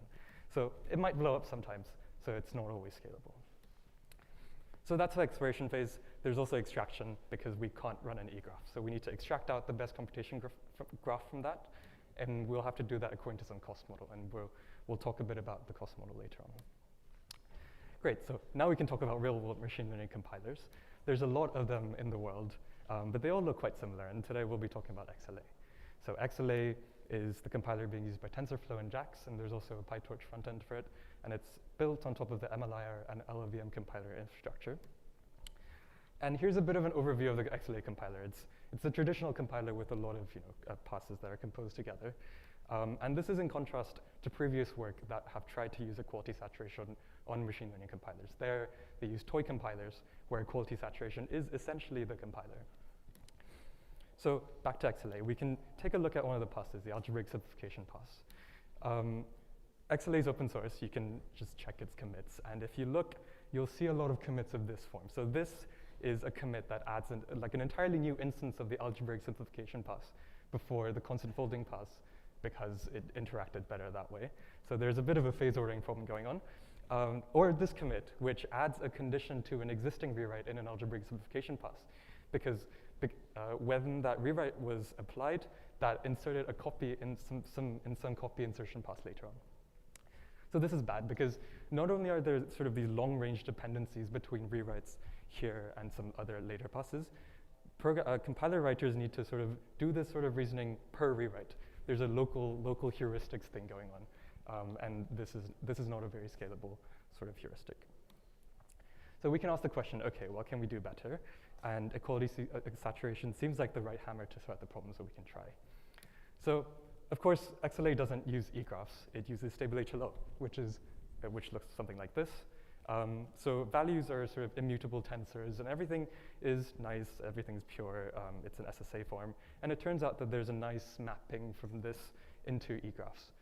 [SPEAKER 23] So it might blow up sometimes, so it's not always scalable. So that's the exploration phase. There's also extraction, because we can't run an E-graph. So we need to extract out the best computation graph from that, and we'll have to do that according to some cost model, and we'll talk a bit about the cost model later on. Great, so now we can talk about real-world machine learning compilers. There's a lot of them in the world, but they all look quite similar, and today we'll be talking about XLA. So XLA is the compiler being used by TensorFlow and JAX, and there's also a PyTorch front end for it, and it's built on top of the MLIR and LLVM compiler infrastructure. And here's a bit of an overview of the XLA compiler. It's a traditional compiler with a lot of passes that are composed together. And this is in contrast to previous work that have tried to use equality saturation on machine learning compilers. There, they use toy compilers, where equality saturation is essentially the compiler. So back to XLA, we can take a look at one of the passes, the algebraic simplification pass. XLA is open source. You can just check its commits. And if you look, you'll see a lot of commits of this form. So this is a commit that adds an entirely new instance of the algebraic simplification pass before the constant folding pass, because it interacted better that way. So there's a bit of a phase ordering problem going on. Or this commit, which adds a condition to an existing rewrite in an algebraic simplification pass, because when that rewrite was applied, that inserted a copy in some copy insertion pass later on. So this is bad, because not only are there sort of these long-range dependencies between rewrites here and some other later passes, compiler writers need to sort of do this sort of reasoning per rewrite. There's a local heuristics thing going on, and this is not a very scalable sort of heuristic. So we can ask the question, okay, what can we do better? And equality saturation seems like the right hammer to solve the problem, so we can try. So, of course, XLA doesn't use eGraphs. It uses stable HLO, which looks something like this. So values are sort of immutable tensors, and everything is nice, everything's pure, it's an SSA form. And it turns out that there's a nice mapping from this into eGraphs.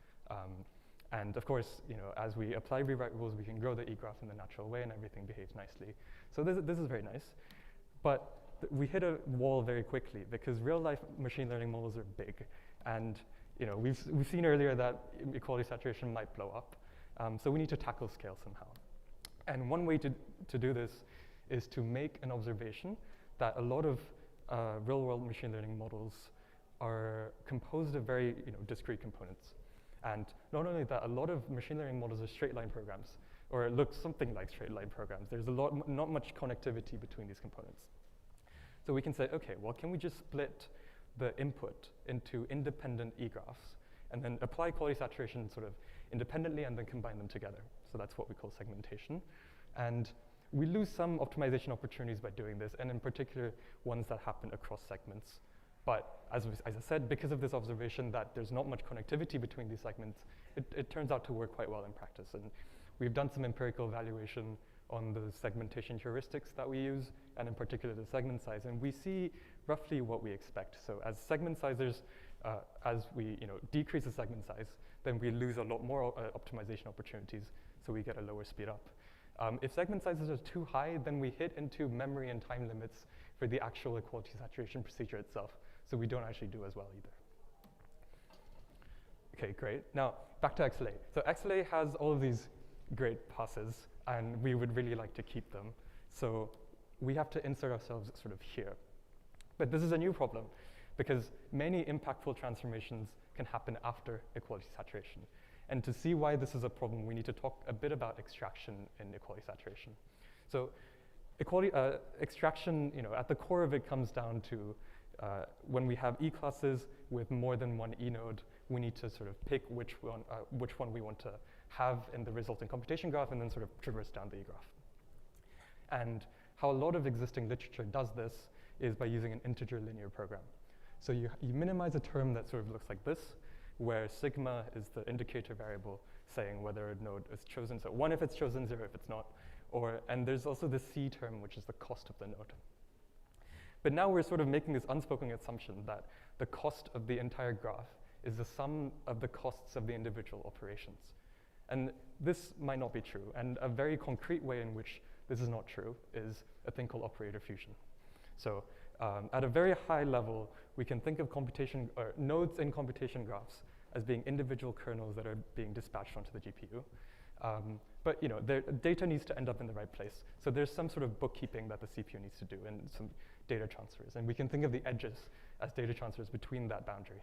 [SPEAKER 23] And of course, as we apply rewrite rules, we can grow the eGraph in the natural way, and everything behaves nicely. So this is very nice. But we hit a wall very quickly, because real-life machine learning models are big. And we've seen earlier that equality saturation might blow up. So we need to tackle scale somehow. And one way to do this is to make an observation that a lot of real-world machine learning models are composed of very discrete components. And not only that, a lot of machine learning models are straight-line programs, or it looks something like straight-line programs. There's not much connectivity between these components. So we can say, okay, well, can we just split the input into independent eGraphs, and then apply equality saturation sort of independently, and then combine them together? So that's what we call segmentation. And we lose some optimization opportunities by doing this, and in particular, ones that happen across segments. But as I said, because of this observation that there's not much connectivity between these segments, it turns out to work quite well in practice. And we've done some empirical evaluation on the segmentation heuristics that we use, and in particular the segment size, and we see roughly what we expect. So as segment sizers, as we decrease the segment size, then we lose a lot more optimization opportunities, so we get a lower speed up. If segment sizes are too high, then we hit into memory and time limits for the actual equality saturation procedure itself, so we don't actually do as well either. Okay, great. Now, back to XLA. So XLA has all of these great passes, and we would really like to keep them. So we have to insert ourselves sort of here. But this is a new problem, because many impactful transformations can happen after equality saturation. And to see why this is a problem, we need to talk a bit about extraction in equality saturation. So extraction, at the core of it comes down to when we have E-classes with more than one E-node, we need to sort of pick which one we want to have in the resulting computation graph, and then sort of traverse down the E-graph. And how a lot of existing literature does this is by using an integer linear program. So you minimize a term that sort of looks like this, where sigma is the indicator variable saying whether a node is chosen. So 1 if it's chosen, 0 if it's not. And there's also the C term, which is the cost of the node. But now we're sort of making this unspoken assumption that the cost of the entire graph is the sum of the costs of the individual operations. And this might not be true. And a very concrete way in which this is not true is a thing called operator fusion. So at a very high level, we can think of nodes in computation graphs as being individual kernels that are being dispatched onto the GPU. But their data needs to end up in the right place. So there's some sort of bookkeeping that the CPU needs to do, and some data transfers. And we can think of the edges as data transfers between that boundary.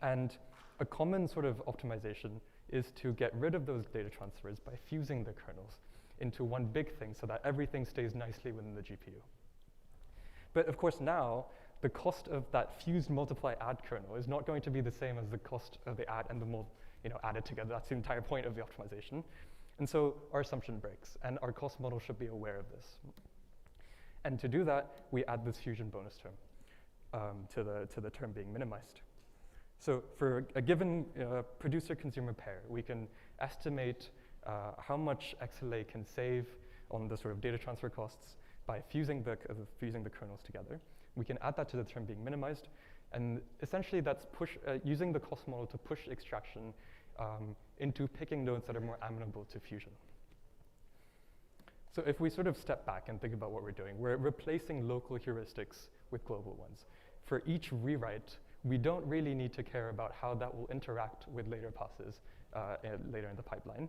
[SPEAKER 23] And a common sort of optimization is to get rid of those data transfers by fusing the kernels into one big thing so that everything stays nicely within the GPU. But of course now, the cost of that fused multiply add kernel is not going to be the same as the cost of the add and the added together. That's the entire point of the optimization. And so our assumption breaks, and our cost model should be aware of this. And to do that, we add this fusion bonus term to the term being minimized. So for a given producer-consumer pair, we can estimate how much XLA can save on the sort of data transfer costs by fusing the kernels together. We can add that to the term being minimized, and essentially that's using the cost model to push extraction into picking nodes that are more amenable to fusion. So if we sort of step back and think about what we're doing, we're replacing local heuristics with global ones. For each rewrite, we don't really need to care about how that will interact with later passes later in the pipeline.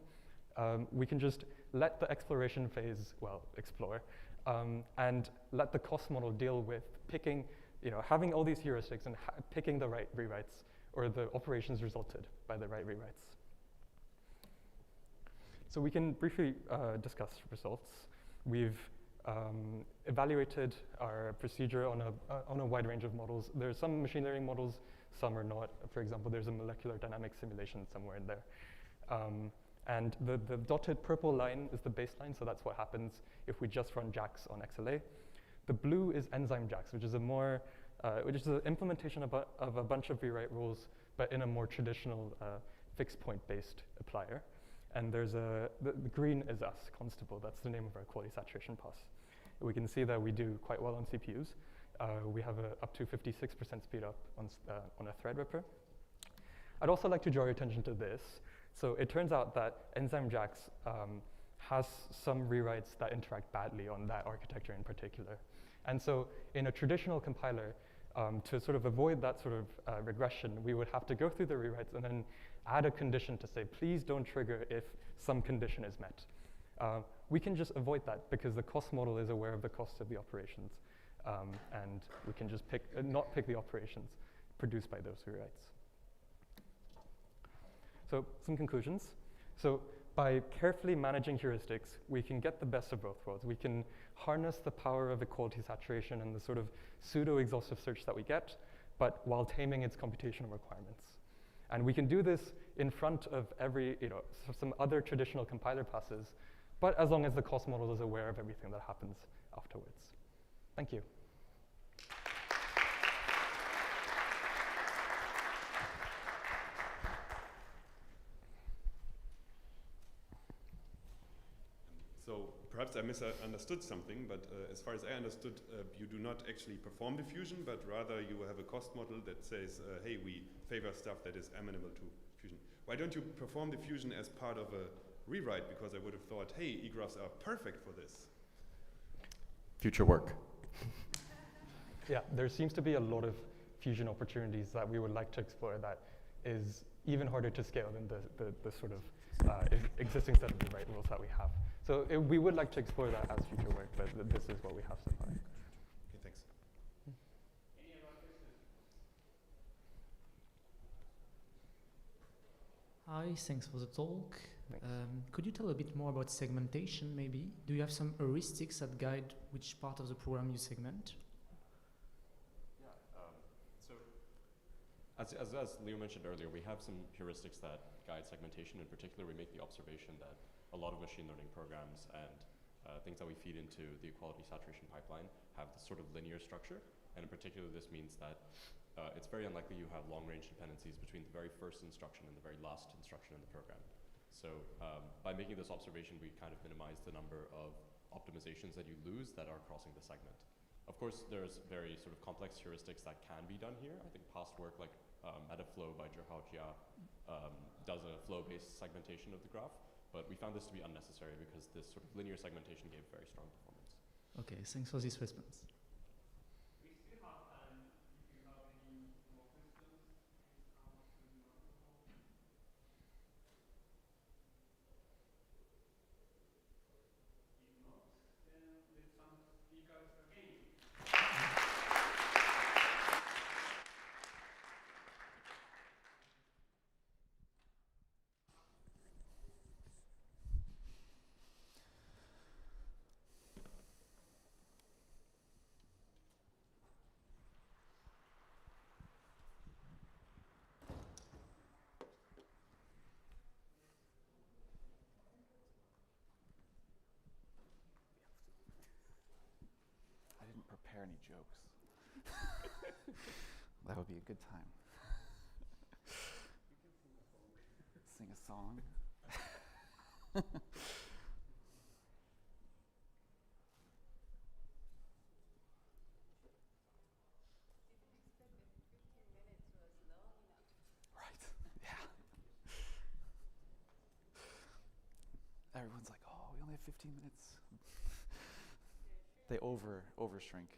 [SPEAKER 23] We can just let the exploration phase, explore, and let the cost model deal with picking, having all these heuristics and picking the right rewrites or the operations resulted by the right rewrites. So we can briefly discuss results. We've evaluated our procedure on a wide range of models. There's some machine learning models, some are not. For example, there's a molecular dynamics simulation somewhere in there. And the dotted purple line is the baseline, so that's what happens if we just run JAX on XLA. The blue is enzyme JAX, which is which is an implementation of a bunch of rewrite rules, but in a more traditional fixed point-based applier. And there's the green is us, Constable. That's the name of our quality saturation pass. We can see that we do quite well on CPUs. We have up to 56% speed up on a Threadripper. I'd also like to draw your attention to this. So it turns out that enzyme JAX has some rewrites that interact badly on that architecture in particular. And so in a traditional compiler, to sort of avoid that sort of regression, we would have to go through the rewrites and then add a condition to say, please don't trigger if some condition is met. We can just avoid that because the cost model is aware of the cost of the operations. And we can just not pick the operations produced by those rewrites. So some conclusions. So by carefully managing heuristics, we can get the best of both worlds. We can harness the power of equality saturation and the sort of pseudo-exhaustive search that we get, but while taming its computational requirements. And we can do this in front of some other traditional compiler passes, but as long as the cost model is aware of everything that happens afterwards. Thank you.
[SPEAKER 3] So perhaps I misunderstood something, but as far as I understood, you do not actually perform diffusion, but rather you have a cost model that says, hey, we favor stuff that is amenable to fusion. Why don't you perform diffusion as part of a rewrite? Because I would have thought, hey, egraphs are perfect for this.
[SPEAKER 4] Future work.
[SPEAKER 23] Yeah, there seems to be a lot of fusion opportunities that we would like to explore that is even harder to scale than the sort of existing set of rewrite rules that we have. So we would like to explore that as future work, but this is what we have so far.
[SPEAKER 3] Okay, thanks.
[SPEAKER 19] Any other questions?
[SPEAKER 8] Hi, thanks for the talk. Could you tell a bit more about segmentation, maybe? Do you have some heuristics that guide which part of the program you segment?
[SPEAKER 10] Yeah, so as Leo mentioned earlier, we have some heuristics that guide segmentation. In particular, we make the observation that a lot of machine learning programs and things that we feed into the equality saturation pipeline have this sort of linear structure. And in particular, this means that it's very unlikely you have long-range dependencies between the very first instruction and the very last instruction in the program. So by making this observation, we kind of minimize the number of optimizations that you lose that are crossing the segment. Of course, there's very sort of complex heuristics that can be done here. I think past work like MetaFlow by Zhihao Jia does a flow-based segmentation of the graph. But we found this to be unnecessary because this sort of linear segmentation gave very strong performance.
[SPEAKER 8] Okay, thanks for this response.
[SPEAKER 19] We still have time if you have any more questions. If not, then let's thank speakers again.
[SPEAKER 11] jokes. That would be a good time. Sing a song. Right, yeah. Everyone's like, oh, we only have 15 minutes. They over shrink.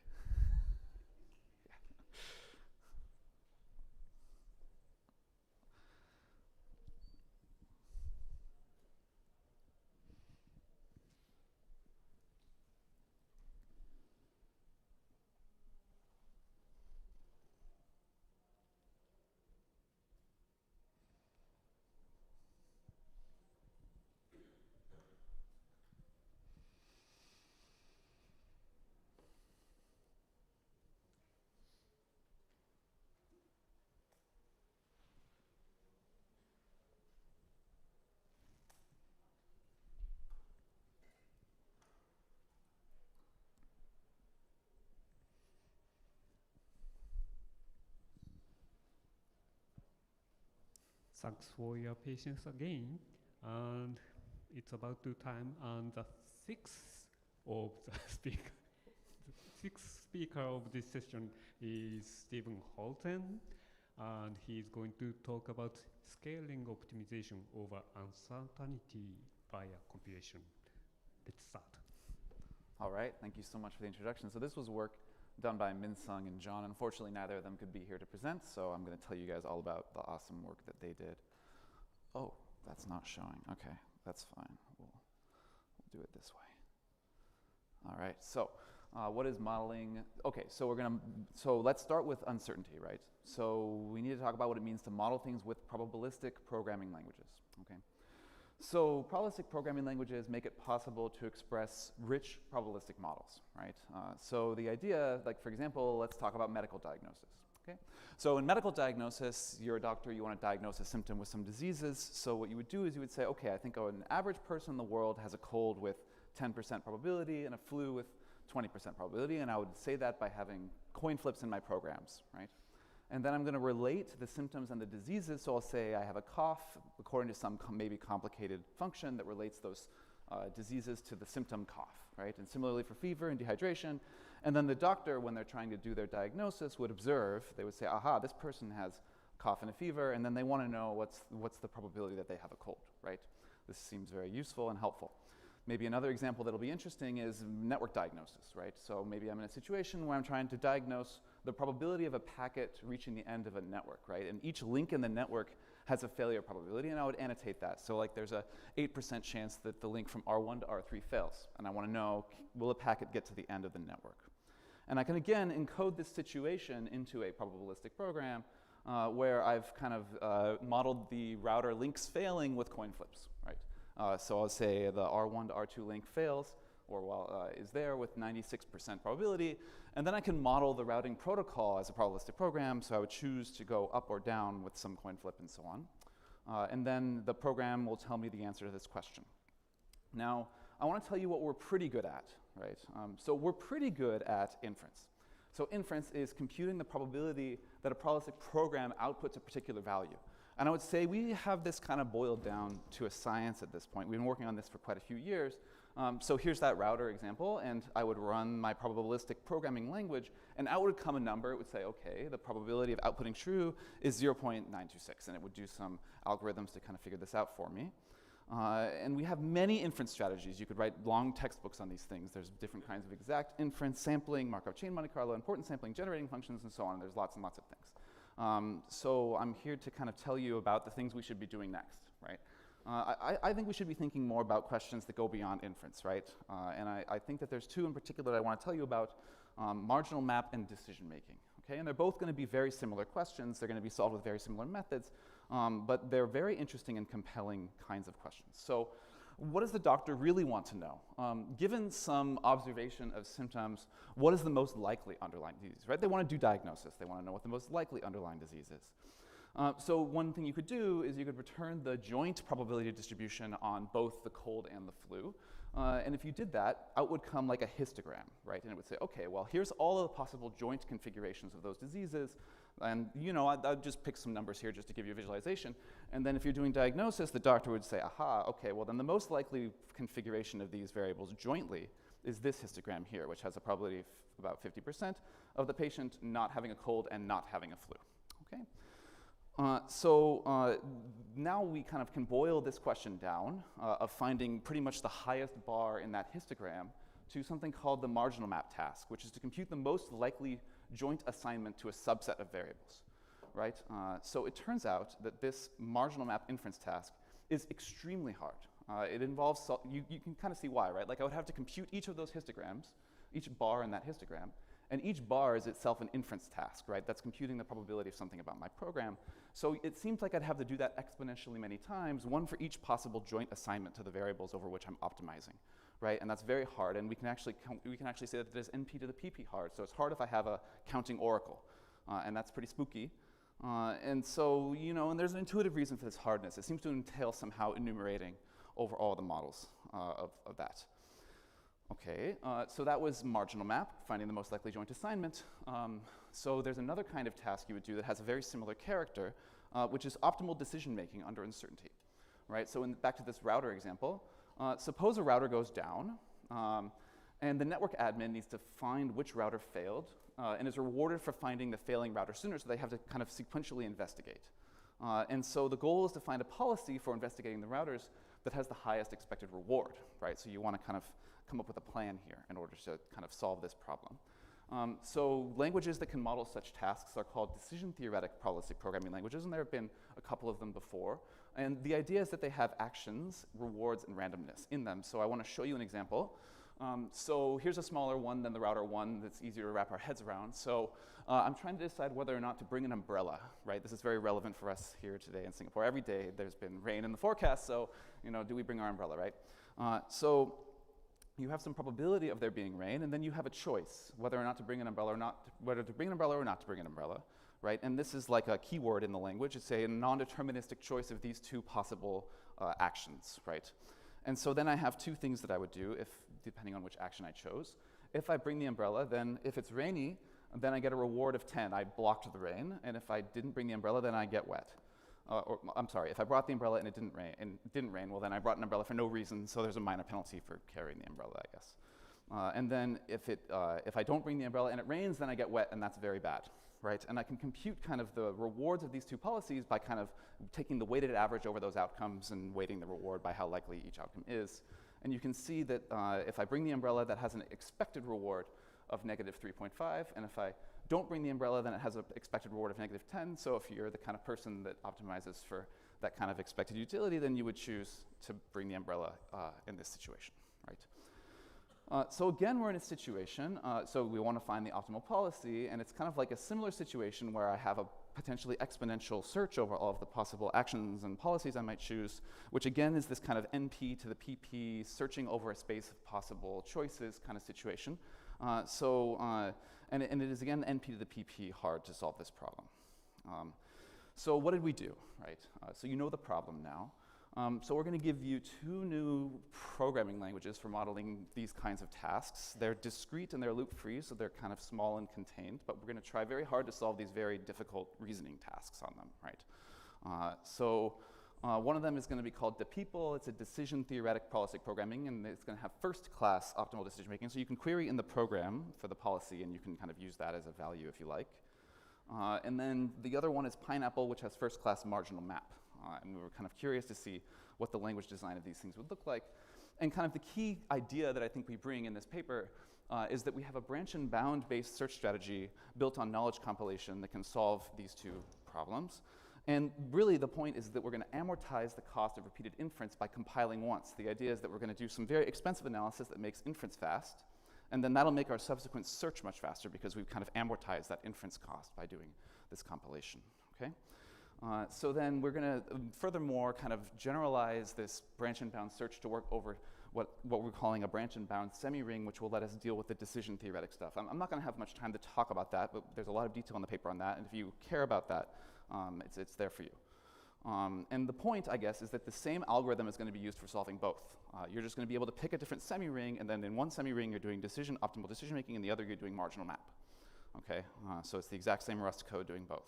[SPEAKER 19] Thanks for your patience again. And it's about due time. And the sixth of the speaker, the sixth speaker of this session is Stephen Holten, and he's going to talk about scaling optimization over uncertainty via compilation. Let's start.
[SPEAKER 11] All right, thank you so much for the introduction. So this was work done by Min-Sung and John. Unfortunately, neither of them could be here to present, so I'm going to tell you guys all about the awesome work that they did. Oh, that's not showing. Okay, that's fine. We'll do it this way. All right, so what is modeling? Okay, so let's start with uncertainty, right? So we need to talk about what it means to model things with probabilistic programming languages, okay? So probabilistic programming languages make it possible to express rich probabilistic models, right? So the idea, like for example, let's talk about medical diagnosis, okay? So in medical diagnosis, you're a doctor, you want to diagnose a symptom with some diseases. So what you would do is you would say, okay, I think an average person in the world has a cold with 10% probability and a flu with 20% probability, and I would say that by having coin flips in my programs, right? And then I'm going to relate the symptoms and the diseases. So I'll say I have a cough according to some maybe complicated function that relates those diseases to the symptom cough, right? And similarly for fever and dehydration. And then the doctor, when they're trying to do their diagnosis, would observe. They would say, aha, this person has cough and a fever, and then they want to know what's the probability that they have a cold, right? This seems very useful and helpful. Maybe another example that'll be interesting is network diagnosis, right? So maybe I'm in a situation where I'm trying to diagnose the probability of a packet reaching the end of a network, right? And each link in the network has a failure probability, and I would annotate that. So like there's a 8% chance that the link from R1 to R3 fails, and I want to know, will a packet get to the end of the network? And I can again encode this situation into a probabilistic program where I've kind of modeled the router links failing with coin flips, right? So I'll say the R1 to R2 link fails, or is there with 96% probability, and then I can model the routing protocol as a probabilistic program, so I would choose to go up or down with some coin flip and so on. And then the program will tell me the answer to this question. Now, I want to tell you what we're pretty good at, right? So we're pretty good at inference. So inference is computing the probability that a probabilistic program outputs a particular value. And I would say we have this kind of boiled down to a science at this point. We've been working on this for quite a few years. So here's that router example, and I would run my probabilistic programming language, and out would come a number. It would say, okay, the probability of outputting true is 0.926, and it would do some algorithms to kind of figure this out for me. And we have many inference strategies. You could write long textbooks on these things. There's different kinds of exact inference, sampling, Markov chain Monte Carlo, importance sampling, generating functions, and so on. There's lots and lots of things. So I'm here to kind of tell you about the things we should be doing next, right? I think we should be thinking more about questions that go beyond inference, right? And I think that there's two in particular that I want to tell you about, marginal map and decision making, okay? And they're both going to be very similar questions. They're going to be solved with very similar methods, but they're very interesting and compelling kinds of questions. So what does the doctor really want to know? Given some observation of symptoms, what is the most likely underlying disease, right? They want to do diagnosis. They want to know what the most likely underlying disease is. So one thing you could do is you could return the joint probability distribution on both the cold and the flu. And if you did that, out would come like a histogram, right? And it would say, okay, well, here's all of the possible joint configurations of those diseases. And you know, I'll just pick some numbers here just to give you a visualization. And then if you're doing diagnosis, the doctor would say, aha, okay, well then the most likely configuration of these variables jointly is this histogram here, which has a probability of about 50% of the patient not having a cold and not having a flu, okay? Now we kind of can boil this question down of finding pretty much the highest bar in that histogram to something called the marginal map task, which is to compute the most likely joint assignment to a subset of variables, right? So it turns out that this marginal map inference task is extremely hard. It involves, you can kind of see why, right? Like I would have to compute each of those histograms, each bar in that histogram, and each bar is itself an inference task, right? That's computing the probability of something about my program. So it seems like I'd have to do that exponentially many times, one for each possible joint assignment to the variables over which I'm optimizing, right? And that's very hard, and we can actually say that it is NP to the PP hard. So it's hard if I have a counting oracle, and that's pretty spooky. And so, you know, and there's an intuitive reason for this hardness. It seems to entail somehow enumerating over all the models of that. Okay, so that was marginal map, finding the most likely joint assignment. So there's another kind of task you would do that has a very similar character, which is optimal decision making under uncertainty, right? So back to this router example, suppose a router goes down, and the network admin needs to find which router failed, and is rewarded for finding the failing router sooner, so they have to kind of sequentially investigate. And so the goal is to find a policy for investigating the routers that has the highest expected reward, right? So you want to kind of come up with a plan here in order to kind of solve this problem. So languages that can model such tasks are called decision theoretic policy programming languages, and there have been a couple of them before. And the idea is that they have actions, rewards, and randomness in them. So I want to show you an example. So here's a smaller one than the router one that's easier to wrap our heads around. So I'm trying to decide whether or not to bring an umbrella, right? This is very relevant for us here today in Singapore. Every day there's been rain in the forecast, so you know, do we bring our umbrella, right? So you have some probability of there being rain, and then you have a choice whether or not to bring an umbrella or not, whether to bring an umbrella or not to bring an umbrella, right? And this is like a keyword in the language. It's a non-deterministic choice of these two possible actions, right? And so then I have two things that I would do if, depending on which action I chose. If I bring the umbrella, then if it's rainy, then I get a reward of 10. I blocked the rain, and if I didn't bring the umbrella, then I get wet. Or I'm sorry, if I brought the umbrella and it didn't rain, well then I brought an umbrella for no reason, so there's a minor penalty for carrying the umbrella, I guess. And then if I don't bring the umbrella and it rains, then I get wet, and that's very bad, right? And I can compute kind of the rewards of these two policies by kind of taking the weighted average over those outcomes and weighting the reward by how likely each outcome is. And you can see that if I bring the umbrella, that has an expected reward of negative 3.5, and if I don't bring the umbrella, then it has an expected reward of negative 10. So if you're the kind of person that optimizes for that kind of expected utility, then you would choose to bring the umbrella in this situation, right? So again, we're in a situation, so we want to find the optimal policy, and it's kind of like a similar situation where I have a potentially exponential search over all of the possible actions and policies I might choose, which again is this kind of NP to the PP, searching over a space of possible choices kind of situation. And it is again NP to the PP hard to solve this problem. So what did we do, right? So you know the problem now. So we're going to give you two new programming languages for modeling these kinds of tasks. They're discrete and they're loop-free, so they're kind of small and contained, but we're going to try very hard to solve these very difficult reasoning tasks on them, right? One of them is going to be called DePeople. It's a decision theoretic policy programming, and it's going to have first-class optimal decision making. So you can query in the program for the policy, and you can kind of use that as a value if you like. And then the other one is Pineapple, which has first-class marginal map. And we were kind of curious to see what the language design of these things would look like. And kind of the key idea that I think we bring in this paper is that we have a branch and bound based search strategy built on knowledge compilation that can solve these two problems. And really the point is that we're going to amortize the cost of repeated inference by compiling once. The idea is that we're going to do some very expensive analysis that makes inference fast, and then that'll make our subsequent search much faster because we've kind of amortized that inference cost by doing this compilation, okay? So then we're going to furthermore kind of generalize this branch and bound search to work over what we're calling a branch and bound semi-ring, which will let us deal with the decision theoretic stuff. I'm not going to have much time to talk about that, but there's a lot of detail in the paper on that, and if you care about that, It's there for you. And the point, I guess, is that the same algorithm is going to be used for solving both. You're just going to be able to pick a different semi-ring, and then in one semi-ring you're doing optimal decision making, and the other you're doing marginal map. Okay, so it's the exact same Rust code doing both.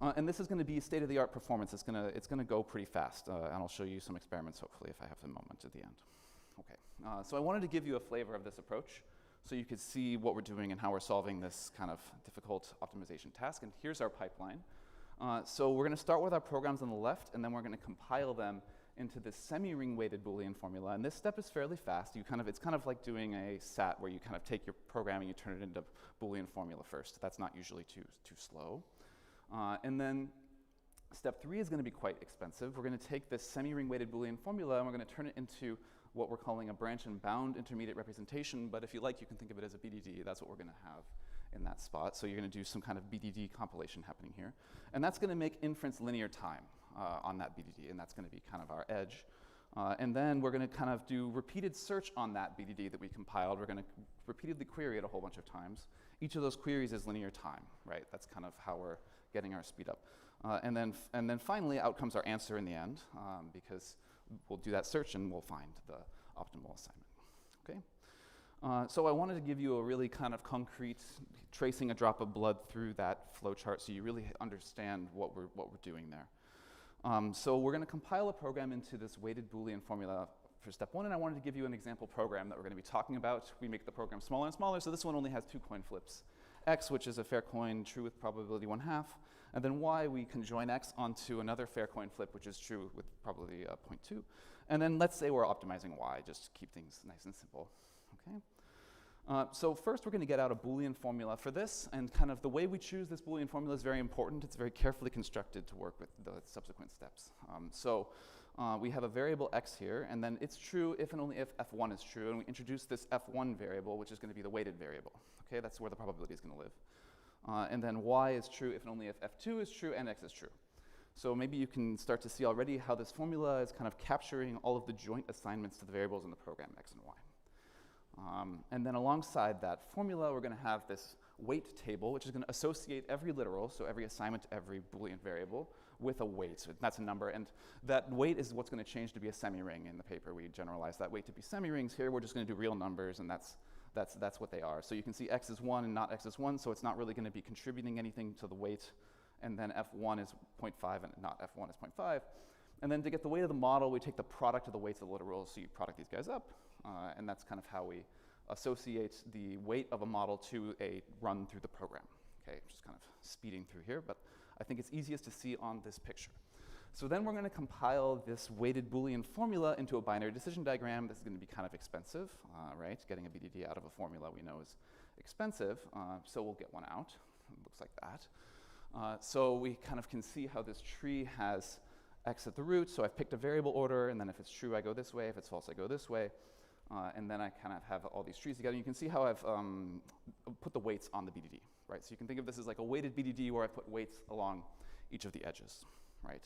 [SPEAKER 11] And this is going to be state-of-the-art performance. It's going to go pretty fast, and I'll show you some experiments, hopefully, if I have a moment at the end. Okay, so I wanted to give you a flavor of this approach so you could see what we're doing and how we're solving this kind of difficult optimization task. And here's our pipeline. So we're going to start with our programs on the left, and then we're going to compile them into this semi-ring weighted Boolean formula. And this step is fairly fast. It's kind of like doing a SAT where you kind of take your program and you turn it into Boolean formula first. That's not usually too slow. And then step 3 is going to be quite expensive. We're going to take this semi-ring weighted Boolean formula and we're going to turn it into what we're calling a branch and bound intermediate representation. But if you like, you can think of it as a BDD. That's what we're going to have in that spot. So you're going to do some kind of BDD compilation happening here. And that's going to make inference linear time on that BDD, and that's going to be kind of our edge. And then we're going to kind of do repeated search on that BDD that we compiled. We're going to repeatedly query it a whole bunch of times. Each of those queries is linear time, right? That's kind of how we're getting our speed up. And then finally, out comes our answer in the end, because we'll do that search and we'll find the optimal assignment. Okay? So I wanted to give you a really kind of concrete, tracing a drop of blood through that flow chart so you really understand what we're doing there. So we're going to compile a program into this weighted Boolean formula for step 1, and I wanted to give you an example program that we're going to be talking about. We make the program smaller and smaller, so this one only has 2 coin flips. X, which is a fair coin, true with probability 1/2, and then Y, we can join X onto another fair coin flip, which is true with probability 0.2. And then let's say we're optimizing Y, just to keep things nice and simple. Okay. So first we're going to get out a Boolean formula for this, and kind of the way we choose this Boolean formula is very important. It's very carefully constructed to work with the subsequent steps. We have a variable x here, and then it's true if and only if f1 is true, and we introduce this f1 variable, which is going to be the weighted variable. Okay, that's where the probability is going to live. And then y is true if and only if f2 is true and x is true. So maybe you can start to see already how this formula is kind of capturing all of the joint assignments to the variables in the program, x and y. And then alongside that formula, we're going to have this weight table, which is going to associate every literal, so every assignment to every Boolean variable, with a weight. So that's a number, and that weight is what's going to change to be a semi-ring in the paper. We generalize that weight to be semi-rings. Here, we're just going to do real numbers, and that's what they are. So you can see x is 1 and not x is 1, so it's not really going to be contributing anything to the weight. And then f1 is 0.5 and not f1 is 0.5. And then to get the weight of the model, we take the product of the weights of the literals, so you product these guys up. And that's kind of how we associate the weight of a model to a run through the program. Okay, just kind of speeding through here, but I think it's easiest to see on this picture. So then we're going to compile this weighted Boolean formula into a binary decision diagram. This is going to be kind of expensive, right? Getting a BDD out of a formula we know is expensive, so we'll get one out. It looks like that. So we kind of can see how this tree has x at the root, so I've picked a variable order, and then if it's true, I go this way. If it's false, I go this way. And then I kind of have all these trees together. You can see how I've put the weights on the BDD, right? So you can think of this as like a weighted BDD where I put weights along each of the edges, right?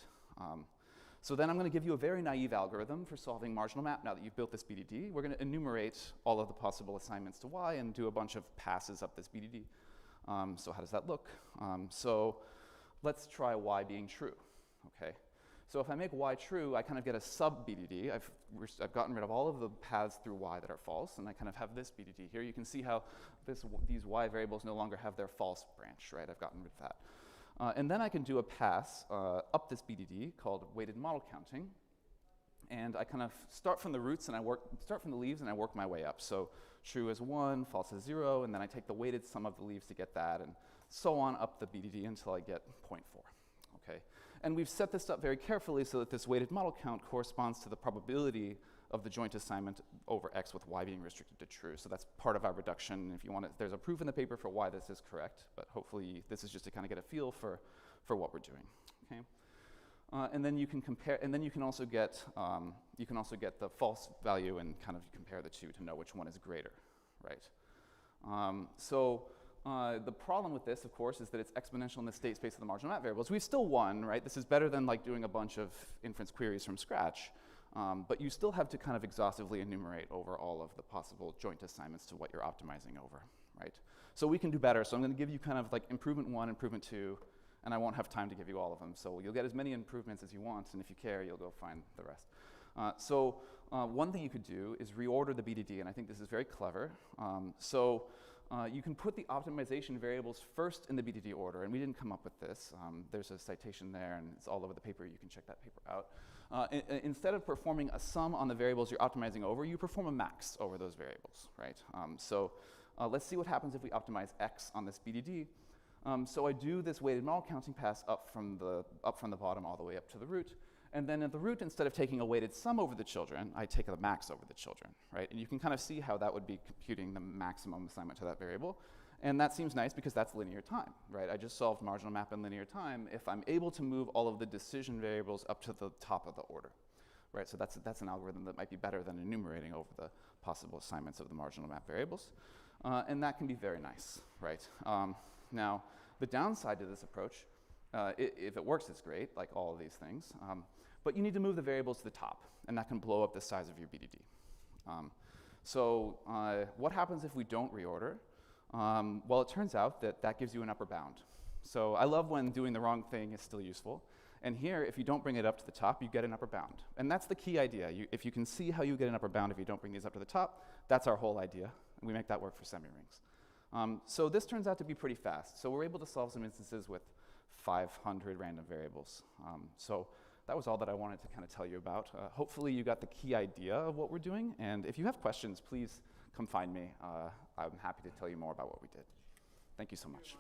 [SPEAKER 11] So then I'm going to give you a very naive algorithm for solving marginal map. Now that you've built this BDD, we're going to enumerate all of the possible assignments to y and do a bunch of passes up this BDD. So how does that look? So let's try y being true, okay? So if I make y true, I kind of get a sub-BDD. I've gotten rid of all of the paths through y that are false, and I kind of have this BDD here. You can see how these y variables no longer have their false branch, right? I've gotten rid of that. And then I can do a pass up this BDD called weighted model counting. And I kind of start from the roots, and start from the leaves, and I work my way up. So true is 1, false is 0, and then I take the weighted sum of the leaves to get that, and so on up the BDD until I get 0.4, okay? And we've set this up very carefully so that this weighted model count corresponds to the probability of the joint assignment over x with y being restricted to true. So that's part of our reduction. If you want to, there's a proof in the paper for why this is correct, but hopefully this is just to kind of get a feel for what we're doing. Okay, and then you can compare, and then you can also get the false value and kind of compare the two to know which one is greater, right? The problem with this, of course, is that it's exponential in the state space of the marginal map variables. We've still won, right? This is better than like doing a bunch of inference queries from scratch, but you still have to kind of exhaustively enumerate over all of the possible joint assignments to what you're optimizing over, right? So we can do better. So I'm going to give you kind of like improvement 1, improvement 2, and I won't have time to give you all of them. So you'll get as many improvements as you want, and if you care, you'll go find the rest. One thing you could do is reorder the BDD, and I think this is very clever. You can put the optimization variables first in the BDD order, and we didn't come up with this. There's a citation there, and it's all over the paper. You can check that paper out. Instead of performing a sum on the variables you're optimizing over, you perform a max over those variables, right? Let's see what happens if we optimize x on this BDD. So I do this weighted model counting pass up from the bottom all the way up to the root. And then at the root, instead of taking a weighted sum over the children, I take a max over the children, right? And you can kind of see how that would be computing the maximum assignment to that variable. And that seems nice because that's linear time, right? I just solved marginal map in linear time if I'm able to move all of the decision variables up to the top of the order, right? So that's an algorithm that might be better than enumerating over the possible assignments of the marginal map variables. And that can be very nice, right? Now, the downside to this approach, if it works, it's great, like all of these things. But you need to move the variables to the top, and that can blow up the size of your BDD. What happens if we don't reorder? Well, it turns out that gives you an upper bound. So I love when doing the wrong thing is still useful. And here, if you don't bring it up to the top, you get an upper bound. And that's the key idea. If you can see how you get an upper bound if you don't bring these up to the top, that's our whole idea. And we make that work for semi-rings. So this turns out to be pretty fast. So we're able to solve some instances with 500 random variables. So that was all that I wanted to kind of tell you about. Hopefully you got the key idea of what we're doing. And if you have questions, please come find me. I'm happy to tell you more about what we did. Thank you so much.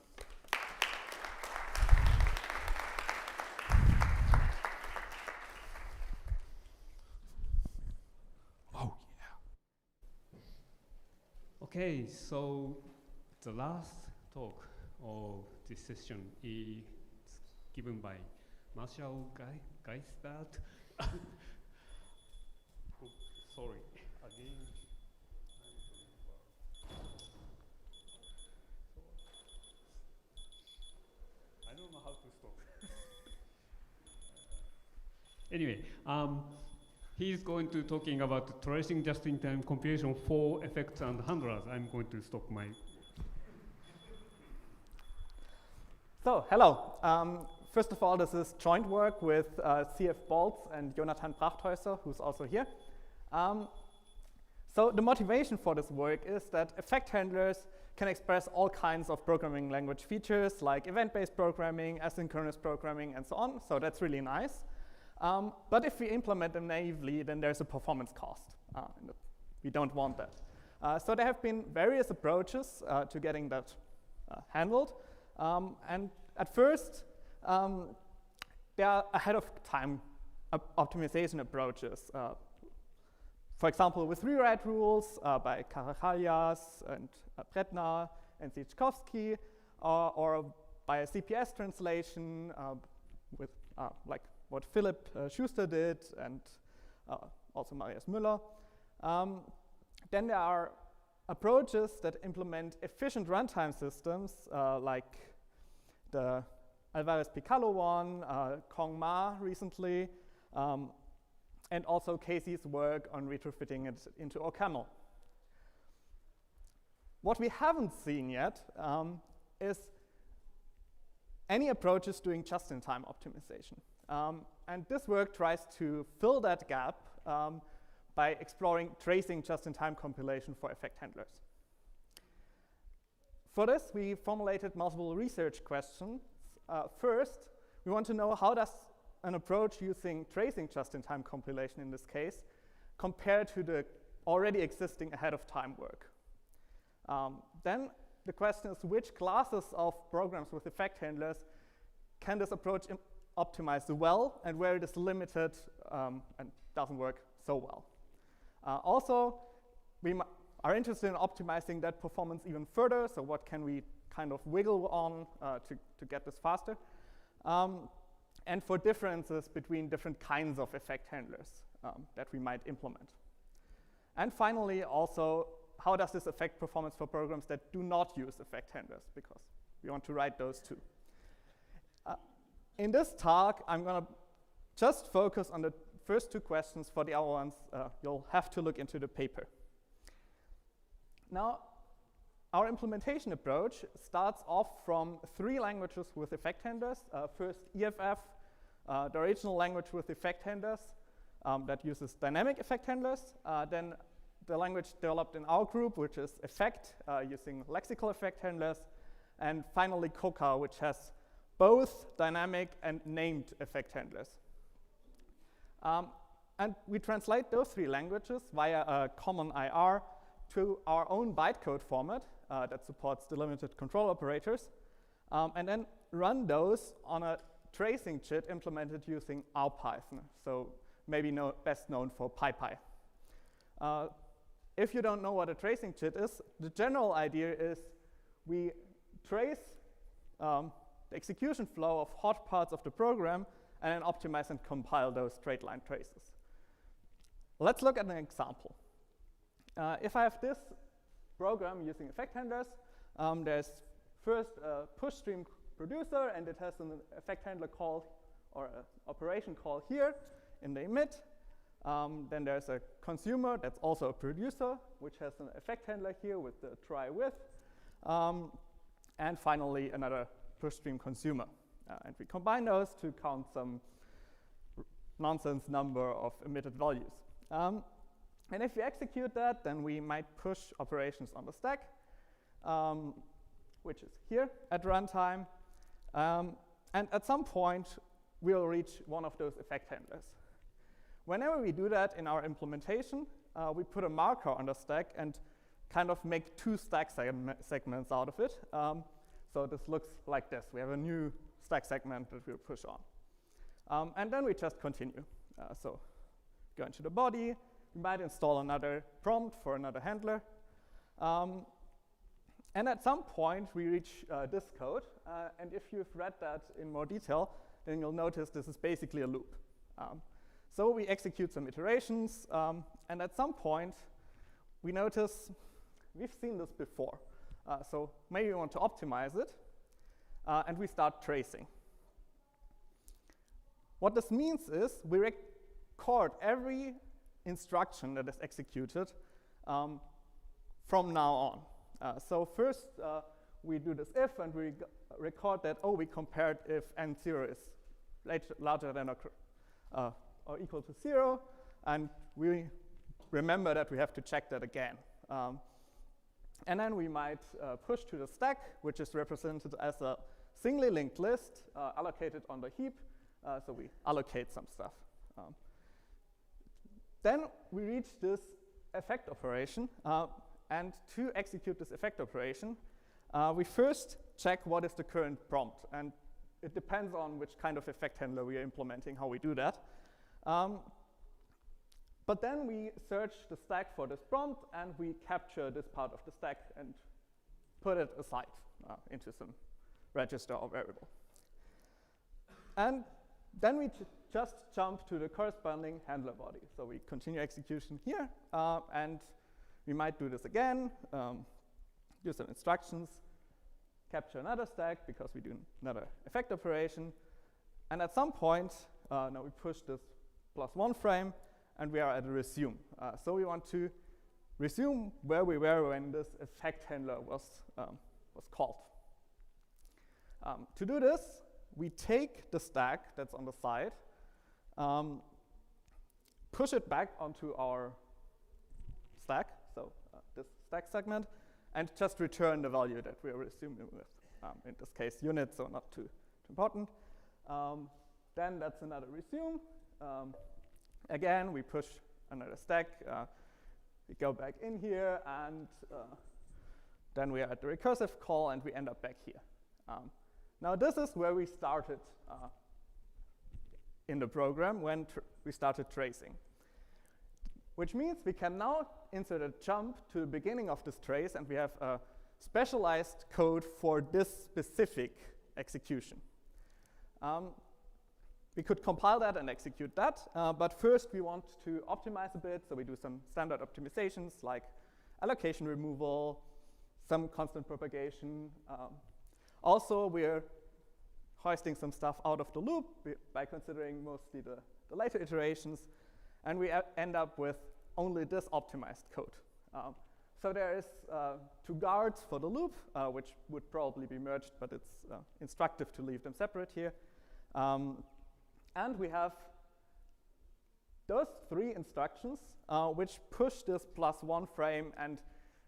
[SPEAKER 19] Oh, yeah. Okay, so the last talk of this session is given by Marshall Geisbert. Oh, sorry, again. I don't know how to stop. Anyway, he's going to talking about tracing just-in-time computation for effects and handlers. I'm going to stop my.
[SPEAKER 12] So, hello. First of all, this is joint work with CF Boltz and Jonathan Brachthäuser, who's also here. So the motivation for this work is that effect handlers can express all kinds of programming language features like event-based programming, asynchronous programming, and so on. So that's really nice. But if we implement them naively, then there's a performance cost. We don't want that. So there have been various approaches to getting that handled. And at first, there are ahead of time optimization approaches. For example, with rewrite rules by Karachalias and Bretner and Zichkovsky, or by a CPS translation with like what Philip Schuster did and also Marius Müller. Then there are approaches that implement efficient runtime systems like the Alvarez-Picallo one, Kong Ma recently, and also Casey's work on retrofitting it into OCaml. What we haven't seen yet is any approaches doing just-in-time optimization. And this work tries to fill that gap by exploring tracing just-in-time compilation for effect handlers. For this, we formulated multiple research questions. First, we want to know how does an approach using tracing just-in-time compilation in this case compare to the already existing ahead-of-time work. Then the question is which classes of programs with effect handlers can this approach optimize well and where it is limited and doesn't work so well. Also, we are interested in optimizing that performance even further, so what can we kind of wiggle on to get this faster. And for differences between different kinds of effect handlers that we might implement. And finally, also, how does this affect performance for programs that do not use effect handlers, because we want to write those too. In this talk, I'm going to just focus on the first two questions. For the other ones, you'll have to look into the paper. Now, our implementation approach starts off from 3 languages with effect handlers. First, EFF, the original language with effect handlers that uses dynamic effect handlers. Then the language developed in our group, which is effect, using lexical effect handlers. And finally, Coca, which has both dynamic and named effect handlers. And we translate those 3 languages via a common IR to our own bytecode format that supports delimited control operators, and then run those on a tracing JIT implemented using RPython, so maybe best known for PyPy. If you don't know what a tracing JIT is, the general idea is we trace the execution flow of hot parts of the program and then optimize and compile those straight line traces. Let's look at an example. If I have this program using effect handlers, there's first a push stream producer, and it has an effect handler call or an operation call here in the emit. Then there's a consumer that's also a producer, which has an effect handler here with the try with. And finally, another push stream consumer. And we combine those to count some nonsense number of emitted values. And if we execute that, then we might push operations on the stack, which is here at runtime. And at some point, we'll reach one of those effect handlers. Whenever we do that in our implementation, we put a marker on the stack and kind of make 2 stack segments out of it. So this looks like this. We have a new stack segment that we'll push on. And then we just continue. So go into the body. We might install another prompt for another handler. And at some point, we reach this code. And if you've read that in more detail, then you'll notice this is basically a loop. So we execute some iterations. And at some point, we notice we've seen this before. So maybe we want to optimize it. And we start tracing. What this means is we record every instruction that is executed from now on. So first, we do this if, and we record that, oh, we compared if n0 is larger than or equal to 0, and we remember that we have to check that again. And then we might push to the stack, which is represented as a singly linked list allocated on the heap. So we allocate some stuff. Then we reach this effect operation. And to execute this effect operation, we first check what is the current prompt. And it depends on which kind of effect handler we are implementing, how we do that. But then we search the stack for this prompt, and we capture this part of the stack and put it aside into some register or variable. And then we just jump to the corresponding handler body. So we continue execution here, and we might do this again, do some instructions, capture another stack because we do another effect operation. And at some point, now we push this +1 frame, and we are at a resume. So we want to resume where we were when this effect handler was called. To do this, we take the stack that's on the side, push it back onto our stack, so this stack segment, and just return the value that we are resuming with. In this case, units, so not too important. Then that's another resume. Again, we push another stack. We go back in here, and then we are at the recursive call, and we end up back here. Now this is where we started in the program when we started tracing, which means we can now insert a jump to the beginning of this trace, and we have a specialized code for this specific execution. We could compile that and execute that, but first we want to optimize a bit, so we do some standard optimizations like allocation removal, some constant propagation. Also, we're hoisting some stuff out of the loop by considering mostly the later iterations, and we end up with only this optimized code. So there is 2 guards for the loop, which would probably be merged, but it's instructive to leave them separate here. And we have those 3 instructions which push this +1 frame and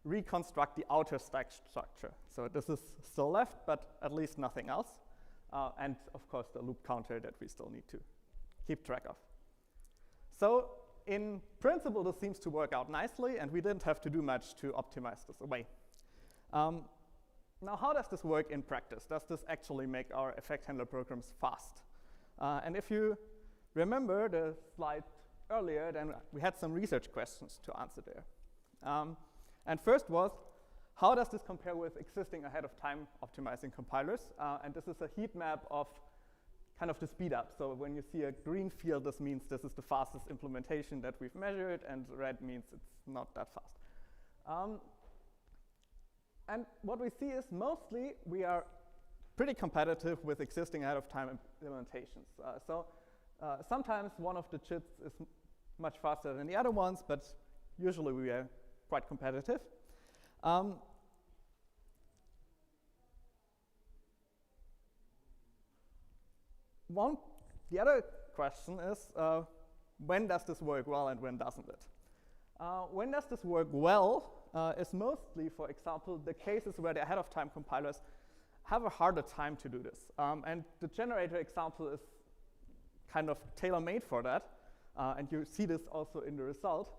[SPEAKER 12] reconstruct the outer stack structure. So this is still left, but at least nothing else. And of course, the loop counter that we still need to keep track of. So in principle, this seems to work out nicely, and we didn't have to do much to optimize this away. Now, how does this work in practice? Does this actually make our effect handler programs fast? And if you remember the slide earlier, then we had some research questions to answer there. And first was, how does this compare with existing ahead-of-time optimizing compilers? And this is a heat map of kind of the speed up. So when you see a green field, this means this is the fastest implementation that we've measured, and red means it's not that fast. And what we see is mostly we are pretty competitive with existing ahead-of-time implementations. Sometimes one of the chits is much faster than the other ones, but usually we are quite competitive. The other question is, when does this work well and when doesn't it? When does this work well is mostly, for example, the cases where the ahead-of-time compilers have a harder time to do this. And the generator example is kind of tailor-made for that. And you see this also in the result.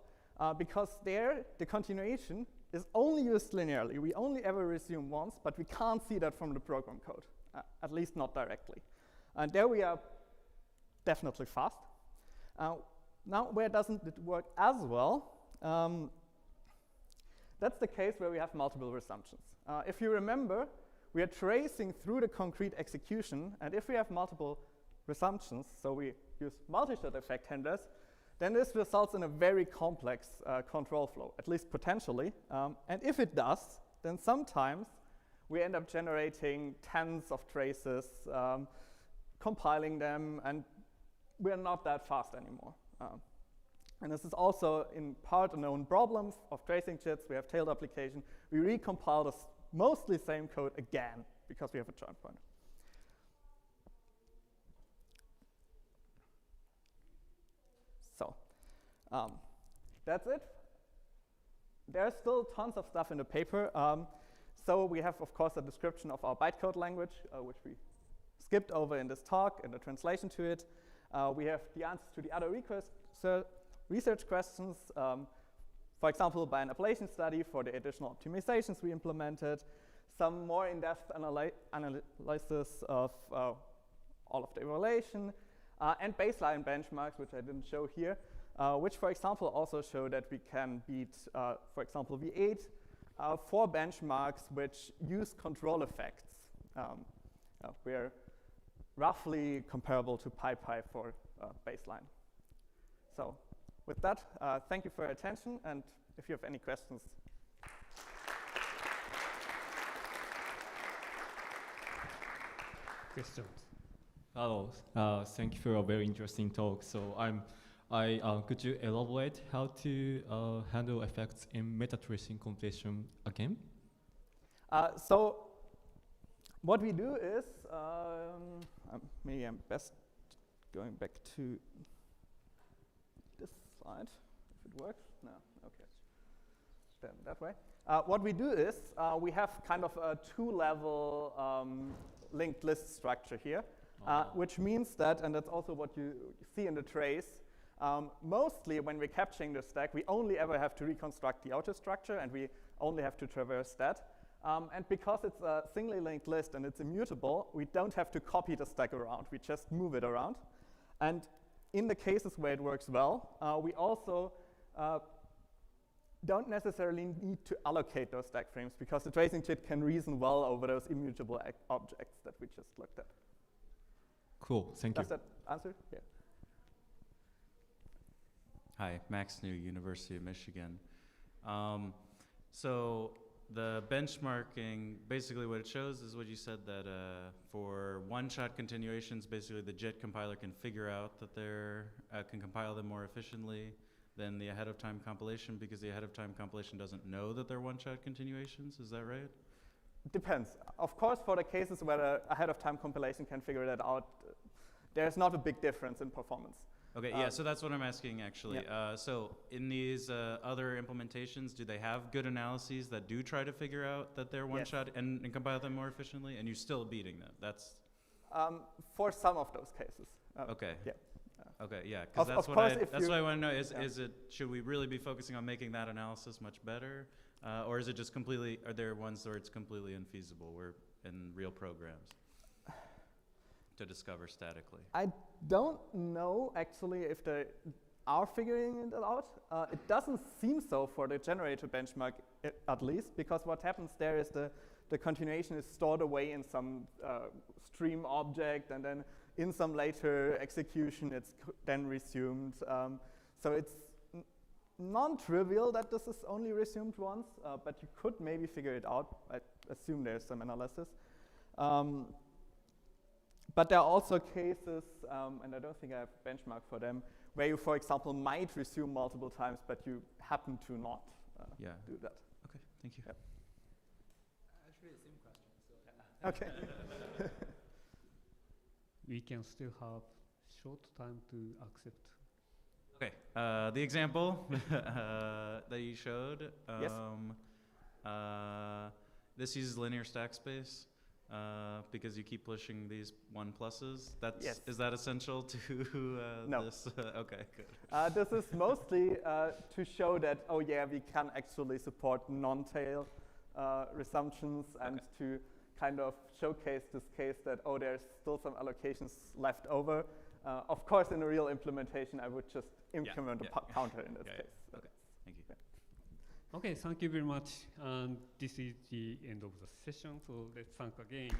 [SPEAKER 12] Because there, the continuation is only used linearly. We only ever resume once, but we can't see that from the program code, at least not directly. And there we are definitely fast. Now, where doesn't it work as well? That's the case where we have multiple resumptions. If you remember, we are tracing through the concrete execution, and if we have multiple resumptions, so we use multi-shot effect handlers, then this results in a very complex control flow, at least potentially. And if it does, then sometimes we end up generating tens of traces, compiling them, and we're not that fast anymore. And this is also in part a known problem of tracing chits. We have tailed application. We recompile this mostly same code again because we have a join point. So that's it. There's still tons of stuff in the paper. So we have, of course, a description of our bytecode language, which we skipped over in this talk and the translation to it. We have the answers to the other research questions, for example, by an appellation study for the additional optimizations we implemented, some more in-depth analysis of all of the evaluation, and baseline benchmarks, which I didn't show here, which, for example, also show that we can beat, for example, V8 for benchmarks which use control effects. We're roughly comparable to PyPy for baseline. So with that, thank you for your attention, and if you have any questions.
[SPEAKER 19] Questions?
[SPEAKER 9] Hello, thank you for a very interesting talk. So could you elaborate how to handle effects in meta-tracing completion again?
[SPEAKER 12] So what we do is, maybe I'm best going back to this slide, if it works. No, okay. Then that way. What we do is, we have kind of a 2-level linked list structure here, which means that, and that's also what you see in the trace, mostly when we're capturing the stack, we only ever have to reconstruct the outer structure, and we only have to traverse that. And because it's a singly linked list and it's immutable, we don't have to copy the stack around. We just move it around. And in the cases where it works well, we also don't necessarily need to allocate those stack frames because the tracing chit can reason well over those immutable objects that we just looked at.
[SPEAKER 9] Cool, thank you.
[SPEAKER 12] Does that answer? Yeah.
[SPEAKER 4] Hi, Max New, University of Michigan. So the benchmarking, basically what it shows is what you said, that for one-shot continuations, basically the JIT compiler can figure out that can compile them more efficiently. than the ahead-of-time compilation because the ahead-of-time compilation doesn't know that they're one-shot continuations. Is that right?
[SPEAKER 12] Depends. Of course, for the cases where the ahead-of-time compilation can figure that out, there's not a big difference in performance.
[SPEAKER 4] Okay, yeah, so that's what I'm asking, actually.
[SPEAKER 12] Yeah.
[SPEAKER 4] So in these other implementations, do they have good analyses that do try to figure out that they're one-shot and compile them more efficiently? And you're still beating them? That's
[SPEAKER 12] for some of those cases.
[SPEAKER 4] Okay.
[SPEAKER 12] Yeah.
[SPEAKER 4] Okay, yeah, because that's what I want to know. Is it, should we really be focusing on making that analysis much better? Or is it just completely, are there ones where it's completely unfeasible, where in real programs to discover statically?
[SPEAKER 12] I don't know actually if they are figuring it out. It doesn't seem so for the generator benchmark at least, because what happens there is the continuation is stored away in some stream object, and then in some later execution it's then resumed. So it's non-trivial that this is only resumed once, but you could maybe figure it out. I assume there's some analysis. But there are also cases, and I don't think I have a benchmark for them, where you, for example, might resume multiple times, but you happen to not do that.
[SPEAKER 4] Okay, thank you.
[SPEAKER 12] Yep.
[SPEAKER 14] Actually, the same question. So
[SPEAKER 12] Okay.
[SPEAKER 19] We can still have short time to accept.
[SPEAKER 4] Okay, the example that you showed,
[SPEAKER 12] Yes.
[SPEAKER 4] This uses linear stack space because you keep pushing these 1+s.
[SPEAKER 12] Yes.
[SPEAKER 4] Is that essential to
[SPEAKER 12] No.
[SPEAKER 4] this? Okay, good.
[SPEAKER 12] This is mostly to show that, oh yeah, we can actually support non-tail resumptions, and to kind of showcase this case that, oh, there's still some allocations left over. Of course, in a real implementation, I would just increment a counter in this case.
[SPEAKER 4] Okay, thank you.
[SPEAKER 19] Okay, thank you very much. And this is the end of the session, so let's thank again.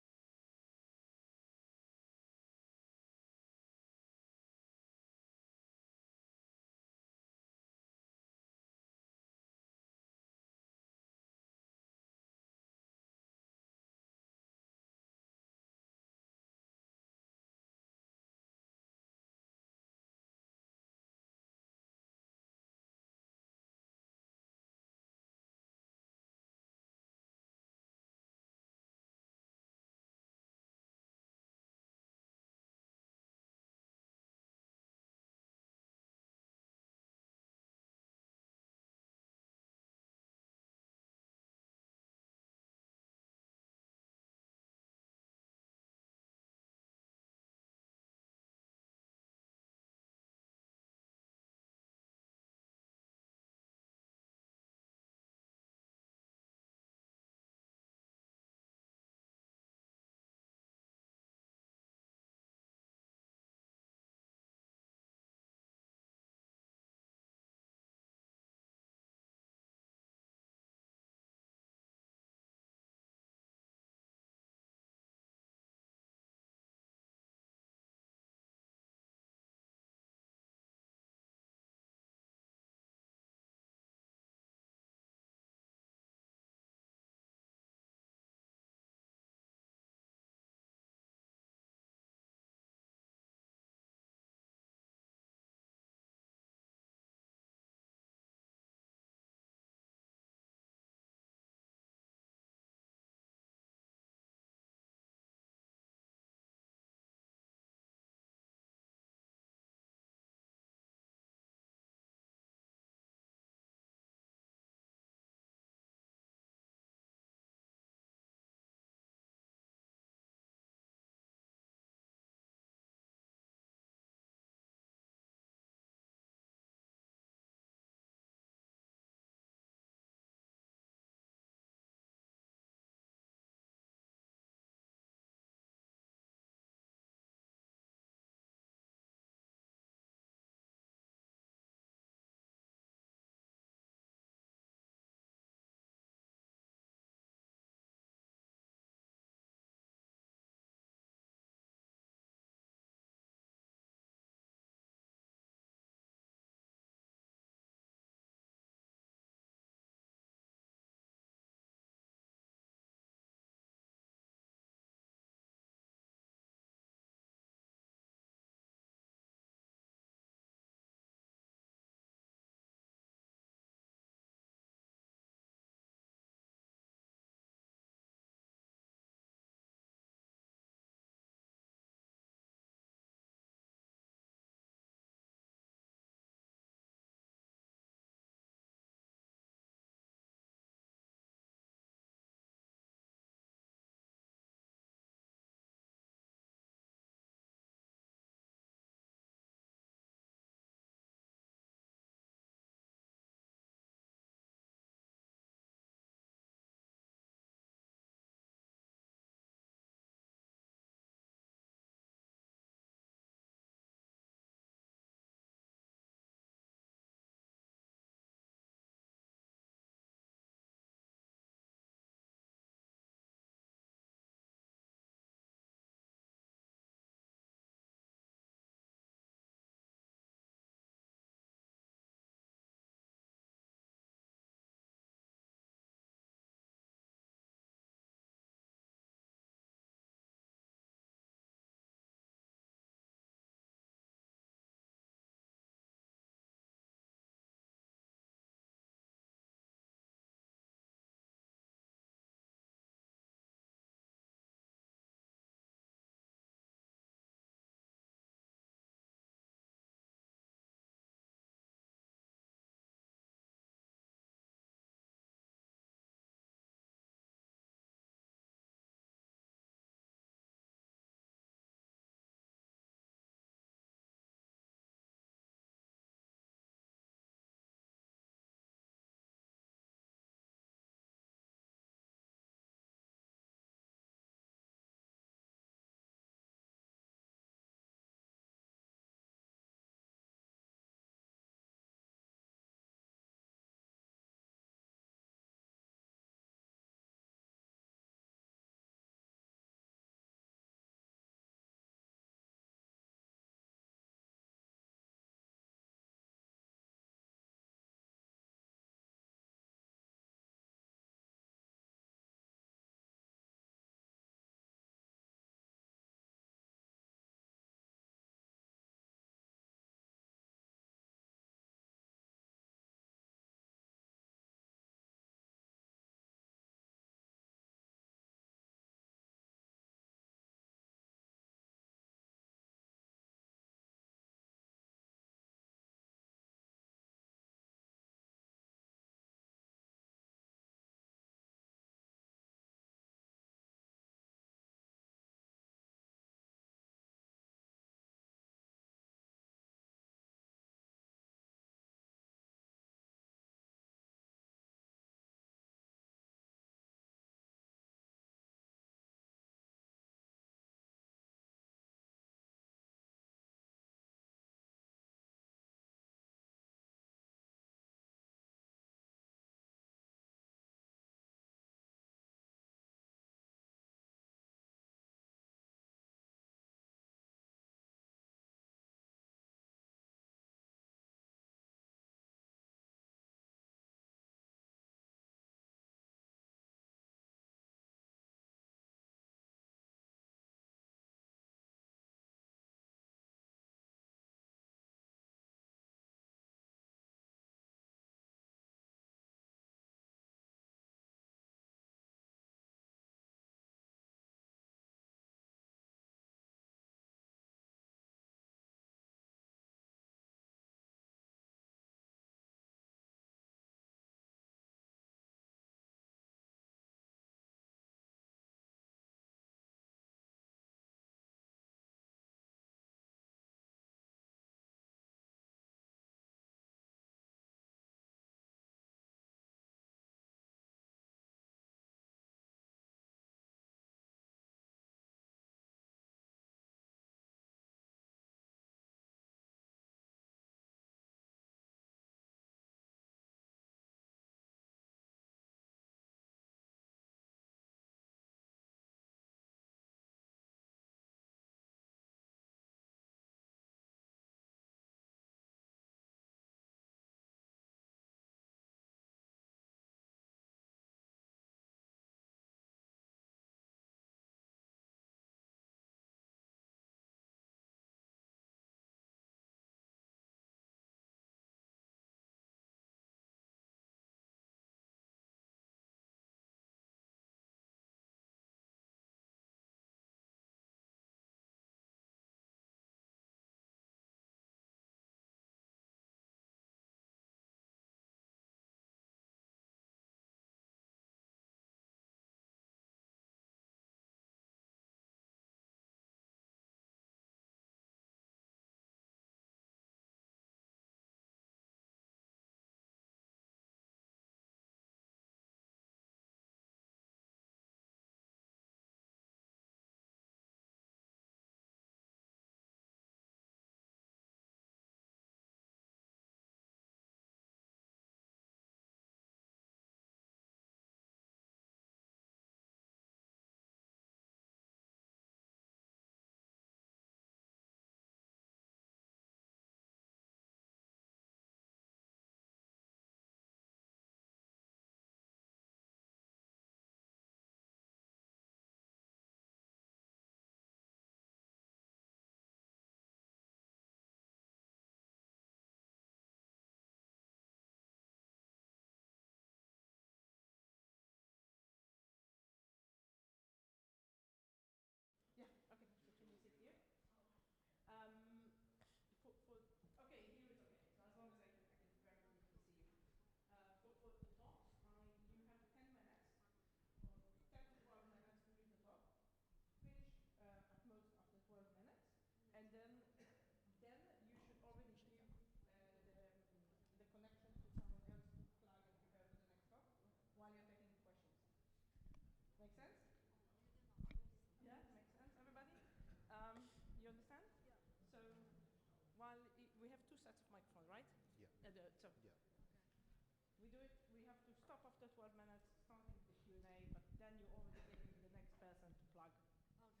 [SPEAKER 2] do it, we have to stop after 12 minutes, starting the Q&A, but then you're already giving the next person to plug.
[SPEAKER 16] Okay, so.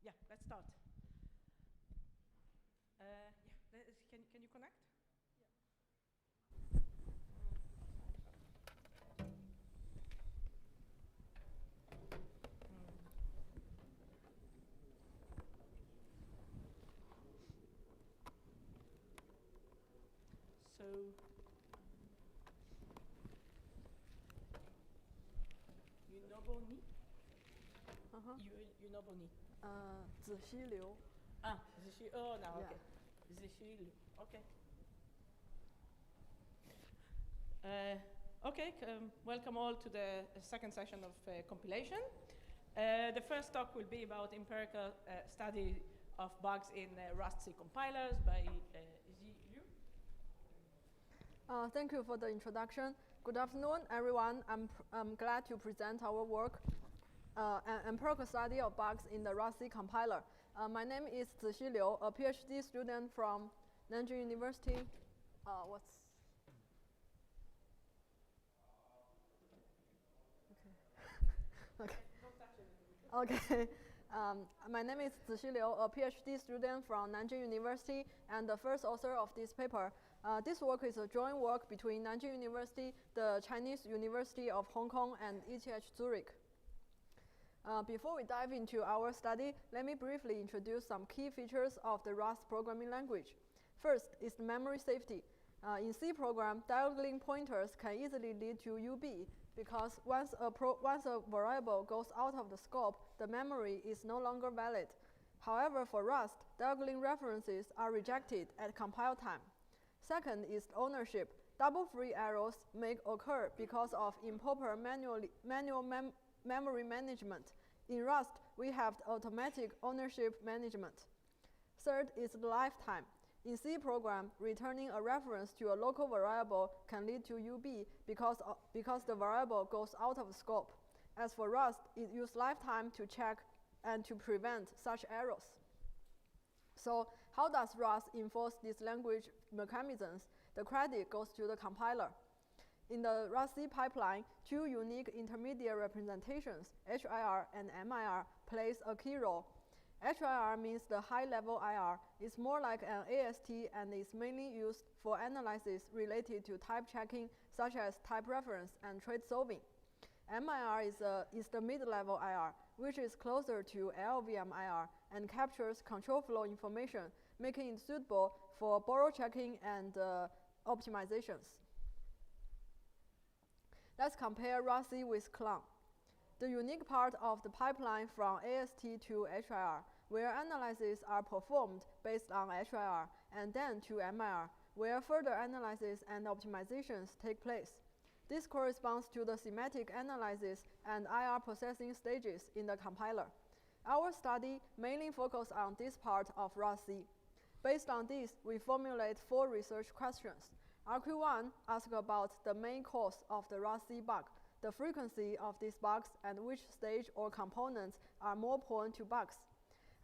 [SPEAKER 2] Yeah, let's start. Can you connect? So, you enable me? You enable me?
[SPEAKER 16] 子溪流.
[SPEAKER 2] Oh, now, okay. 子溪流, okay. Welcome all to the second session of compilation. The first talk will be about empirical study of bugs in Rust-C compilers by Zhi Liu.
[SPEAKER 16] Thank you for the introduction. Good afternoon, everyone. I'm glad to present our work, an empirical study of bugs in the Rust-C compiler. My name is Zixi Liu, a PhD student from Nanjing University. Okay. My name is Zixi Liu, a PhD student from Nanjing University and the first author of this paper. This work is a joint work between Nanjing University, the Chinese University of Hong Kong, and ETH Zurich. Before we dive into our study, let me briefly introduce some key features of the Rust programming language. First is the memory safety. In C program, diagonal pointers can easily lead to UB, because once a variable goes out of the scope, the memory is no longer valid. However, for Rust, diagonal references are rejected at compile time. Second is ownership. Double free errors may occur because of improper manual memory management. In Rust, we have automatic ownership management. Third is the lifetime. In C program, returning a reference to a local variable can lead to UB because the variable goes out of scope. As for Rust, it uses lifetime to check and to prevent such errors. So how does Rust enforce these language mechanisms? The credit goes to the compiler. In the Rust-C pipeline, two unique intermediate representations, HIR and MIR, plays a key role. HIR means the high-level IR. It's more like an AST and is mainly used for analysis related to type checking, such as type reference and trait solving. MIR is the mid-level IR, which is closer to LLVM IR and captures control flow information, making it suitable for borrow checking and optimizations. Let's compare Rust-C with clone. The unique part of the pipeline from AST to HIR, where analyses are performed based on HIR, and then to MIR, where further analysis and optimizations take place. This corresponds to the semantic analysis and IR processing stages in the compiler. Our study mainly focuses on this part of Rust-C. Based on this, we formulate 4 research questions. RQ1 asks about the main cause of the Rust-C bug, the frequency of these bugs, and which stage or components are more prone to bugs.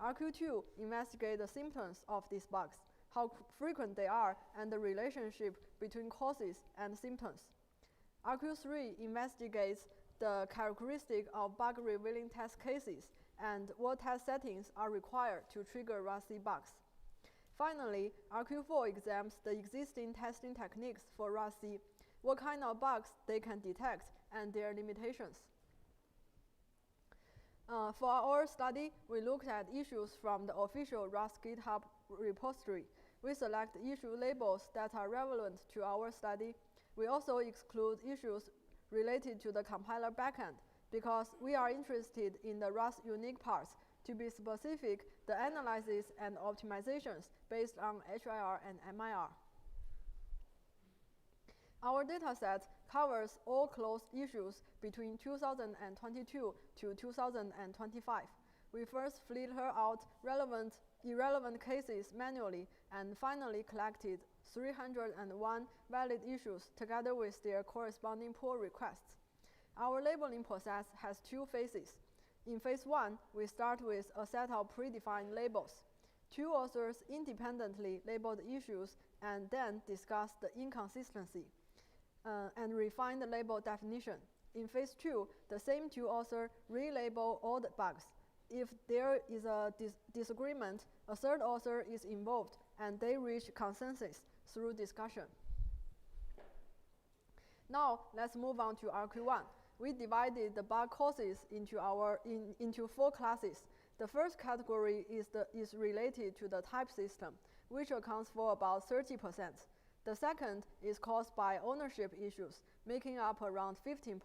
[SPEAKER 16] RQ2 investigates the symptoms of these bugs, how frequent they are, and the relationship between causes and symptoms. RQ3 investigates the characteristic of bug-revealing test cases and what test settings are required to trigger Rust-C bugs. Finally, RQ4 examines the existing testing techniques for Rust-C, what kind of bugs they can detect, and their limitations. For our study, we looked at issues from the official Rust GitHub repository. We select issue labels that are relevant to our study. We also exclude issues related to the compiler backend because we are interested in the Rust unique parts. To be specific, the analysis and optimizations based on HIR and MIR. Our dataset covers all closed issues between 2022 to 2025. We first filtered out irrelevant cases manually and finally collected 301 valid issues together with their corresponding pull requests. Our labeling process has 2 phases. In phase 1, we start with a set of predefined labels. 2 authors independently labeled issues and then discuss the inconsistency. and refine the label definition. In phase 2, the same two authors relabel all the bugs. If there is a disagreement, a third author is involved, and they reach consensus through discussion. Now, let's move on to RQ1. We divided the bug causes into 4 classes. The first category is related to the type system, which accounts for about 30%. The second is caused by ownership issues, making up around 15%.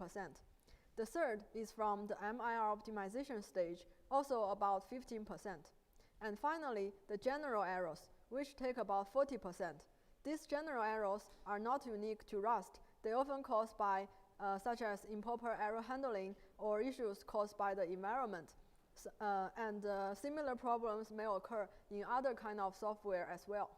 [SPEAKER 16] The third is from the MIR optimization stage, also about 15%. And finally, the general errors, which take about 40%. These general errors are not unique to Rust. They often caused by such as improper error handling or issues caused by the environment. Similar problems may occur in other kind of software as well.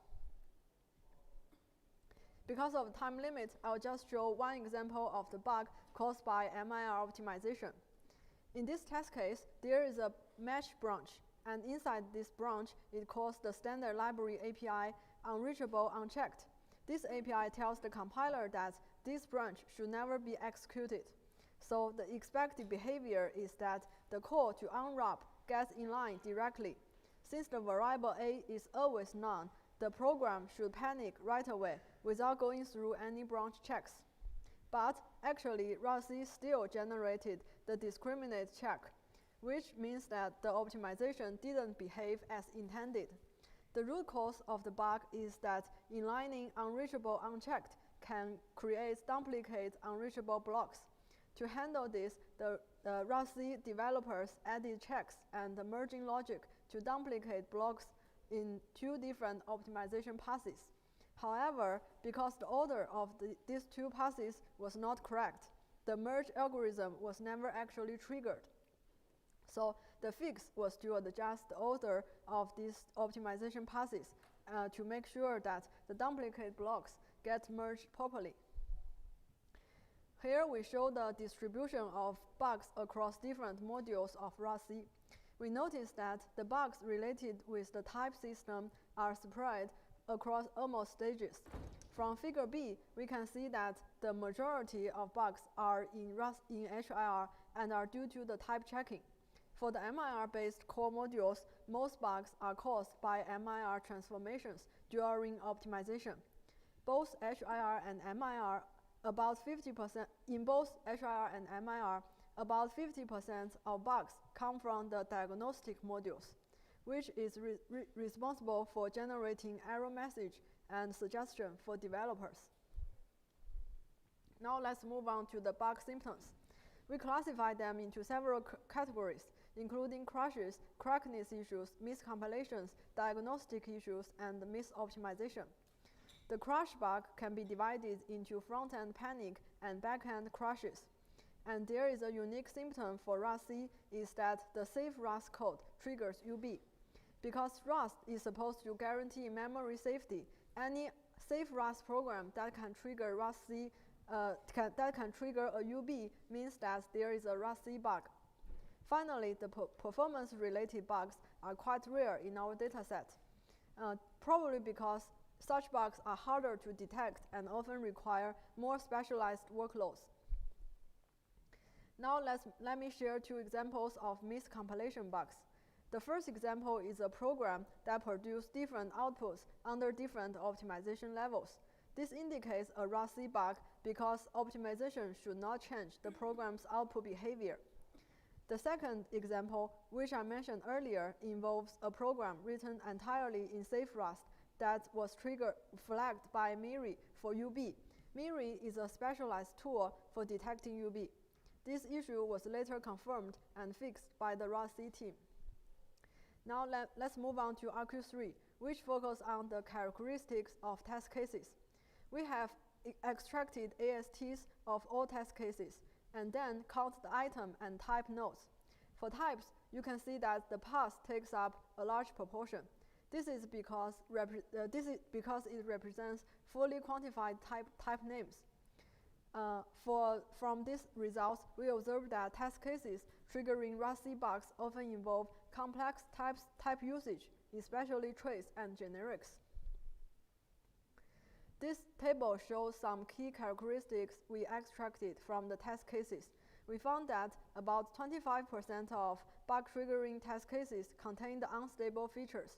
[SPEAKER 16] Because of time limit, I'll just show one example of the bug caused by MIR optimization. In this test case, there is a mesh branch, and inside this branch, it calls the standard library API unreachable unchecked. This API tells the compiler that this branch should never be executed. So the expected behavior is that the call to unwrap gets in line directly. Since the variable A is always none, the program should panic right away without going through any branch checks. But actually, Rust still generated the discriminate check, which means that the optimization didn't behave as intended. The root cause of the bug is that inlining unreachable unchecked can create duplicate unreachable blocks. To handle this, the Rust developers added checks and the merging logic to duplicate blocks in 2 different optimization passes. However, because the order of these 2 passes was not correct, the merge algorithm was never actually triggered. So the fix was to adjust the order of these optimization passes to make sure that the duplicate blocks get merged properly. Here we show the distribution of bugs across different modules of Rust. We notice that the bugs related with the type system are spread across almost stages. From figure B, we can see that the majority of bugs are in Rust in HIR and are due to the type checking. For the MIR-based core modules, most bugs are caused by MIR transformations during optimization. Both HIR and MIR, about 50%, in both HIR and MIR, about 50% of bugs come from the diagnostic modules, which is responsible for generating error message and suggestion for developers. Now let's move on to the bug symptoms. We classify them into several categories, including crashes, crackness issues, miscompilations, diagnostic issues, and misoptimization. The crash bug can be divided into front-end panic and back-end crashes. And there is a unique symptom for Rust is that the safe Rust code triggers UB. Because Rust is supposed to guarantee memory safety, any safe Rust program that can trigger that can trigger a UB means that there is a Rust bug. Finally, the performance-related bugs are quite rare in our dataset, probably because such bugs are harder to detect and often require more specialized workloads. Now let me share 2 examples of miscompilation bugs. The first example is a program that produces different outputs under different optimization levels. This indicates a Rust bug because optimization should not change the program's output behavior. The second example, which I mentioned earlier, involves a program written entirely in safe Rust that was flagged by MIRI for UB. MIRI is a specialized tool for detecting UB. This issue was later confirmed and fixed by the Rust team. Now let's move on to RQ3, which focuses on the characteristics of test cases. We have extracted ASTs of all test cases and then count the item and type nodes. For types, you can see that the path takes up a large proportion. This is because it represents fully quantified type names. From these results, we observed that test cases triggering Rust bugs often involve complex type usage, especially trace and generics. This table shows some key characteristics we extracted from the test cases. We found that about 25% of bug-triggering test cases contained unstable features.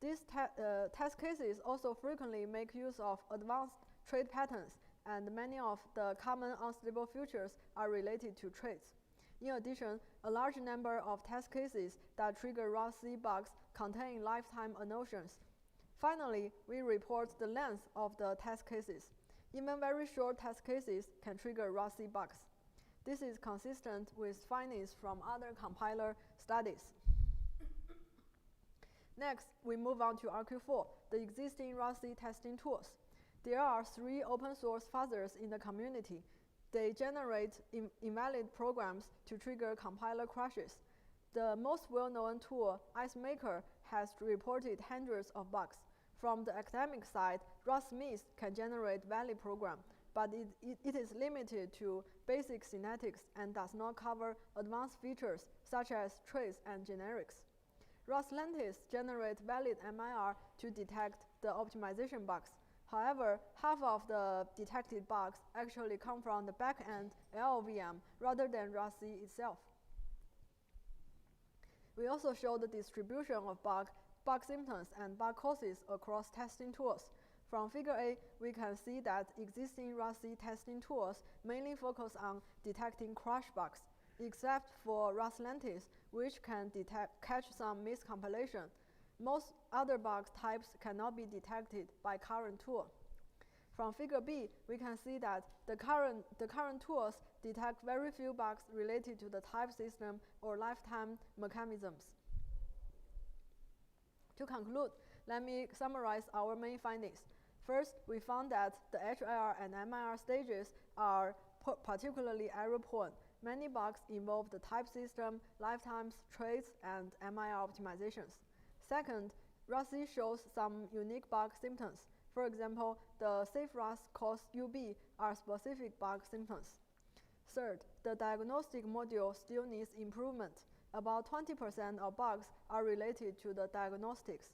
[SPEAKER 16] These test cases also frequently make use of advanced trait patterns, and many of the common unstable features are related to traits. In addition, a large number of test cases that trigger ROS-C bugs contain lifetime annotations. Finally, we report the length of the test cases. Even very short test cases can trigger ROS-C bugs. This is consistent with findings from other compiler studies. Next, we move on to RQ4, the existing ROS-C testing tools. There are 3 open source fuzzers in the community. They generate invalid programs to trigger compiler crashes. The most well-known tool, IceMaker, has reported hundreds of bugs. From the academic side, ROS-Smith can generate valid program, but it is limited to basic syntax and does not cover advanced features such as traits and generics. ROS-Lentis generate valid MIR to detect the optimization bugs. However, half of the detected bugs actually come from the back-end LLVM rather than ROS-C itself. We also show the distribution of bug symptoms and bug causes across testing tools. From Figure A, we can see that existing ROS-C testing tools mainly focus on detecting crash bugs, except for ROS-Lentis, which can catch some miscompilation. Most other bug types cannot be detected by current tool. From Figure B, we can see that the current tools detect very few bugs related to the type system or lifetime mechanisms. To conclude, let me summarize our main findings. First, we found that the HIR and MIR stages are particularly error-prone. Many bugs involve the type system, lifetimes, traits, and MIR optimizations. Second, ROS-C shows some unique bug symptoms. For example, the safe-ROS cause UB are specific bug symptoms. Third, the diagnostic module still needs improvement. About 20% of bugs are related to the diagnostics,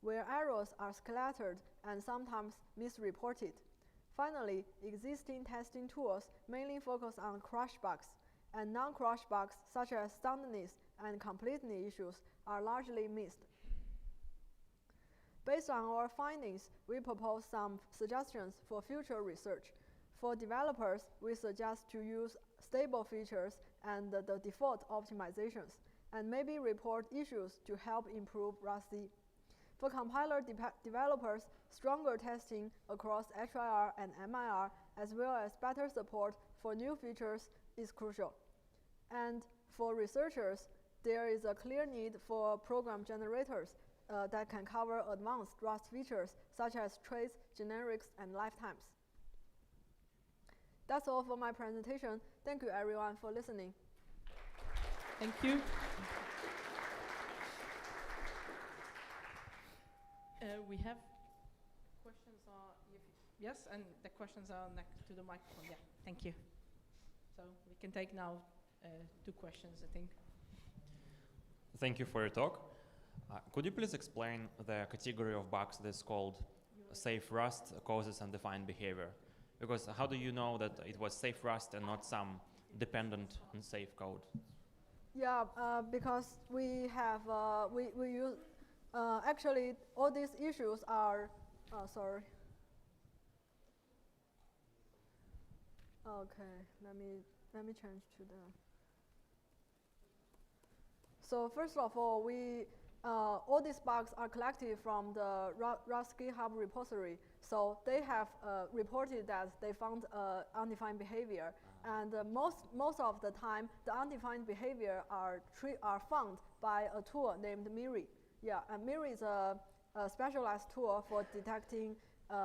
[SPEAKER 16] where errors are scattered and sometimes misreported. Finally, existing testing tools mainly focus on crash bugs, and non-crash bugs such as soundness and completeness issues are largely missed. Based on our findings, we propose some suggestions for future research. For developers, we suggest to use stable features and the default optimizations, and maybe report issues to help improve ROS-C. For compiler developers, stronger testing across HIR and MIR, as well as better support for new features, is crucial. And for researchers, there is a clear need for program generators that can cover advanced ROS features such as traits, generics, and lifetimes. That's all for my presentation. Thank you everyone for listening.
[SPEAKER 2] Thank you. We have questions, yes, and the questions are next to the microphone. Yeah, thank you. So we can take now 2 questions, I think.
[SPEAKER 13] Thank you for your talk. Could you please explain the category of bugs that's called safe rust causes undefined behavior? Because how do you know that it was safe rust and not some dependent unsafe code?
[SPEAKER 16] Yeah, because we have, we use, actually all these issues are, sorry. Okay, let me change to the. So first of all, all these bugs are collected from the ROS GitHub repository. So they have reported that they found undefined behavior, and most of the time, the undefined behavior are found by a tool named Miri. Yeah, and Miri is a specialized tool for detecting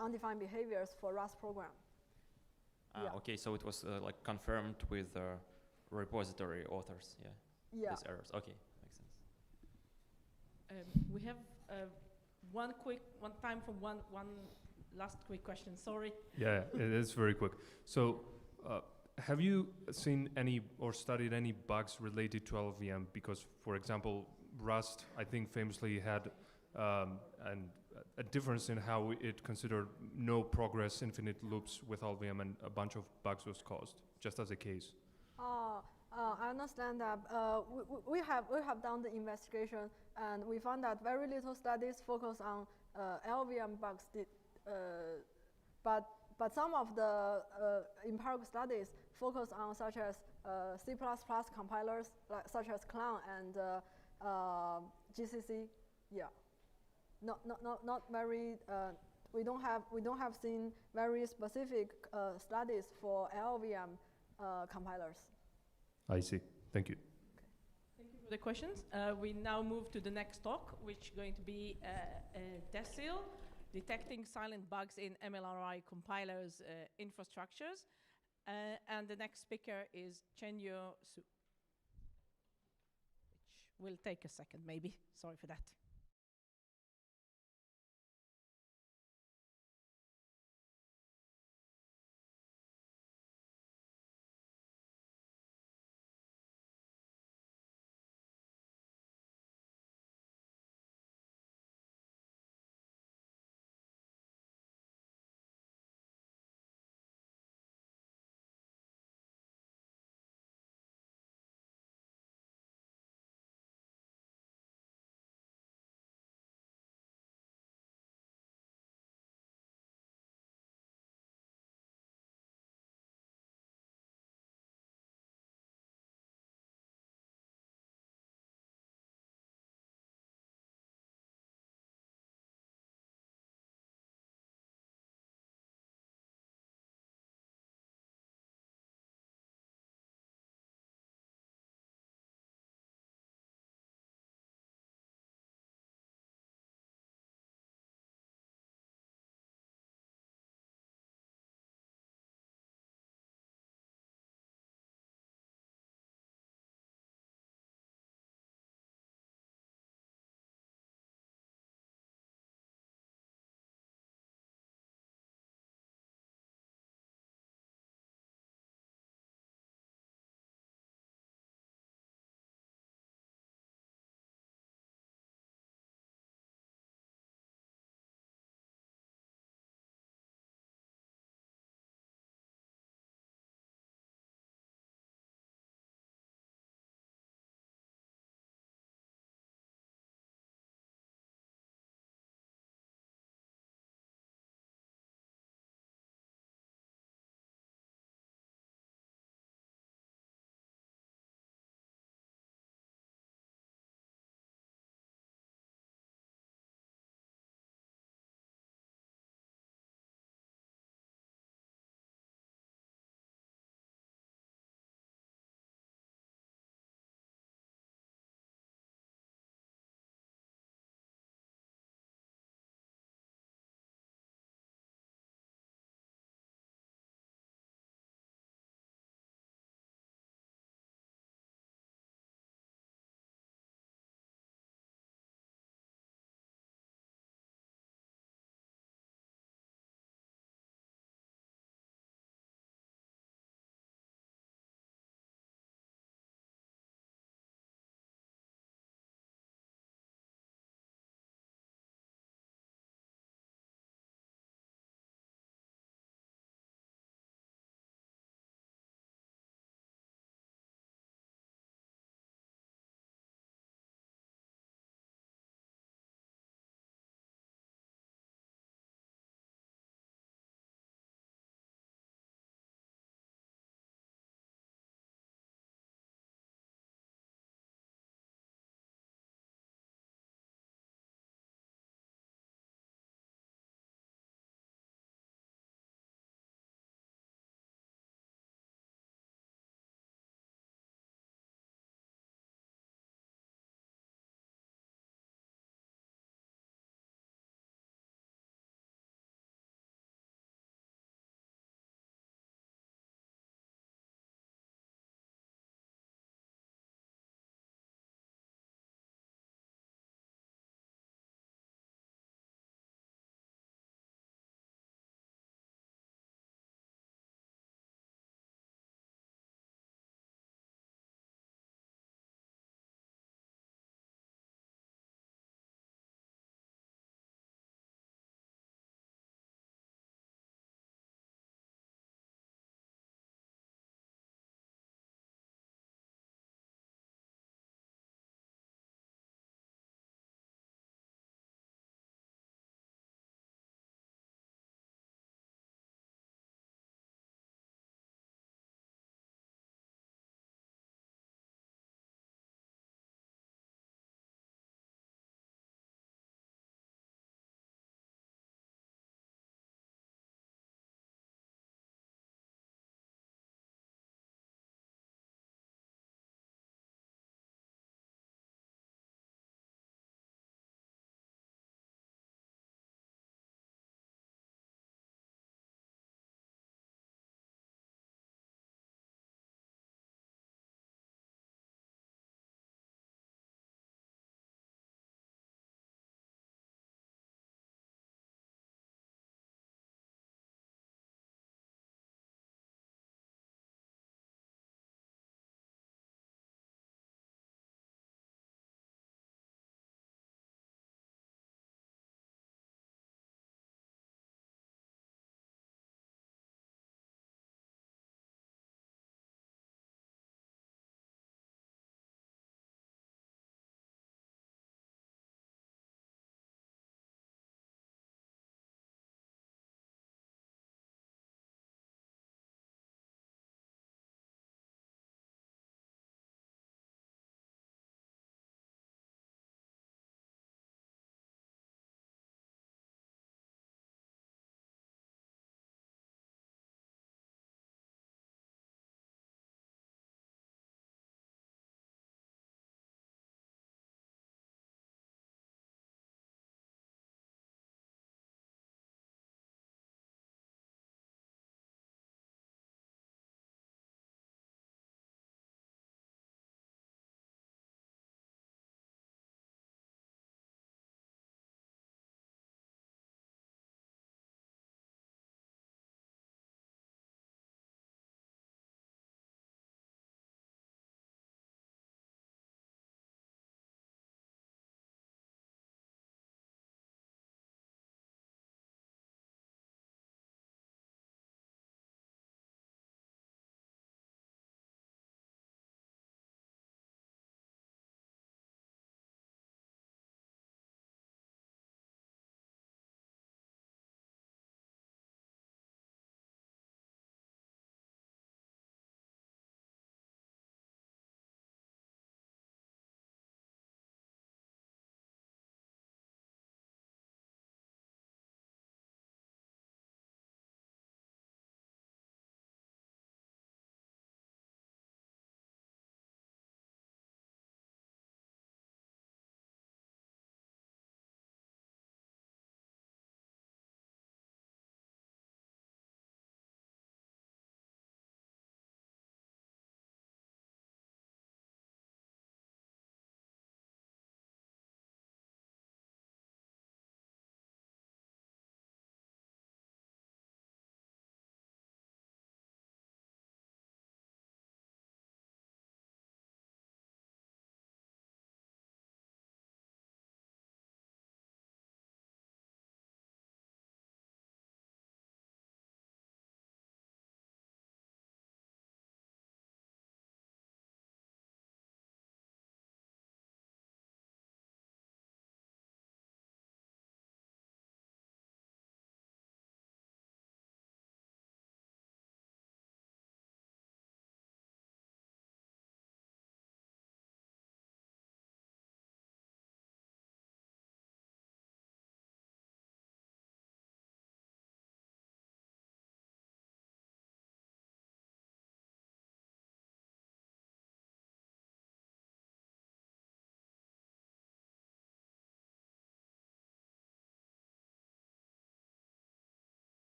[SPEAKER 16] undefined behaviors for ROS program.
[SPEAKER 13] Yeah. Okay, so it was like confirmed with repository authors, yeah?
[SPEAKER 16] Yeah.
[SPEAKER 13] These errors, okay, makes sense.
[SPEAKER 2] We have one time for one last quick question, sorry.
[SPEAKER 17] Yeah, it is very quick. So have you seen any or studied any bugs related to LLVM? Because, for example, Rust, I think famously had a difference in how it considered no progress, infinite loops with LVM, and a bunch of bugs was caused, just as a case.
[SPEAKER 16] I understand that. We have done the investigation, and we found that very little studies focus on LVM bugs. But some of the empirical studies focus on such as C++ compilers, such as Clown and GCC. Yeah, not very. We don't have seen very specific studies for LVM compilers.
[SPEAKER 17] I see. Thank you.
[SPEAKER 2] Thank you for the questions. We now move to the next talk, which is going to be DESIL, Detecting Silent Bugs in MLRI Compilers Infrastructures. And the next speaker is Chenyo Su, which will take a second maybe. Sorry for that.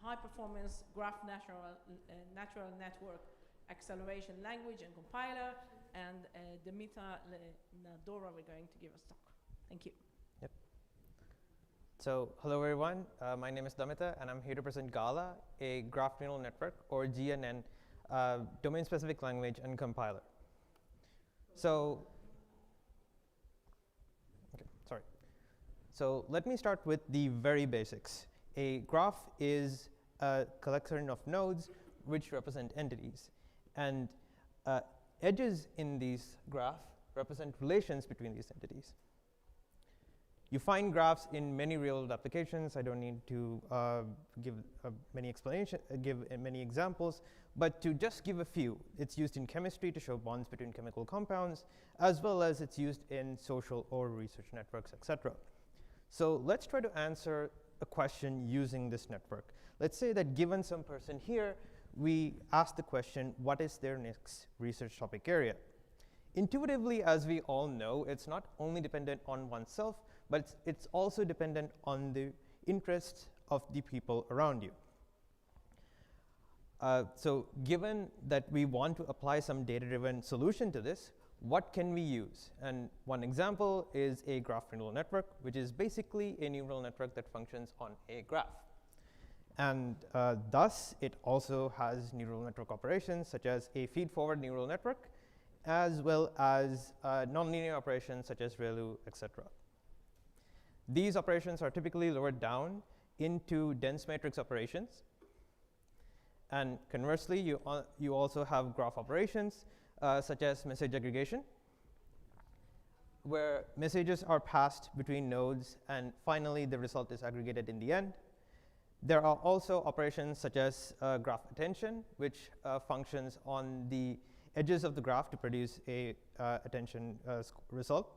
[SPEAKER 2] high-performance graph natural network acceleration language and compiler, and Dmitra Nadora are going to give us talk. Thank you.
[SPEAKER 18] Yep. So hello everyone, my name is Damita and I'm here to present Gala, a graph neural network or GNN domain-specific language and compiler. So, okay, sorry. So let me start with the very basics. A graph is a collection of nodes which represent entities. And edges in these graph represent relations between these entities. You find graphs in many real-world applications. I don't need to give many examples, but to just give a few, it's used in chemistry to show bonds between chemical compounds, as well as it's used in social or research networks, etc. So let's try to answer a question using this network. Let's say that given some person here, we ask the question, what is their next research topic area? Intuitively, as we all know, it's not only dependent on oneself, but it's also dependent on the interests of the people around you. So given that we want to apply some data-driven solution to this, what can we use? And one example is a graph neural network, which is basically a neural network that functions on a graph. And thus, it also has neural network operations, such as a feed-forward neural network, as well as nonlinear operations, such as ReLU, etc. These operations are typically lowered down into dense matrix operations. And conversely, you also have graph operations, such as message aggregation, where messages are passed between nodes, and finally, the result is aggregated in the end. There are also operations such as graph attention, which functions on the edges of the graph to produce a attention result.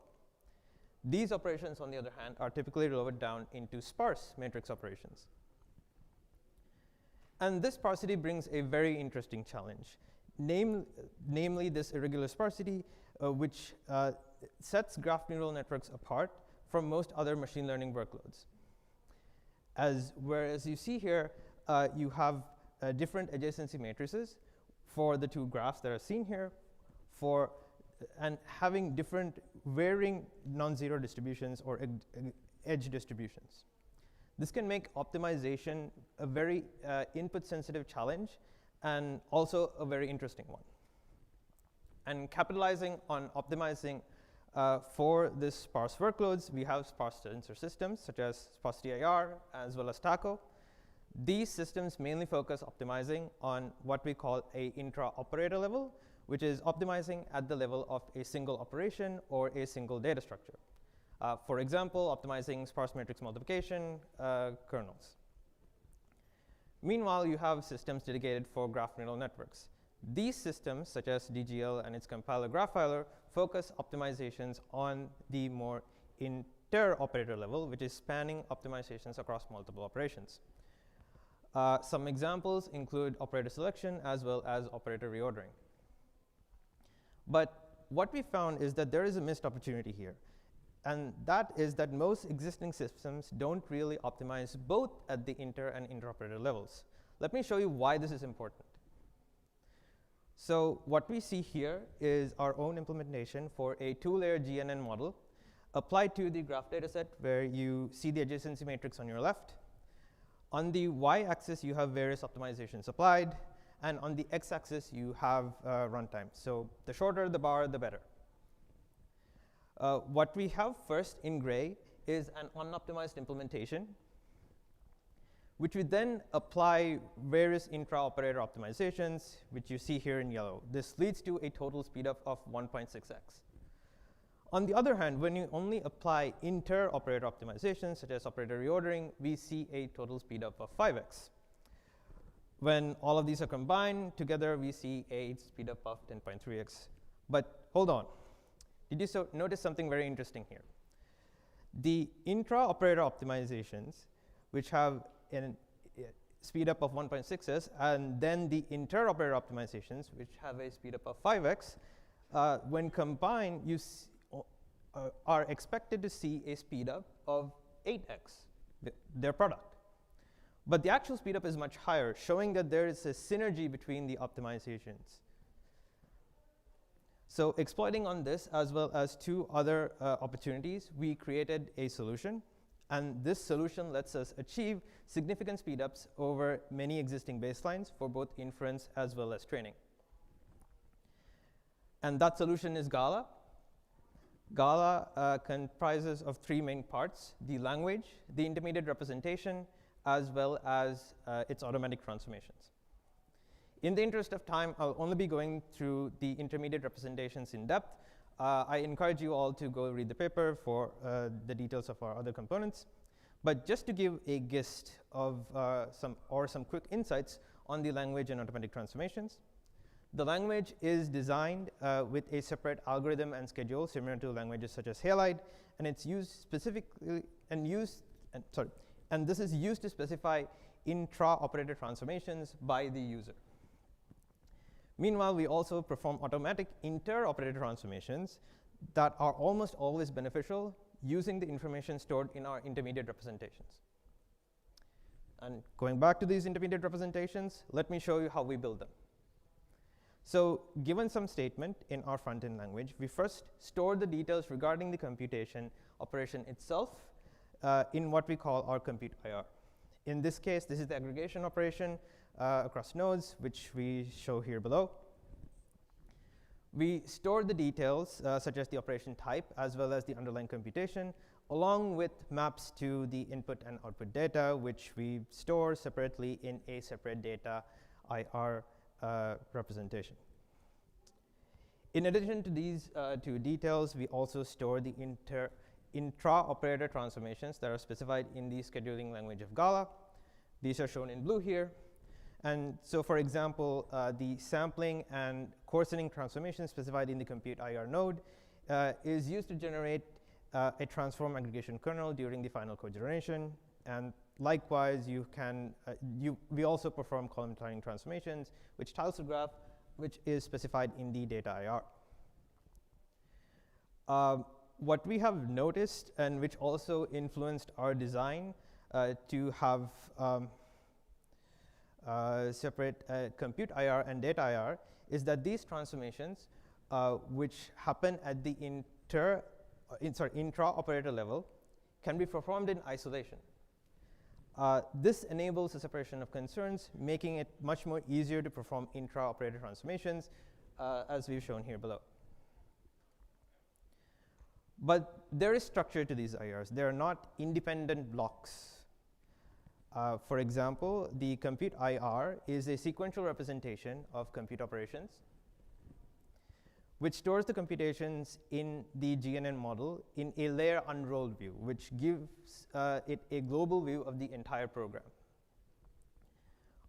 [SPEAKER 18] These operations, on the other hand, are typically lowered down into sparse matrix operations. And this sparsity brings a very interesting challenge, namely this irregular sparsity, which sets graph neural networks apart from most other machine learning workloads. Whereas you see here, you have different adjacency matrices for the two graphs that are seen here, and having different varying non-zero distributions or edge distributions. This can make optimization a very input-sensitive challenge and also a very interesting one. And capitalizing on optimizing for this sparse workloads, we have sparse tensor systems, such as sparsity-IR, as well as TACO. These systems mainly focus optimizing on what we call a intra-operator level, which is optimizing at the level of a single operation or a single data structure. For example, optimizing sparse matrix multiplication kernels. Meanwhile, you have systems dedicated for graph neural networks. These systems, such as DGL and its compiler GraphFiler, focus optimizations on the more inter-operator level, which is spanning optimizations across multiple operations. Some examples include operator selection as well as operator reordering. But what we found is that there is a missed opportunity here. And that is that most existing systems don't really optimize both at the inter and interoperator levels. Let me show you why this is important. So what we see here is our own implementation for a two-layer GNN model applied to the graph dataset, where you see the adjacency matrix on your left. On the y-axis, you have various optimizations applied. And on the x-axis, you have runtime. So the shorter the bar, the better. What we have first in gray is an unoptimized implementation, which we then apply various intra-operator optimizations, which you see here in yellow. This leads to a total speedup of 1.6x. On the other hand, when you only apply inter-operator optimizations, such as operator reordering, we see a total speedup of 5x. When all of these are combined together, we see a speedup of 10.3x. But hold on. Did you notice something very interesting here? The intra-operator optimizations, which have a speedup of 1.6x, and then the inter-operator optimizations, which have a speedup of 5x, when combined, you are expected to see a speedup of 8x, their product. But the actual speedup is much higher, showing that there is a synergy between the optimizations. So exploiting on this, as well as two other opportunities, we created a solution. And this solution lets us achieve significant speedups over many existing baselines for both inference as well as training. And that solution is Gala. Gala comprises of three main parts: the language, the intermediate representation, as well as its automatic transformations. In the interest of time, I'll only be going through the intermediate representations in depth. I encourage you all to go read the paper for the details of our other components. But just to give a gist of some quick insights on the language and automatic transformations. The language is designed with a separate algorithm and schedule similar to languages such as Halide, and it's used specifically and this is used to specify intra-operator transformations by the user. Meanwhile, we also perform automatic inter-operator transformations that are almost always beneficial using the information stored in our intermediate representations. And going back to these intermediate representations, let me show you how we build them. So given some statement in our front-end language, we first store the details regarding the computation operation itself in what we call our compute IR. In this case, this is the aggregation operation across nodes, which we show here below. We store the details, such as the operation type, as well as the underlying computation, along with maps to the input and output data, which we store separately in a separate data IR representation. In addition to these two details, we also store the intra-operator transformations that are specified in the scheduling language of Gala. These are shown in blue here. And so, for example, the sampling and coarsening transformation specified in the compute IR node is used to generate a transform aggregation kernel during the final code generation. And likewise, we also perform column tiling transformations, which tiles the graph, which is specified in the data IR. What we have noticed, and which also influenced our design to have separate compute IR and data IR, is that these transformations, which happen at the intra-operator level, can be performed in isolation. This enables the separation of concerns, making it much more easier to perform intra-operator transformations, as we've shown here below. But there is structure to these IRs. They are not independent blocks. For example, the compute IR is a sequential representation of compute operations, which stores the computations in the GNN model in a layer unrolled view, which gives it a global view of the entire program.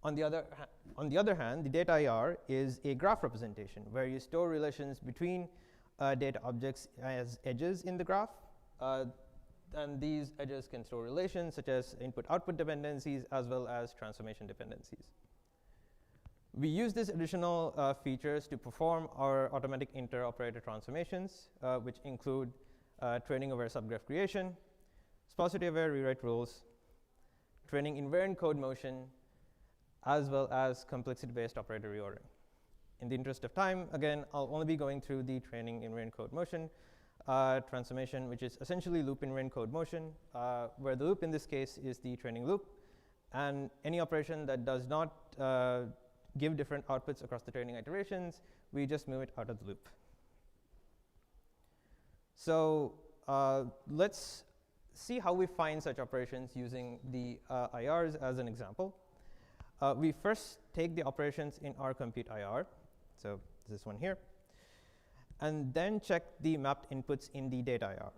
[SPEAKER 18] On the other hand, the data IR is a graph representation, where you store relations between data objects as edges in the graph. And these edges can store relations such as input-output dependencies as well as transformation dependencies. We use these additional features to perform our automatic inter-operator transformations, which include training-aware subgraph creation, sparsity-aware rewrite rules, training invariant code motion, as well as complexity-based operator reordering. In the interest of time, again, I'll only be going through the training invariant code motion transformation, which is essentially loop invariant code motion, where the loop in this case is the training loop. And any operation that does not give different outputs across the training iterations, we just move it out of the loop. So let's see how we find such operations using the IRs as an example. We first take the operations in our compute IR. So this one here. And then check the mapped inputs in the data IR.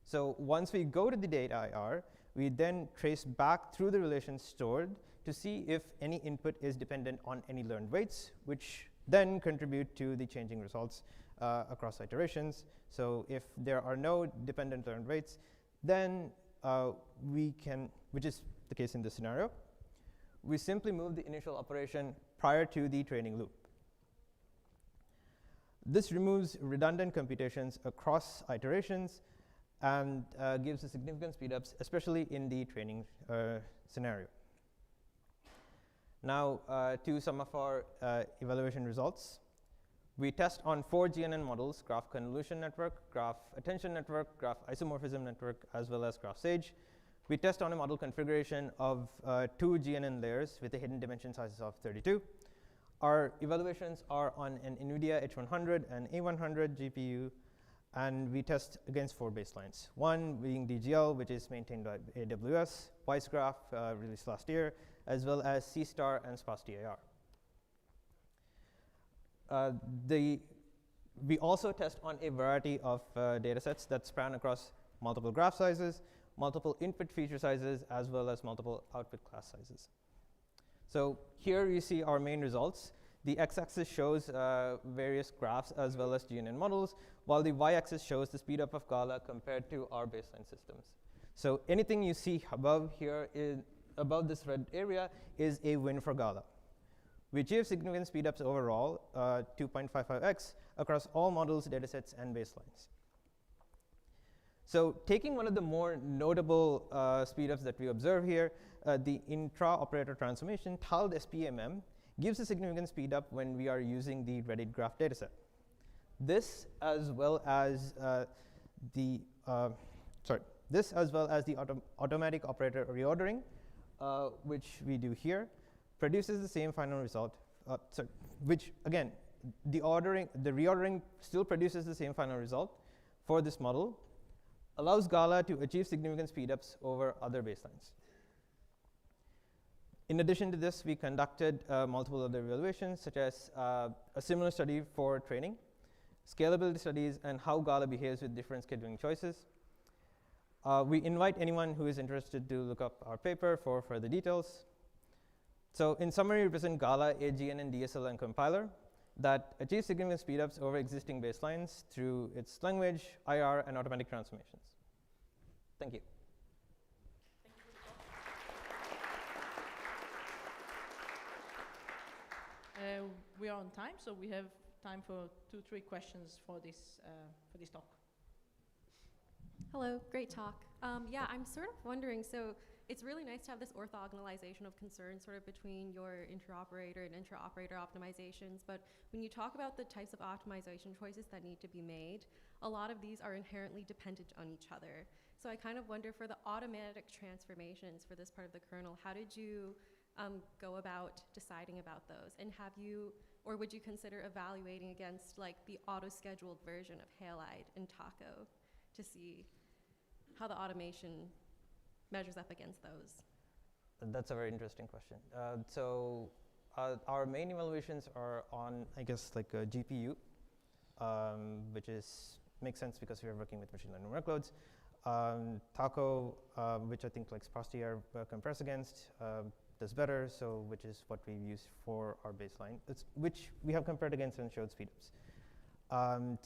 [SPEAKER 18] So once we go to the data IR, we then trace back through the relations stored to see if any input is dependent on any learned weights, which then contribute to the changing results across iterations. So if there are no dependent learned weights, then we can, which is the case in this scenario, we simply move the initial operation prior to the training loop. This removes redundant computations across iterations and gives a significant speedups, especially in the training scenario. Now, to some of our evaluation results. We test on 4 GNN models: graph convolution network, graph attention network, graph isomorphism network, as well as graph SAGE. We test on a model configuration of 2 GNN layers with a hidden dimension sizes of 32. Our evaluations are on an NVIDIA H100 and A100 GPU, and we test against 4 baselines. One being DGL, which is maintained by AWS, WiseGraph, released last year, as well as C-star and SPLASH'25. We also test on a variety of data sets that span across multiple graph sizes, multiple input feature sizes, as well as multiple output class sizes. So here you see our main results. The x-axis shows various graphs as well as GNN models, while the y-axis shows the speed up of Gala compared to our baseline systems. So anything you see above here, above this red area, is a win for Gala. We achieve significant speedups overall, 2.55x, across all models, datasets, and baselines. So taking one of the more notable speedups that we observe here, the intra-operator transformation, tiled SPMM, gives a significant speedup when we are using the Reddit graph dataset. This, as well as the automatic operator reordering, which we do here, produces the same final result. Which again, the reordering still produces the same final result for this model, allows Gala to achieve significant speedups over other baselines. In addition to this, we conducted multiple other evaluations, such as a similar study for training, scalability studies, and how Gala behaves with different scheduling choices. We invite anyone who is interested to look up our paper for further details. So in summary, we present Gala, a GNN DSL compiler that achieves significant speedups over existing baselines through its language, IR, and automatic transformations. Thank you.
[SPEAKER 2] We are on time, so we have time for 2-3 questions for this talk.
[SPEAKER 20] Hello, great talk. Yeah, I'm sort of wondering, so it's really nice to have this orthogonalization of concern sort of between your interoperator and intraoperator optimizations, but when you talk about the types of optimization choices that need to be made, a lot of these are inherently dependent on each other. So I kind of wonder, for the automatic transformations for this part of the kernel, how did you go about deciding about those? And have you, or would you consider evaluating against like the auto-scheduled version of Halide and Taco to see how the automation measures up against those?
[SPEAKER 18] That's a very interesting question. Our main evaluations are on, I guess, like a GPU, which makes sense because we are working with machine learning workloads. Taco, which I think like SPLASH'25 compress against, does better, so which is what we use for our baseline, which we have compared against and showed speedups.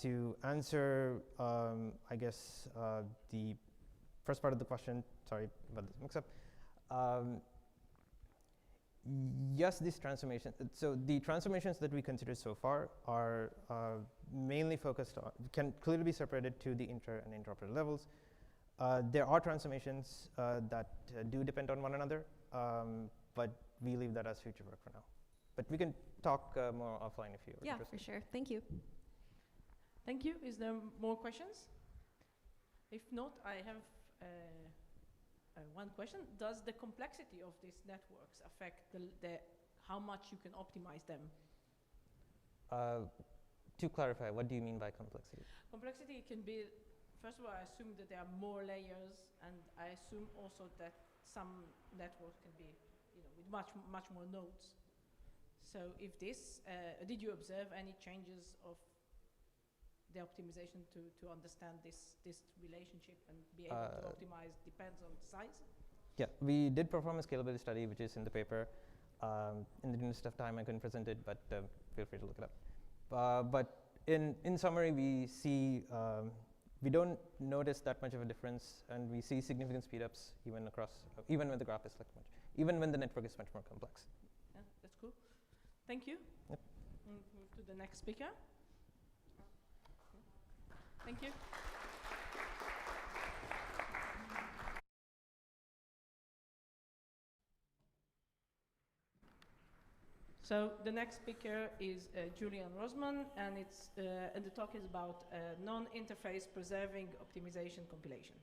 [SPEAKER 18] To answer, I guess, the first part of the question, sorry about this mix-up. Yes, these transformations, so the transformations that we considered so far are mainly focused on, can clearly be separated to the inter and interoperator levels. There are transformations that do depend on one another, but we leave that as future work for now. But we can talk more offline if you're interested.
[SPEAKER 20] Yeah, for sure. Thank you.
[SPEAKER 2] Thank you. Is there more questions? If not, I have one question. Does the complexity of these networks affect how much you can optimize them?
[SPEAKER 18] To clarify, what do you mean by complexity?
[SPEAKER 2] Complexity can be, first of all, I assume that there are more layers, and I assume also that some networks can be, with much more nodes. So if this, did you observe any changes of the optimization to understand this relationship and be able to optimize depends on size?
[SPEAKER 18] Yeah, we did perform a scalability study, which is in the paper. In the interest of time, I couldn't present it, but feel free to look it up. But in summary, we see, we don't notice that much of a difference, and we see significant speedups even when the graph is even when the network is much more complex.
[SPEAKER 2] Yeah, that's cool. Thank you.
[SPEAKER 18] Yep.
[SPEAKER 2] Move to the next speaker. Thank you. So the next speaker is Julian Rosman, and and the talk is about non-interface preserving optimization compilation.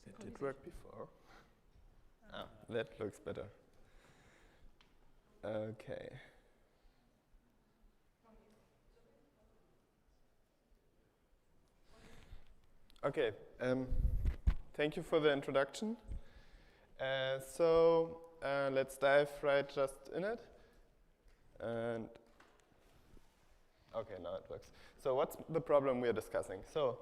[SPEAKER 1] That did work before. Ah, that looks better. Okay. Okay, thank you for the introduction. Let's dive right just in it. And okay, now it works. So what's the problem we are discussing? So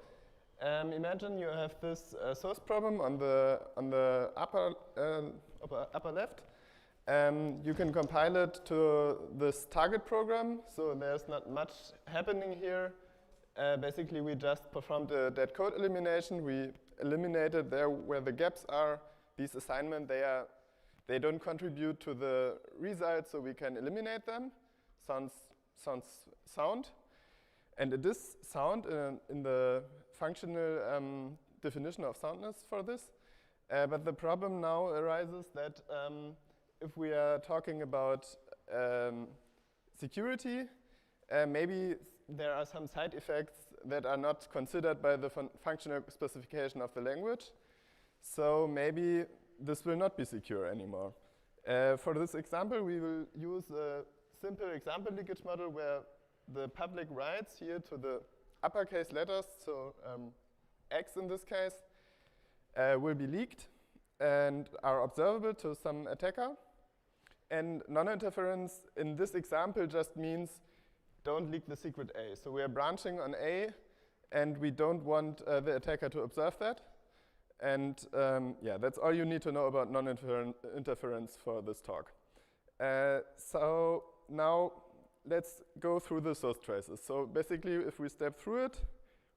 [SPEAKER 1] imagine you have this source problem on the upper left. You can compile it to this target program, so there's not much happening here. Basically, we just performed a dead code elimination. We eliminated there where the gaps are. These assignments, they don't contribute to the results, so we can eliminate them. Sounds sound. And it is sound in the functional definition of soundness for this. But the problem now arises that if we are talking about security, maybe there are some side effects that are not considered by the functional specification of the language. So maybe this will not be secure anymore. For this example, we will use a simple example leakage model where the public rights here to the uppercase letters, so X in this case, will be leaked and are observable to some attacker. And non-interference in this example just means don't leak the secret A. So we are branching on A, and we don't want the attacker to observe that. And yeah, that's all you need to know about non-interference for this talk. So now let's go through the source traces. So basically, if we step through it,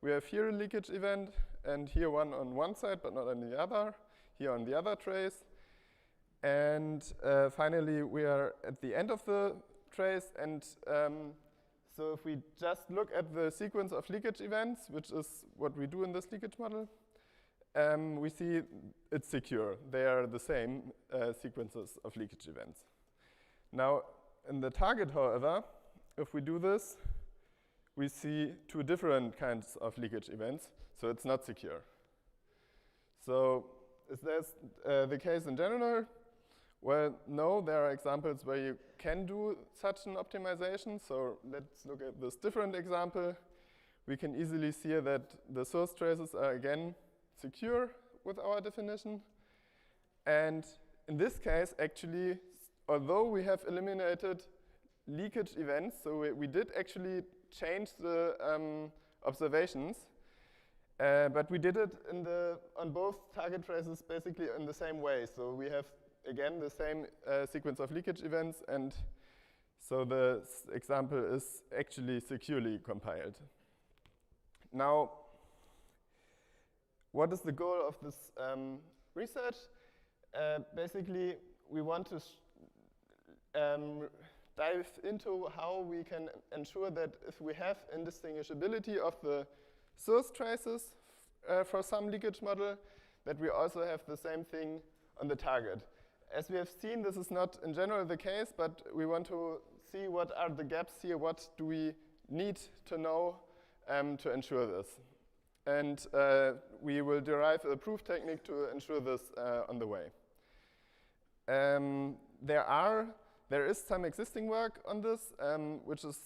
[SPEAKER 1] we have here a leakage event, and here one on one side, but not on the other, here on the other trace. And finally, we are at the end of the trace, and so if we just look at the sequence of leakage events, which is what we do in this leakage model, we see it's secure. They are the same sequences of leakage events. Now, in the target, however, if we do this, we see two different kinds of leakage events, so it's not secure. So is this the case in general? Well, no, there are examples where you can do such an optimization. So let's look at this different example. We can easily see that the source traces are again secure with our definition. And in this case, actually, although we have eliminated leakage events, so we did actually change the observations, but we did it on both target traces basically in the same way. So we have again the same sequence of leakage events, and so the example is actually securely compiled. Now, what is the goal of this research? Basically, we want to dive into how we can ensure that if we have indistinguishability of the source traces for some leakage model, that we also have the same thing on the target. As we have seen, this is not in general the case, but we want to see what are the gaps here, what do we need to know to ensure this. And we will derive a proof technique to ensure this on the way. There is some existing work on this, which is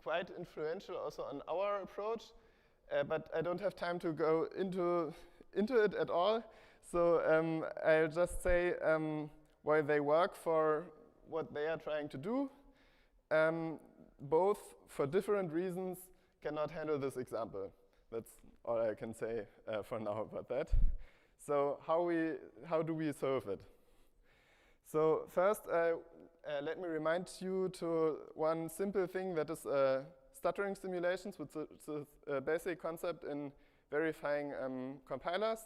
[SPEAKER 1] quite influential also on our approach, but I don't have time to go into it at all. So I'll just say why they work for what they are trying to do. Both, for different reasons, cannot handle this example. That's all I can say for now about that. So how do we solve it? So first, let me remind you to one simple thing that is stuttering simulations, which is a basic concept in verifying compilers.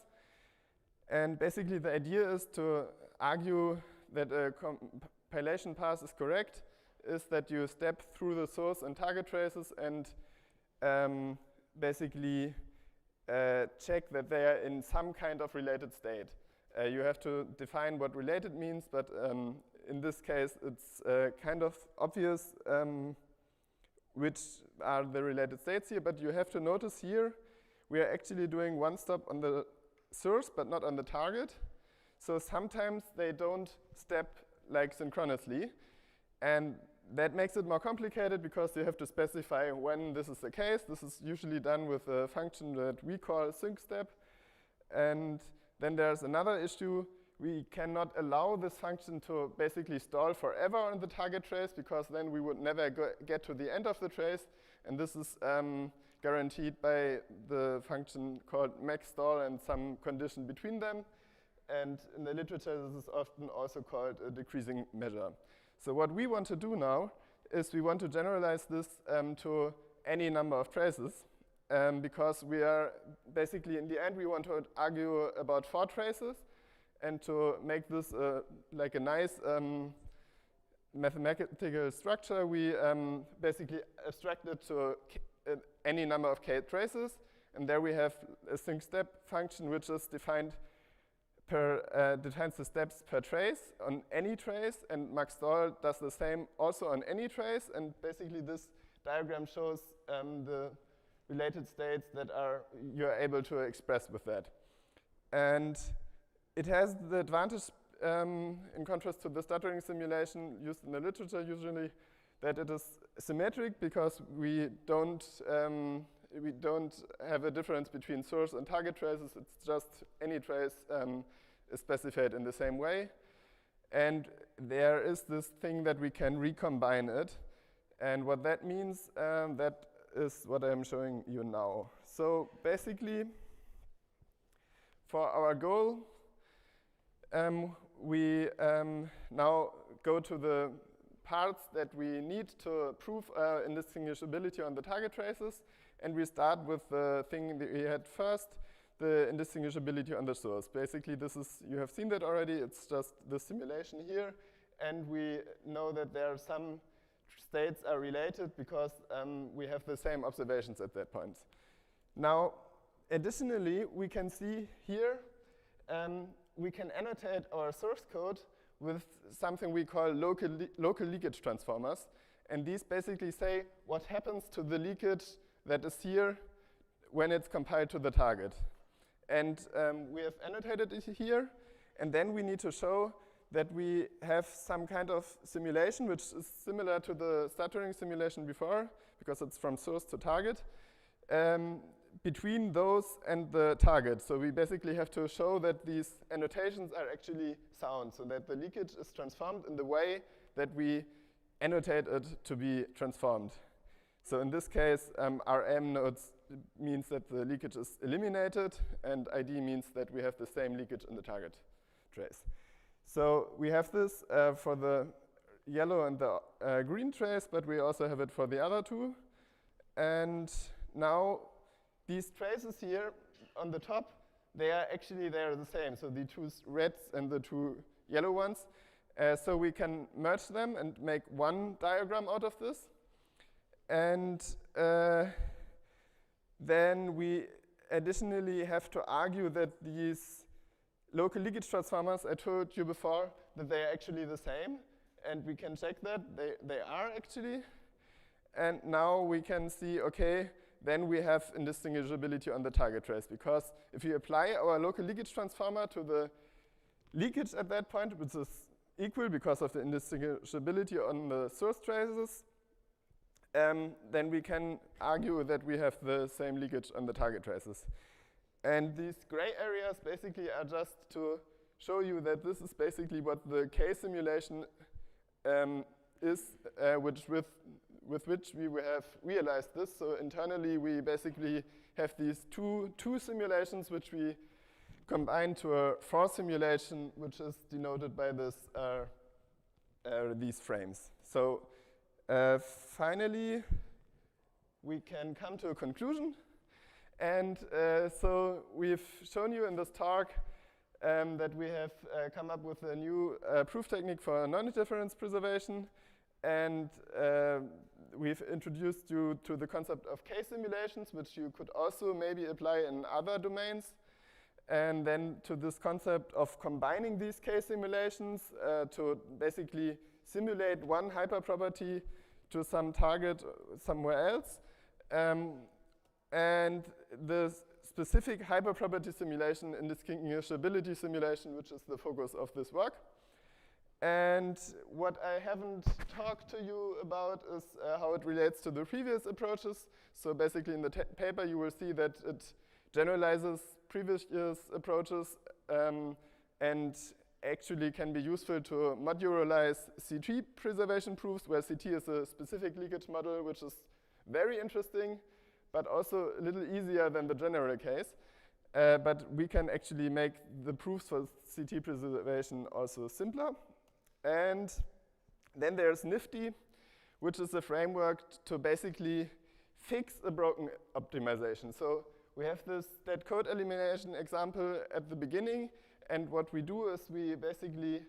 [SPEAKER 1] And basically, the idea is to argue that a compilation path is correct is that you step through the source and target traces and basically check that they are in some kind of related state. You have to define what related means, but in this case, it's kind of obvious which are the related states here, but you have to notice here, we are actually doing one stop on the source, but not on the target. So sometimes they don't step like synchronously, and that makes it more complicated because you have to specify when this is the case. This is usually done with a function that we call sync step. And then there's another issue. We cannot allow this function to basically stall forever on the target trace, because then we would never get to the end of the trace. And this is guaranteed by the function called max stall and some condition between them. And in the literature, this is often also called a decreasing measure. So what we want to do now is we want to generalize this to any number of traces, because we are basically, in the end, we want to argue about 4 traces. And to make this like a nice mathematical structure, we basically abstract it to any number of k traces. And there we have a sync step function, which is defined defines the steps per trace on any trace, and max stall does the same also on any trace. And basically this diagram shows the related states that you're able to express with that. And it has the advantage, in contrast to the stuttering simulation used in the literature usually, that it is symmetric, because we don't have a difference between source and target traces. It's just any trace is specified in the same way. And there is this thing that we can recombine it. And what that means, that is what I'm showing you now. So basically, for our goal, we now go to the parts that we need to prove indistinguishability on the target traces. And we start with the thing that we had first, the indistinguishability on the source. Basically, this is, you have seen that already, it's just the simulation here. And we know that there are some states are related because we have the same observations at that point. Now, additionally, we can see here, we can annotate our source code with something we call local leakage transformers. And these basically say what happens to the leakage that is here when it's compiled to the target. And we have annotated it here. And then we need to show that we have some kind of simulation, which is similar to the stuttering simulation before, because it's from source to target, between those and the target. So we basically have to show that these annotations are actually sound, so that the leakage is transformed in the way that we annotate it to be transformed. So in this case, RM nodes means that the leakage is eliminated, and ID means that we have the same leakage in the target trace. So we have this for the yellow and the green trace, but we also have it for the other two. And now these traces here on the top, they are the same. So the two reds and the two yellow ones. So we can merge them and make one diagram out of this. And then we additionally have to argue that these local leakage transformers, I told you before, that they are actually the same. And we can check that. They are actually. And now we can see, OK, then we have indistinguishability on the target trace. Because if you apply our local leakage transformer to the leakage at that point, which is equal because of the indistinguishability on the source traces, then we can argue that we have the same leakage on the target traces. And these gray areas basically are just to show you that this is basically what the K simulation is, with which we have realized this. So internally, we basically have these two simulations, which we combine to a 4 simulation, which is denoted by this these frames. So finally, we can come to a conclusion. And so we've shown you in this talk that we have come up with a new proof technique for non-difference preservation. And we've introduced you to the concept of case simulations, which you could also maybe apply in other domains. And then to this concept of combining these case simulations to basically simulate one hyperproperty to some target somewhere else. And the specific hyperproperty simulation, indistinguishability simulation, which is the focus of this work. And what I haven't talked to you about is how it relates to the previous approaches. So basically in the paper you will see that it generalizes previous year's approaches and actually can be useful to modularize CT preservation proofs, where CT is a specific leakage model, which is very interesting, but also a little easier than the general case. But we can actually make the proofs for CT preservation also simpler. And then there's NIFTY, which is a framework to basically fix a broken optimization. So we have this dead code elimination example at the beginning, and what we do is we basically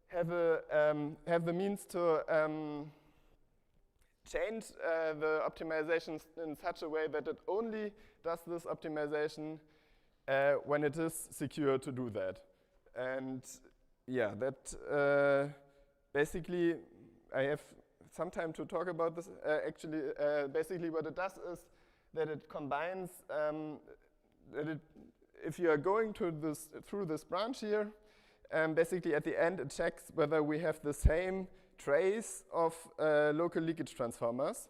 [SPEAKER 1] have the means to change the optimizations in such a way that it only does this optimization when it is secure to do that. And yeah, that basically, I have some time to talk about this. Actually, basically what it does is that it combines, if you are going to through this branch here, basically at the end it checks whether we have the same trace of local leakage transformers.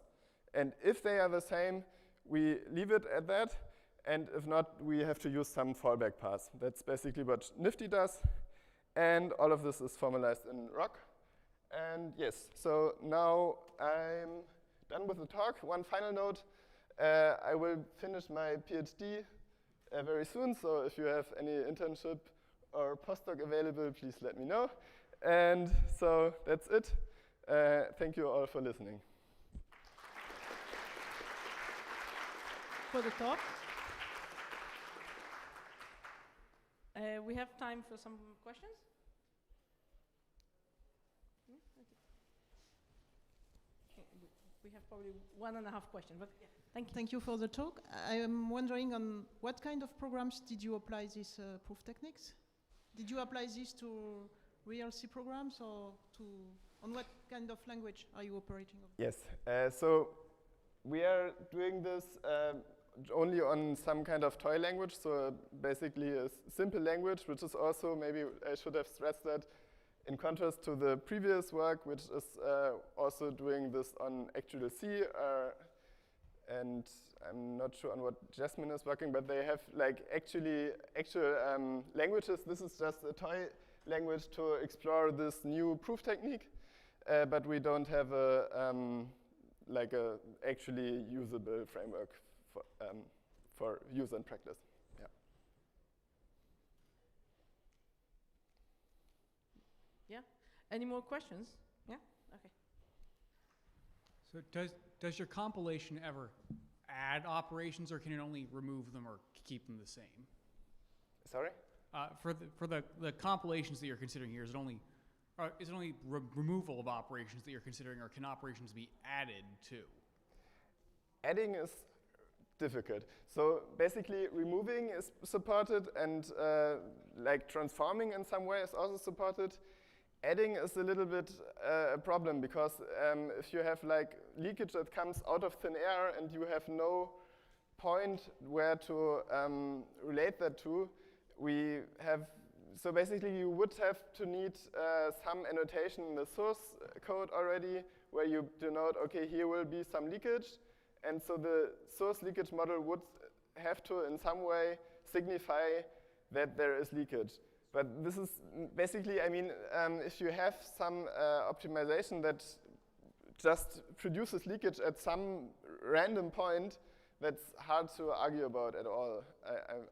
[SPEAKER 1] And if they are the same, we leave it at that. And if not, we have to use some fallback path. That's basically what NIFTY does. And all of this is formalized in ROC. And yes, so now I'm done with the talk. One final note, I will finish my PhD very soon. So if you have any internship or postdoc available, please let me know. And so that's it. Thank you all for listening.
[SPEAKER 2] For the talk. We have time for some questions. We have probably 1.5 questions, but yeah, thank you.
[SPEAKER 15] Thank you for the talk. I am wondering on what kind of programs did you apply these proof techniques? Did you apply this to real C programs or on what kind of language are you operating on?
[SPEAKER 1] Yes, so we are doing this only on some kind of toy language, so basically a simple language, which is also, maybe I should have stressed that, in contrast to the previous work, which is also doing this on actual C, and I'm not sure on what Jasmine is working, but they have like actual languages. This is just a toy language to explore this new proof technique, but we don't have like a actually usable framework for use and practice. Yeah.
[SPEAKER 2] Yeah. Any more questions? Yeah. Okay.
[SPEAKER 21] So does your compilation ever add operations, or can it only remove them or keep them the same?
[SPEAKER 1] Sorry?
[SPEAKER 21] For the compilations that you're considering here, is it only removal of operations that you're considering, or can operations be added to?
[SPEAKER 1] Adding is difficult. So basically removing is supported, and like transforming in some way is also supported. Adding is a little bit a problem, because if you have like leakage that comes out of thin air and you have no point where to relate that to, so basically you would have to need some annotation in the source code already, where you denote, okay, here will be some leakage, and so the source leakage model would have to in some way signify that there is leakage. But this is basically, I mean, if you have some optimization that just produces leakage at some random point, that's hard to argue about at all.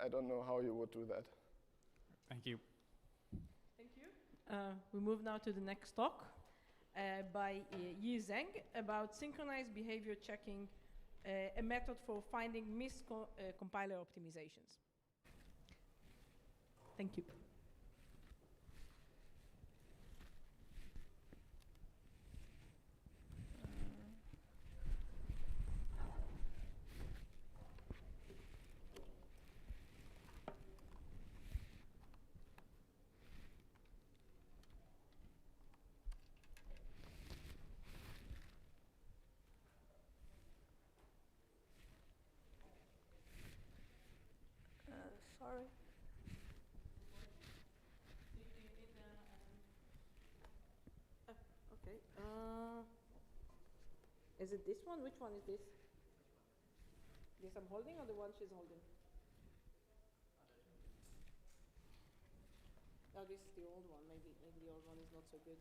[SPEAKER 1] I don't know how you would do that.
[SPEAKER 21] Thank you.
[SPEAKER 2] Thank you. We move now to the next talk by Yi Zheng about synchronized behavior checking, a method for finding missed compiler optimizations. Thank you.
[SPEAKER 16] Sorry. Okay. Is it this one? Which one is this? This I'm holding, or the one she's holding? No, this is the old one. Maybe the old one is not so good.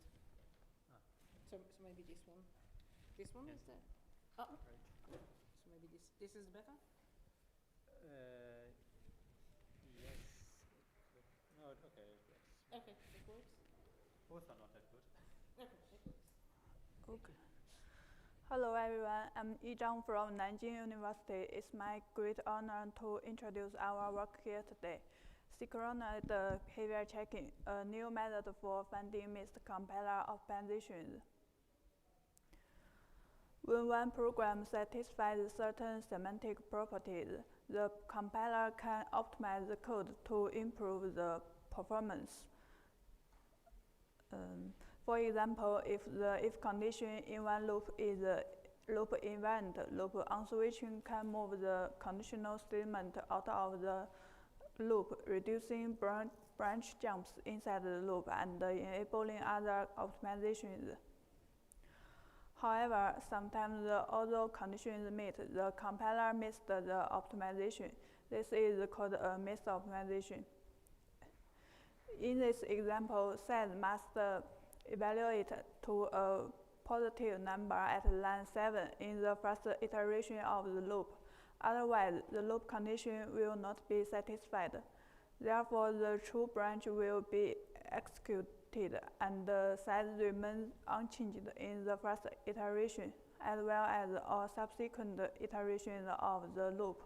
[SPEAKER 16] So maybe this one. This one is there. Oh. Right. So maybe this is better.
[SPEAKER 14] Yes. No, okay.
[SPEAKER 16] Okay, it works.
[SPEAKER 14] Both are not that good.
[SPEAKER 16] Okay, it works.
[SPEAKER 6] Okay. Hello everyone, I'm Yi Zhang from Nanjing University. It's my great honor to introduce our work here today. Synchronized behavior checking, a new method for finding missed compiler optimizations. When one program satisfies certain semantic properties, the compiler can optimize the code to improve the performance. For example, if the if condition in one loop is a loop invariant, loop unswitching can move the conditional statement out of the loop, reducing branch jumps inside the loop and enabling other optimizations. However, sometimes although conditions meet, the compiler missed the optimization. This is called a missed optimization. In this example, size must evaluate to a positive number at line 7 in the first iteration of the loop. Otherwise, the loop condition will not be satisfied. Therefore, the true branch will be executed and the size remains unchanged in the first iteration, as well as all subsequent iterations of the loop.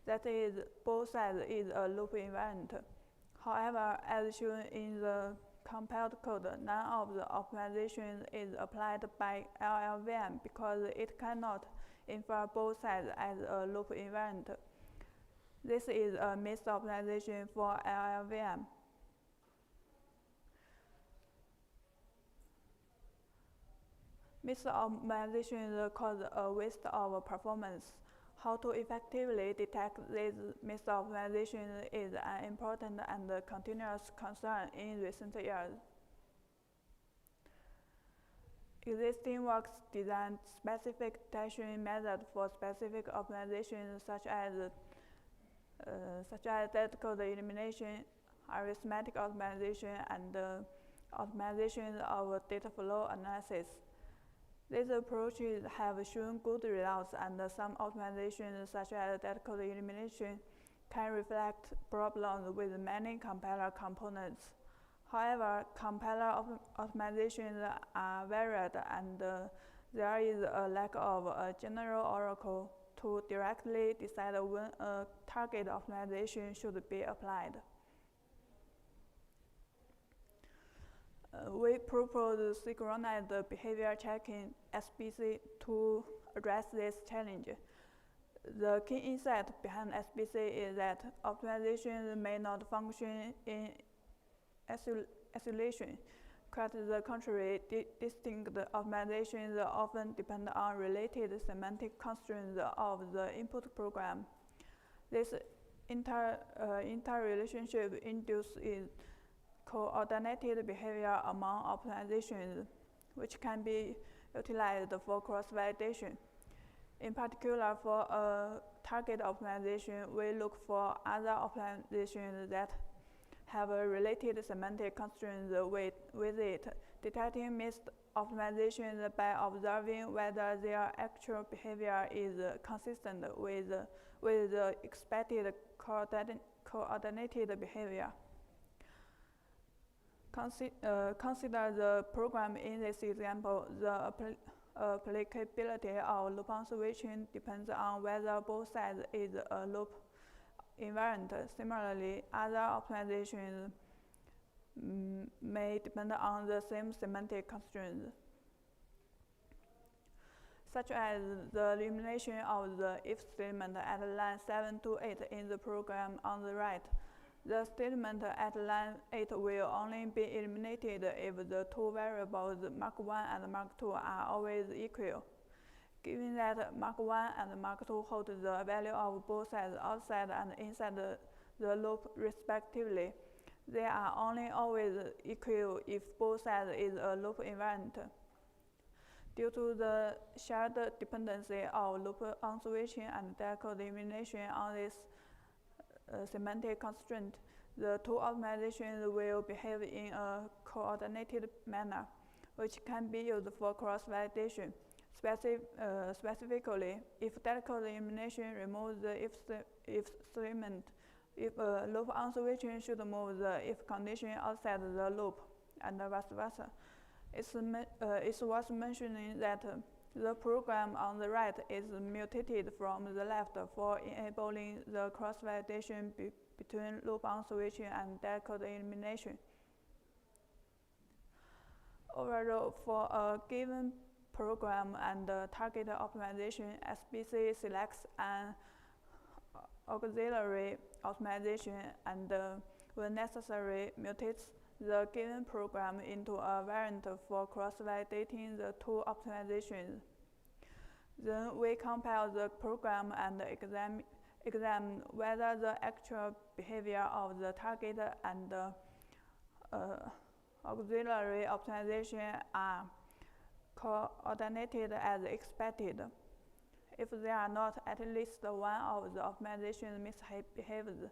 [SPEAKER 6] That is, both sides is a loop invariant. However, as shown in the compiled code, none of the optimization is applied by LLVM because it cannot infer both sides as a loop invariant. This is a missed optimization for LLVM. Missed optimization causes a waste of performance. How to effectively detect these missed optimizations is an important and continuous concern in recent years. Existing works design specific detection methods for specific optimizations such as data code elimination, arithmetic optimization, and optimization of data flow analysis. These approaches have shown good results, and some optimizations, such as data code elimination, can reflect problems with many compiler components. However, compiler optimizations are varied, and there is a lack of a general oracle to directly decide when a target optimization should be applied. We propose synchronized behavior checking (SBC) to address this challenge. The key insight behind SBC is that optimizations may not function in isolation. Quite the contrary, distinct optimizations often depend on related semantic constraints of the input program. This interrelationship induces coordinated behavior among optimizations, which can be utilized for cross-validation. In particular, for a target optimization, we look for other optimizations that have a related semantic constraints with it, detecting missed optimizations by observing whether their actual behavior is consistent with the expected coordinated behavior. Consider the program in this example. The applicability of loop switching depends on whether both sides is a loop invariant. Similarly, other optimizations may depend on the same semantic constraints, such as the elimination of the if statement at line 7 to 8 in the program on the right. The statement at line 8 will only be eliminated if the two variables mark 1 and mark 2 are always equal. Given that mark 1 and mark 2 hold the value of both sides outside and inside the loop respectively. They are only always equal if both sides is a loop invariant. Due to the shared dependency of loop on-switching and decode elimination on this semantic constraint, the two optimizations will behave in a coordinated manner, which can be used for cross-validation. Specifically, if decode elimination removes the if statement, if loop on-switching should move the if condition outside the loop, and vice versa. It's worth mentioning that the program on the right is mutated from the left for enabling the cross-validation between loop on-switching and decode elimination. Overall, for a given program and target optimization, SBC selects an auxiliary optimization and, when necessary, mutates the given program into a variant for cross-validating the two optimizations. Then we compile the program and examine whether the actual behavior of the target and auxiliary optimization are coordinated as expected. If they are not, at least one of the optimizations misbehaves.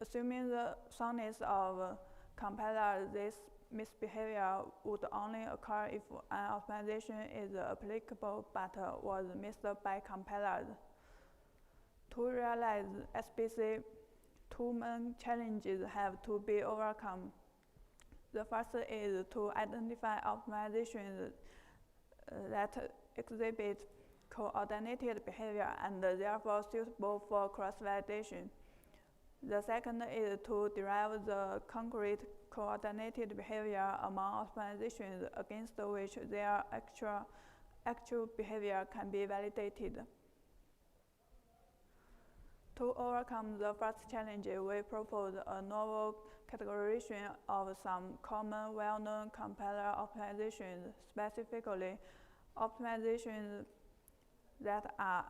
[SPEAKER 6] Assuming the soundness of compiler, this misbehavior would only occur if an optimization is applicable but was missed by compilers. To realize SBC, two main challenges have to be overcome. The first is to identify optimizations that exhibit coordinated behavior and therefore suitable for cross-validation. The second is to derive the concrete coordinated behavior among optimizations against which their actual behavior can be validated. To overcome the first challenge, we propose a novel categorization of some common well-known compiler optimizations, specifically optimizations that are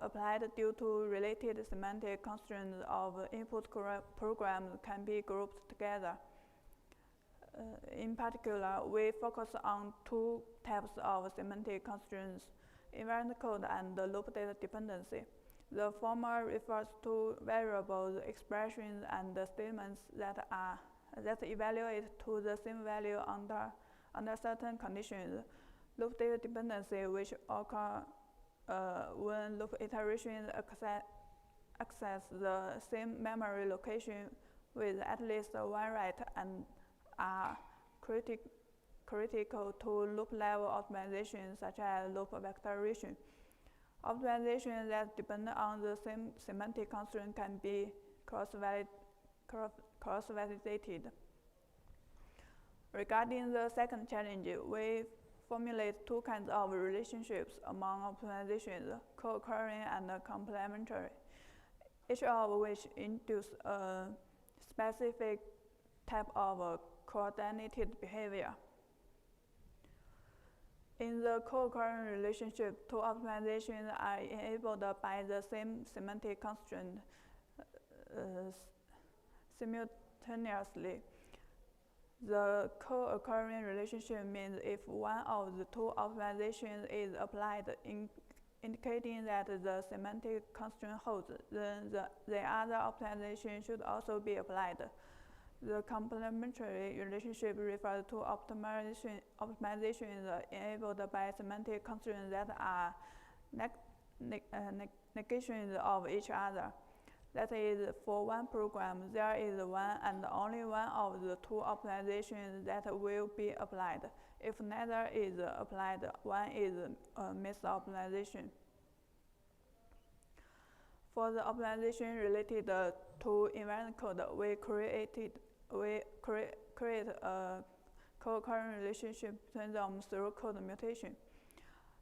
[SPEAKER 6] applied due to related semantic constraints of input programs can be grouped together. In particular, we focus on two types of semantic constraints, invariant code and loop data dependency. The former refers to variables, expressions, and statements that evaluate to the same value under certain conditions. Loop data dependency, which occur when loop iterations access the same memory location with at least one write and are critical to loop-level optimization, such as loop vectorization. Optimizations that depend on the same semantic constraint can be cross-validated. Regarding the second challenge, we formulate two kinds of relationships among optimizations, co-occurring and complementary, each of which induce a specific type of coordinated behavior. In the co-occurring relationship, two optimizations are enabled by the same semantic constraint simultaneously. The co-occurring relationship means if one of the two optimizations is applied, indicating that the semantic constraint holds, then the other optimization should also be applied. The complementary relationship refers to optimizations enabled by semantic constraints that are negations of each other. That is, for one program, there is one and only one of the two optimizations that will be applied. If neither is applied, one is a missed optimization. For the optimization related to invariant code, we create a co-occurring relationship between them through code mutation.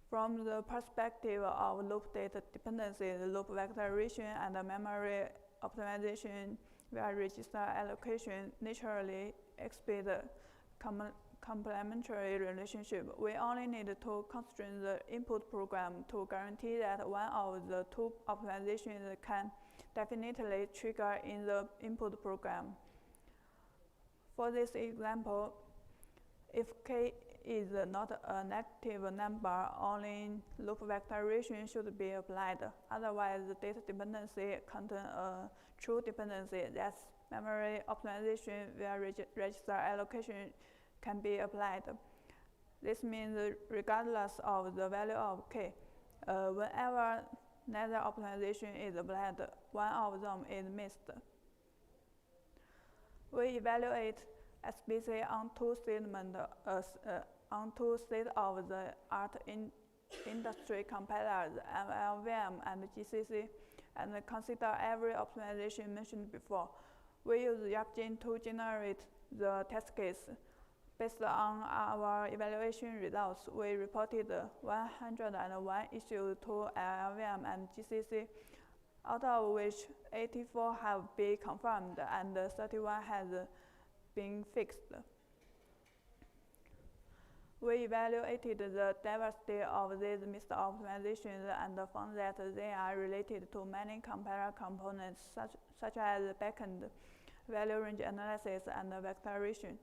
[SPEAKER 6] From the perspective of loop data dependency, loop vectorization and memory optimization via register allocation naturally exhibit complementary relationship. We only need to constrain the input program to guarantee that one of the two optimizations can definitely trigger in the input program. For this example, if k is not a negative number, only loop vectorization should be applied. Otherwise, the data dependency contains a true dependency. That's memory optimization via register allocation can be applied. This means regardless of the value of k, whenever neither optimization is applied, one of them is missed. We evaluate SBC on two statements, on two state-of-the-art industry compilers, LLVM and GCC, and consider every optimization mentioned before. We use YAPGen to generate the test case. Based on our evaluation results, we reported 101 issues to LLVM and GCC, out of which 84 have been confirmed and 31 has been fixed. We evaluated the diversity of these missed optimizations and found that they are related to many compiler components, such as backend, value range analysis, and vectorization.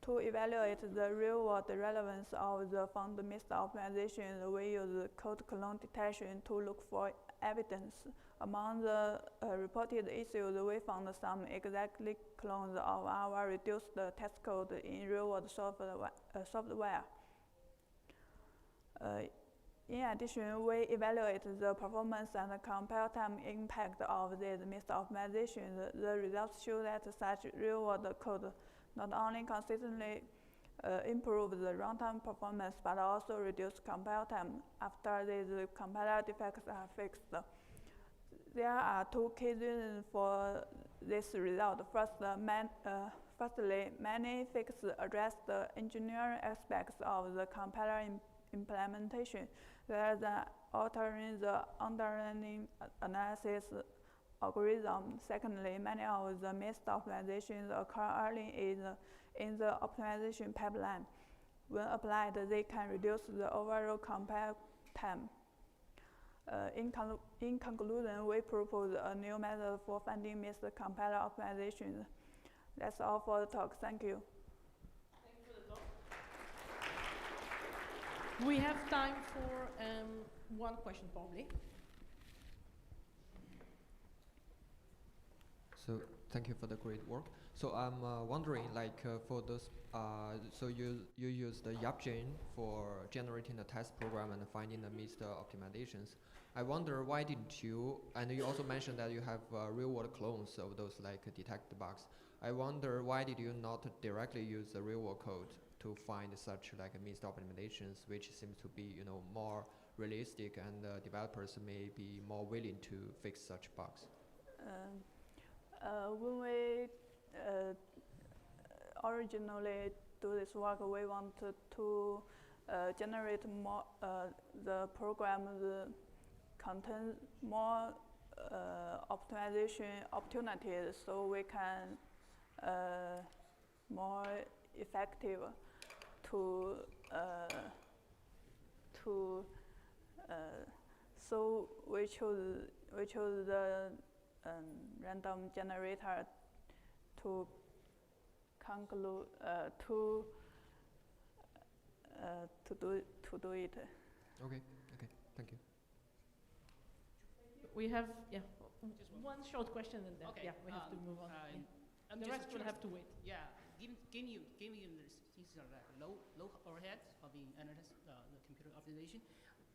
[SPEAKER 6] To evaluate the real-world relevance of the found missed optimizations, we use code clone detection to look for evidence. Among the reported issues, we found some exactly clones of our reduced test code in real-world software. In addition, we evaluate the performance and compile time impact of these missed optimizations. The results show that such real-world code not only consistently improves the runtime performance, but also reduces compile time after these compiler defects are fixed. There are two key reasons for this result. Firstly, many fixes address the engineering aspects of the compiler implementation, rather than altering the underlying analysis algorithm. Secondly, many of the missed optimizations occur early in the optimization pipeline. When applied, they can reduce the overall compile time. In conclusion, we propose a new method for finding missed compiler optimizations. That's all for the talk. Thank you.
[SPEAKER 2] Thank you for the talk. We have time for one question, probably.
[SPEAKER 5] So thank you for the great work. So I'm wondering, like for those, so you use the YAPGen for generating the test program and finding the missed optimizations. I wonder why didn't you, and you also mentioned that you have real-world clones of those like detect bugs. I wonder why did you not directly use the real-world code to find such like missed optimizations, which seems to be more realistic, and developers may be more willing to fix such bugs.
[SPEAKER 6] When we originally do this work, we wanted to generate more the program contains more optimization opportunities, so we can more effective to so we chose the random generator to conclude to do it.
[SPEAKER 5] Okay. Thank you.
[SPEAKER 2] We have just one short question, and then we have to move on.
[SPEAKER 7] I'm
[SPEAKER 2] the
[SPEAKER 7] just
[SPEAKER 2] rest will have to wait.
[SPEAKER 7] Yeah, given these things are like low overhead of the analysis, the computer optimization,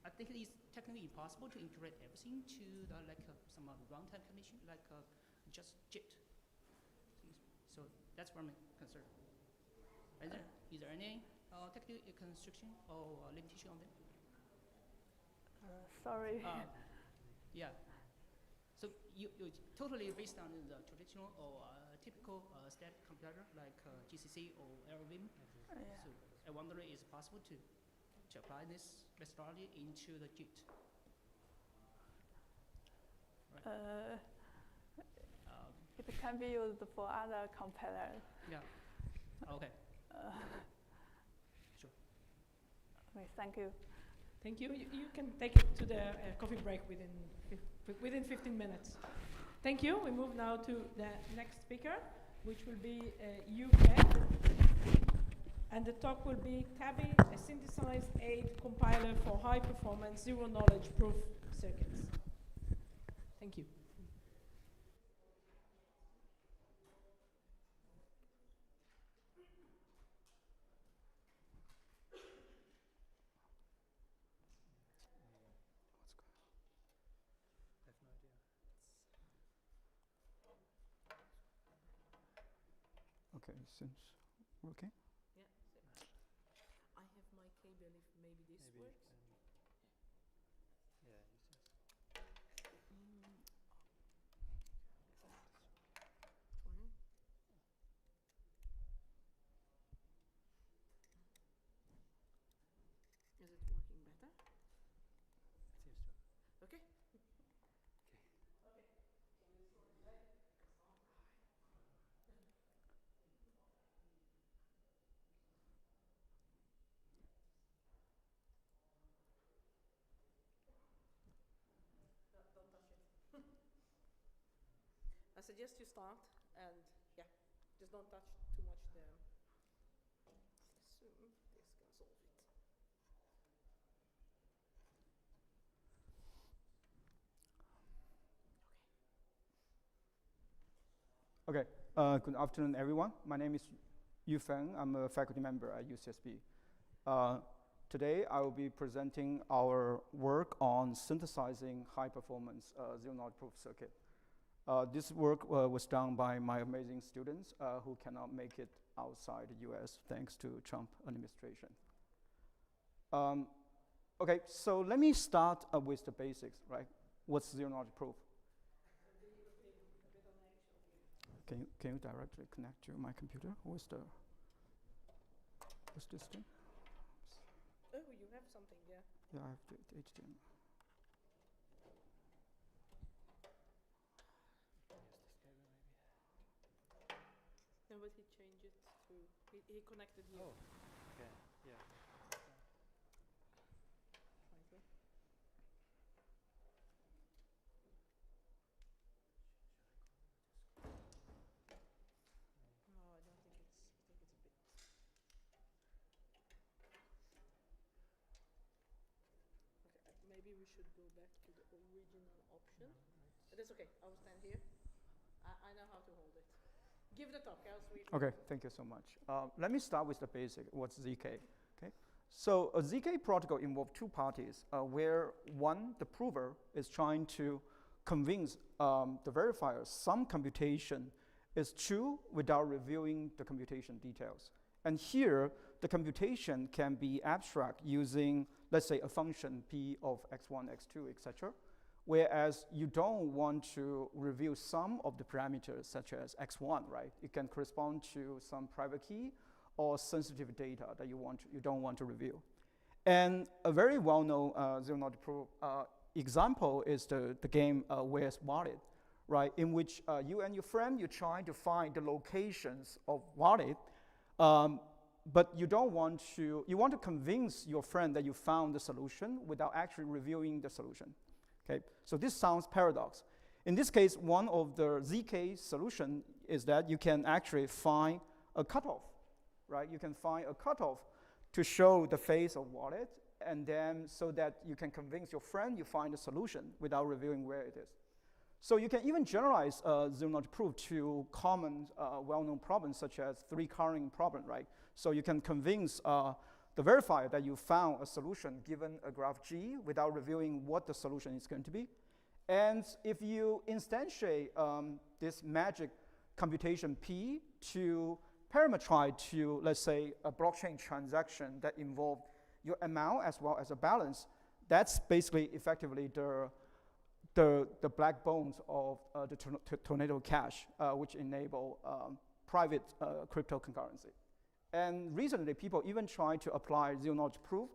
[SPEAKER 7] I think it is technically impossible to integrate everything to the, some runtime condition, just JIT. So that's where my concern. Is there any technical constriction or limitation on that?
[SPEAKER 6] Sorry.
[SPEAKER 7] Yeah. So you totally based on the traditional or typical static compiler like GCC or LLVM.
[SPEAKER 6] Yeah.
[SPEAKER 7] So I wonder, is it possible to apply this methodology into the JIT?
[SPEAKER 6] Right. It can be used for other compilers.
[SPEAKER 7] Yeah. Okay. Sure.
[SPEAKER 6] Okay. Thank you.
[SPEAKER 2] Thank you. You can take it to the coffee break within within 15 minutes. Thank you. We move now to the next speaker, which will be Yu Feng. And the talk will be Tabby, a synthesized aid compiler for high-performance zero-knowledge proof circuits. Thank you.
[SPEAKER 3] Okay, since working.
[SPEAKER 2] Yeah, I have my cable if maybe this works.
[SPEAKER 14] Yeah,
[SPEAKER 2] Is it working better?
[SPEAKER 14] it seems to.
[SPEAKER 2] Okay. Don't touch it. I suggest you start and yeah, just don't touch too much the. Assume this can solve it.
[SPEAKER 3] Okay, good afternoon, everyone. My name is Yu Feng. I'm a faculty member at UCSB. Today, I will be presenting our work on synthesizing high-performance zero-knowledge proof circuit. This work was done by my amazing students who cannot make it outside the US thanks to Trump administration. Okay, so let me start with the basics, right? What's zero-knowledge proof? Can you directly connect to my computer? What's this thing?
[SPEAKER 2] Oh, you have something there.
[SPEAKER 3] Yeah, I have the HDMI.
[SPEAKER 2] No, but he changed it to, he connected you.
[SPEAKER 14] Oh, okay, yeah.
[SPEAKER 2] Right here. No, I don't think it's, I think it's a bit. Okay, maybe we should go back to the original option. But that's okay, I'll stand here. I know how to hold it. Give the talk, else we.
[SPEAKER 3] Okay, thank you so much. Let me start with the basic. What's ZK? Okay, so a ZK protocol involves two parties, where one, the prover, is trying to convince the verifier some computation is true without revealing the computation details. And here, the computation can be abstract using, let's say, a function p of x1, x2, etc. Whereas you don't want to reveal some of the parameters, such as x1, right? It can correspond to some private key or sensitive data that you don't want to reveal. And a very well-known zero-knowledge proof example is the game Where's Wallet, right? In which you and your friend, you're trying to find the locations of wallet, but you don't want to, you want to convince your friend that you found the solution without actually revealing the solution. Okay, so this sounds paradox. In this case, one of the ZK solution is that you can actually find a cutoff, right? You can find a cutoff to show the face of wallet, and then so that you can convince your friend you find a solution without revealing where it is. So you can even generalize zero-knowledge proof to common well-known problems such as three-coloring problem, right? So you can convince the verifier that you found a solution given a graph G without revealing what the solution is going to be. And if you instantiate this magic computation P to parametrize to, let's say, a blockchain transaction that involved your amount as well as a balance, that's basically effectively the black bones of the Tornado Cash, which enable private crypto concurrency. And recently, people even try to apply zero-knowledge proof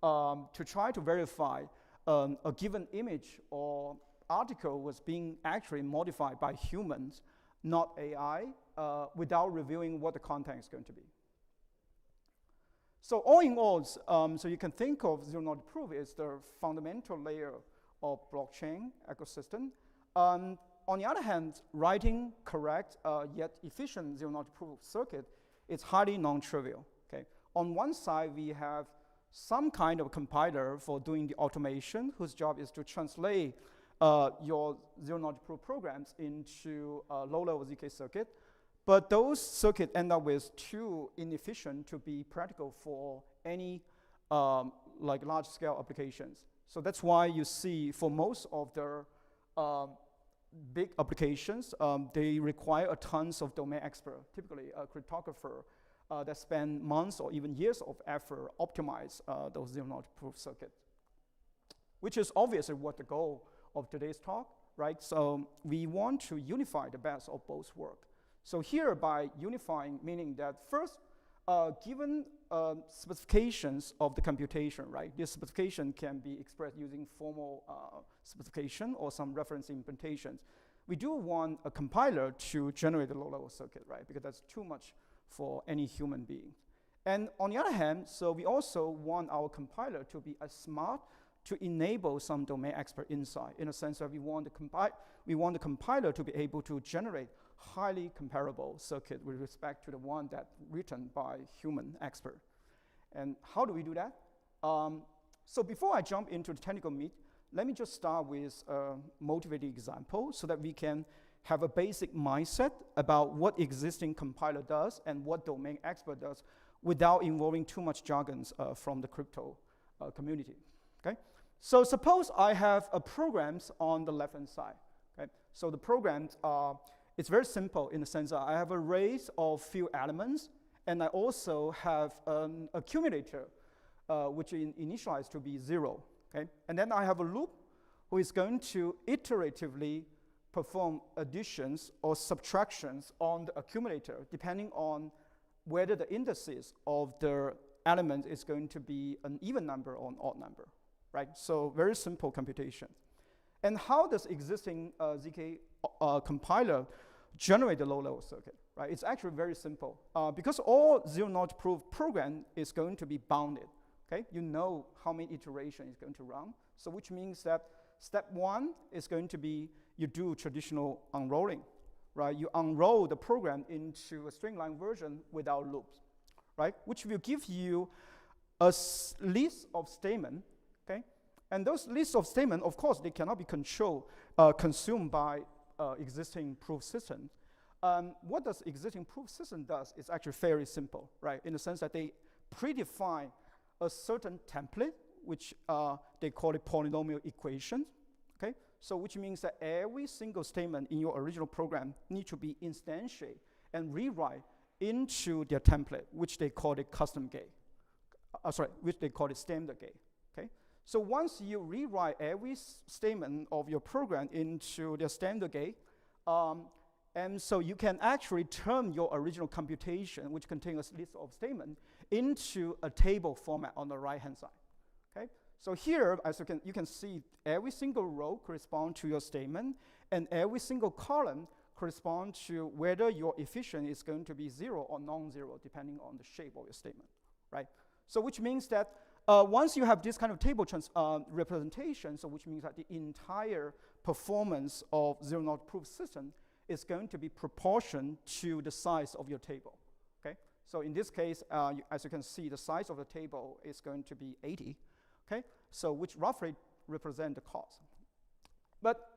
[SPEAKER 3] to try to verify a given image or article was being actually modified by humans, not AI, without revealing what the content is going to be. So all in all, so you can think of zero-knowledge proof as the fundamental layer of blockchain ecosystem. On the other hand, writing correct yet efficient zero-knowledge proof of circuit is highly non-trivial. Okay? On one side, we have some kind of compiler for doing the automation, whose job is to translate your zero-knowledge proof programs into a low-level ZK circuit. But those circuits end up with too inefficient to be practical for any like large-scale applications. So that's why you see for most of the big applications, they require a tons of domain expert, typically a cryptographer that spend months or even years of effort optimize those zero-knowledge proof circuits, which is obviously what the goal of today's talk, right? So we want to unify the best of both worlds. So here, by unifying, meaning that first, given specifications of the computation, right? This specification can be expressed using formal specification or some reference implementations. We do want a compiler to generate a low-level circuit, right? Because that's too much for any human being. And on the other hand, so we also want our compiler to be as smart to enable some domain expert insight, in a sense that we want the compiler to be able to generate highly comparable circuit with respect to the one that's written by human expert. And how do we do that? So before I jump into the technical meat, let me just start with a motivating example so that we can have a basic mindset about what existing compiler does and what domain expert does without involving too much jargons from the crypto community, okay? So suppose I have a programs on the left-hand side, okay? So the programs are, it's very simple in the sense that I have an array of few elements, and I also have an accumulator, which is initialized to be 0, okay? And then I have a loop who is going to iteratively perform additions or subtractions on the accumulator, depending on whether the indices of the element is going to be an even number or an odd number, right? So very simple computation. And how does existing ZK compiler generate a low-level circuit, right? It's actually very simple. Because all zero-knowledge proof program is going to be bounded, okay? You know how many iterations it's going to run. So which means that step 1 is going to be you do traditional unrolling, right? You unroll the program into a string-line version without loops, right? Which will give you a list of statements, okay? And those lists of statements, of course, they cannot be consumed by existing proof systems. What does existing proof system does is actually very simple, right? In the sense that they predefine a certain template, which they call it polynomial equations, okay? So which means that every single statement in your original program needs to be instantiated and rewrite into their template, which they call it custom gate. Which they call it standard gate, okay? So once you rewrite every statement of your program into the standard gate, and so you can actually turn your original computation, which contains a list of statements, into a table format on the right-hand side, okay? So here, as you can see, every single row corresponds to your statement, and every single column corresponds to whether your efficient is going to be 0 or non-zero, depending on the shape of your statement, right? So which means that once you have this kind of table representation, so which means that the entire performance of zero-knowledge proof system is going to be proportional to the size of your table, okay? So in this case, as you can see, the size of the table is going to be 80, okay? So which roughly represent the cost. But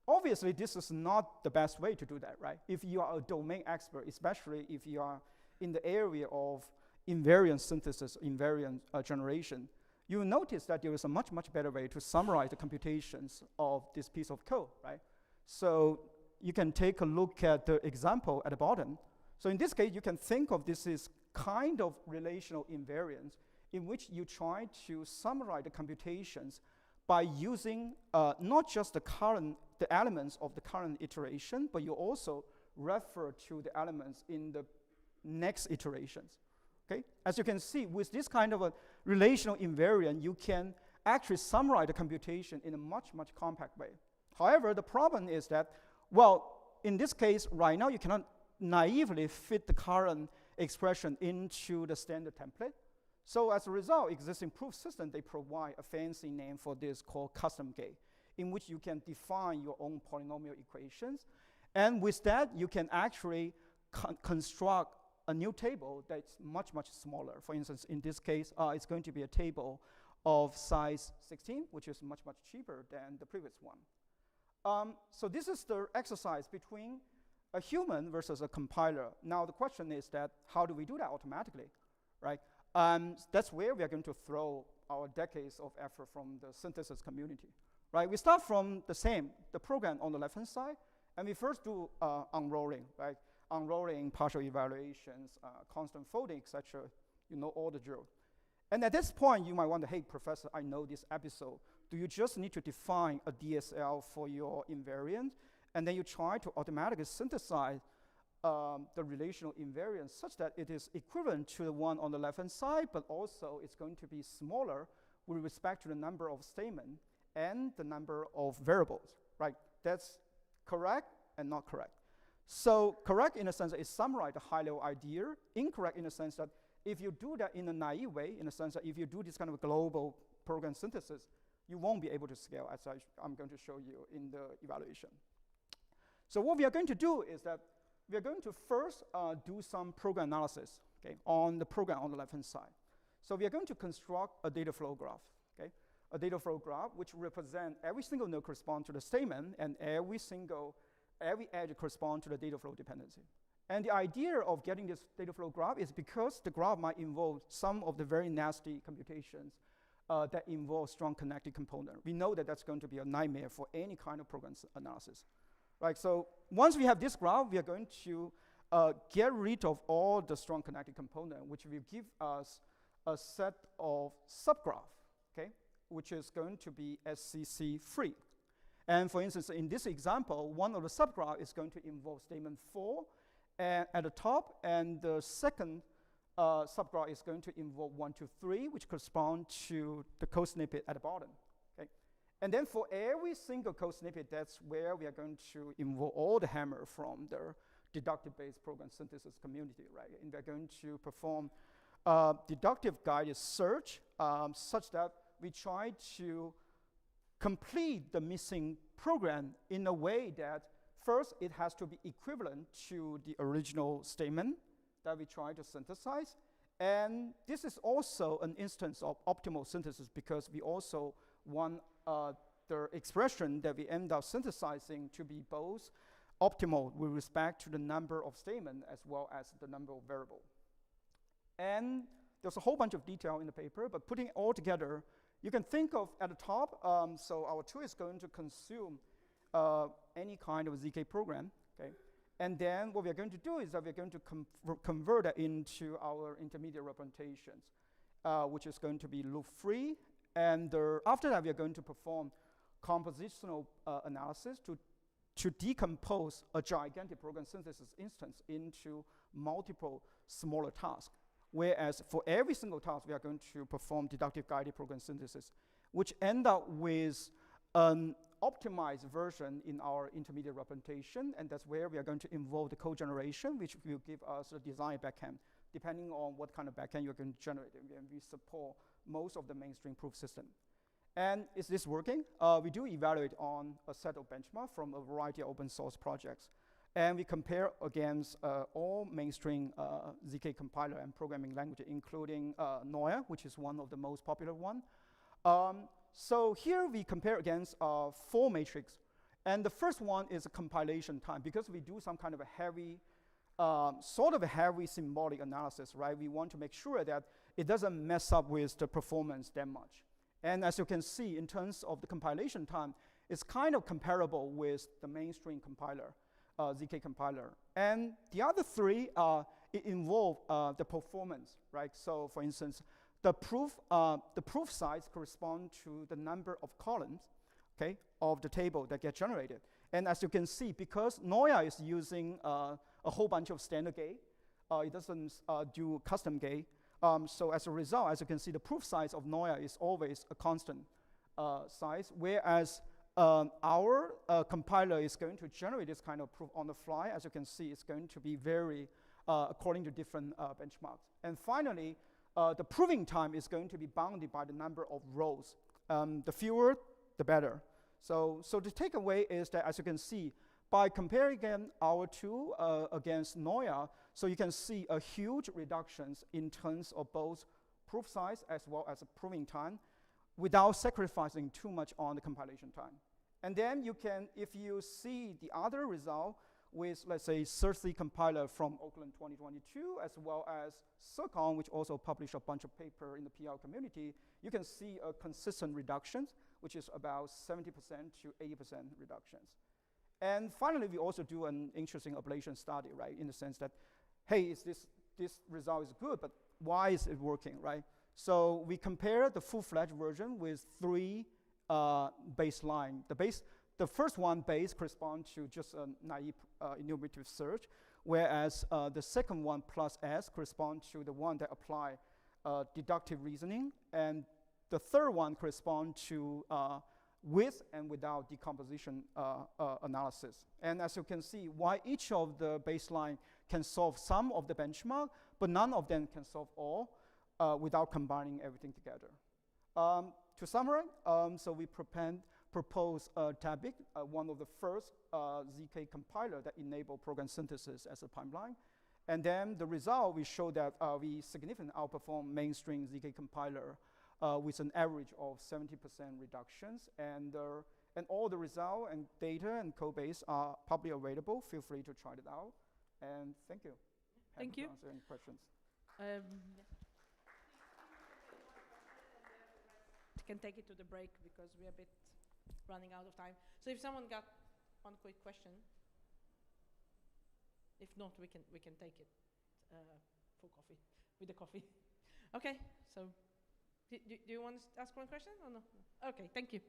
[SPEAKER 3] obviously, this is not the best way to do that, right? If you are a domain expert, especially if you are in the area of invariant synthesis, invariant generation, you will notice that there is a much, much better way to summarize the computations of this piece of code, right? So you can take a look at the example at the bottom. So in this case, you can think of this as kind of relational invariance in which you try to summarize the computations by using not just the elements of the current iteration, but you also refer to the elements in the next iterations, okay? As you can see, with this kind of a relational invariant, you can actually summarize the computation in a much, much compact way. However, the problem is that, well, in this case, right now, you cannot naively fit the current expression into the standard template. So as a result, existing proof system, they provide a fancy name for this called custom gate. in which you can define your own polynomial equations. And with that, you can actually construct a new table that's much, much smaller. For instance, in this case, it's going to be a table of size 16, which is much, much cheaper than the previous one. So this is the exercise between a human versus a compiler. Now the question is that how do we do that automatically, right? That's where we are going to throw our decades of effort from the synthesis community, right? We start from the program on the left-hand side, and we first do unrolling, right? Unrolling, partial evaluations, constant folding, etc. You know all the drill. And at this point, you might wonder, hey, professor, I know this episode. Do you just need to define a DSL for your invariant, and then you try to automatically synthesize the relational invariance such that it is equivalent to the one on the left-hand side, but also it's going to be smaller with respect to the number of statements and the number of variables, right? That's correct and not correct. So correct in a sense that it summarizes the high-level idea. Incorrect in the sense that if you do that in a naive way, in the sense that if you do this kind of global program synthesis, you won't be able to scale, as I'm going to show you in the evaluation. So what we are going to do is that we are going to first do some program analysis, okay, on the program on the left-hand side. So we are going to construct a data flow graph, okay? A data flow graph which represents every single node corresponds to the statement, and every edge corresponds to the data flow dependency. And the idea of getting this data flow graph is because the graph might involve some of the very nasty computations that involve strong connected component. We know that that's going to be a nightmare for any kind of program analysis. Right, so once we have this graph, we are going to get rid of all the strong connected component, which will give us a set of subgraph, okay, which is going to be SCC free. And for instance, in this example, one of the subgraph is going to involve statement 4 at the top, and the second subgraph is going to involve 1, 2, 3, which correspond to the code snippet at the bottom. And then for every single code snippet, that's where we are going to involve all the hammer from the deductive-based program synthesis community, right? And we're going to perform deductive guided search such that we try to complete the missing program in a way that first it has to be equivalent to the original statement that we try to synthesize. And this is also an instance of optimal synthesis because we also want the expression that we end up synthesizing to be both optimal with respect to the number of statements as well as the number of variables. And there's a whole bunch of detail in the paper, but putting it all together, you can think of at the top, so our tool is going to consume any kind of ZK program, okay? And then what we're going to do is that we're going to convert that into our intermediate representations, which is going to be loop-free. And after that, we are going to perform compositional analysis to decompose a gigantic program synthesis instance into multiple smaller tasks. Whereas for every single task, we are going to perform deductive guided program synthesis, which end up with an optimized version in our intermediate representation. And that's where we are going to involve the code generation, which will give us a design backend, depending on what kind of backend you're going to generate. And we support most of the mainstream proof system. And is this working? We do evaluate on a set of benchmarks from a variety of open source projects. And we compare against all mainstream ZK compiler and programming languages, including Noya, which is one of the most popular one. So here we compare against 4 matrices. And the first one is a compilation time. Because we do some kind of a heavy, sort of a heavy symbolic analysis, right? We want to make sure that it doesn't mess up with the performance that much. And as you can see, in terms of the compilation time, it's kind of comparable with the mainstream compiler, ZK compiler. And the other 3 involve the performance, right? So for instance, the proof size correspond to the number of columns, okay, of the table that get generated. And as you can see, because Noya is using a whole bunch of standard gate, it doesn't do custom gate. So as a result, as you can see, the proof size of Noya is always a constant size, whereas our compiler is going to generate this kind of proof on the fly. As you can see, it's going to be vary according to different benchmarks. And finally, the proving time is going to be bounded by the number of rows. The fewer, the better. So the takeaway is that, as you can see, by comparing again our tool against Noya, so you can see a huge reductions in terms of both proof size as well as proving time, without sacrificing too much on the compilation time. And then you can, if you see the other result with, let's say, CERC compiler from Oakland 2022, as well as Circon, which also published a bunch of paper in the PL community, you can see a consistent reductions, which is about 70% to 80% reductions. And finally, we also do an interesting ablation study, right? In the sense that, hey, this result is good, but why is it working, right? So we compare the full-fledged version with 3 baseline. The first one base corresponds to just a naive enumerative search, whereas the second one plus S corresponds to the one that apply deductive reasoning, and the third one corresponds to with and without decomposition analysis. And as you can see, why each of the baseline can solve some of the benchmark, but none of them can solve all without combining everything together. To summarize, so we propose TABIC, one of the first ZK compiler that enable program synthesis as a pipeline. And then the result, we show that we significantly outperform mainstream ZK compiler with an average of 70% reductions. And all the result and data and code base are publicly available. Feel free to try it out. And thank you.
[SPEAKER 2] Thank you.
[SPEAKER 3] Happy to answer any questions.
[SPEAKER 2] Can take it to the break because we're a bit running out of time. So if someone got one quick question, if not, we can take it for coffee, with the coffee. Okay, so do you want to ask one question or no? Okay, thank you.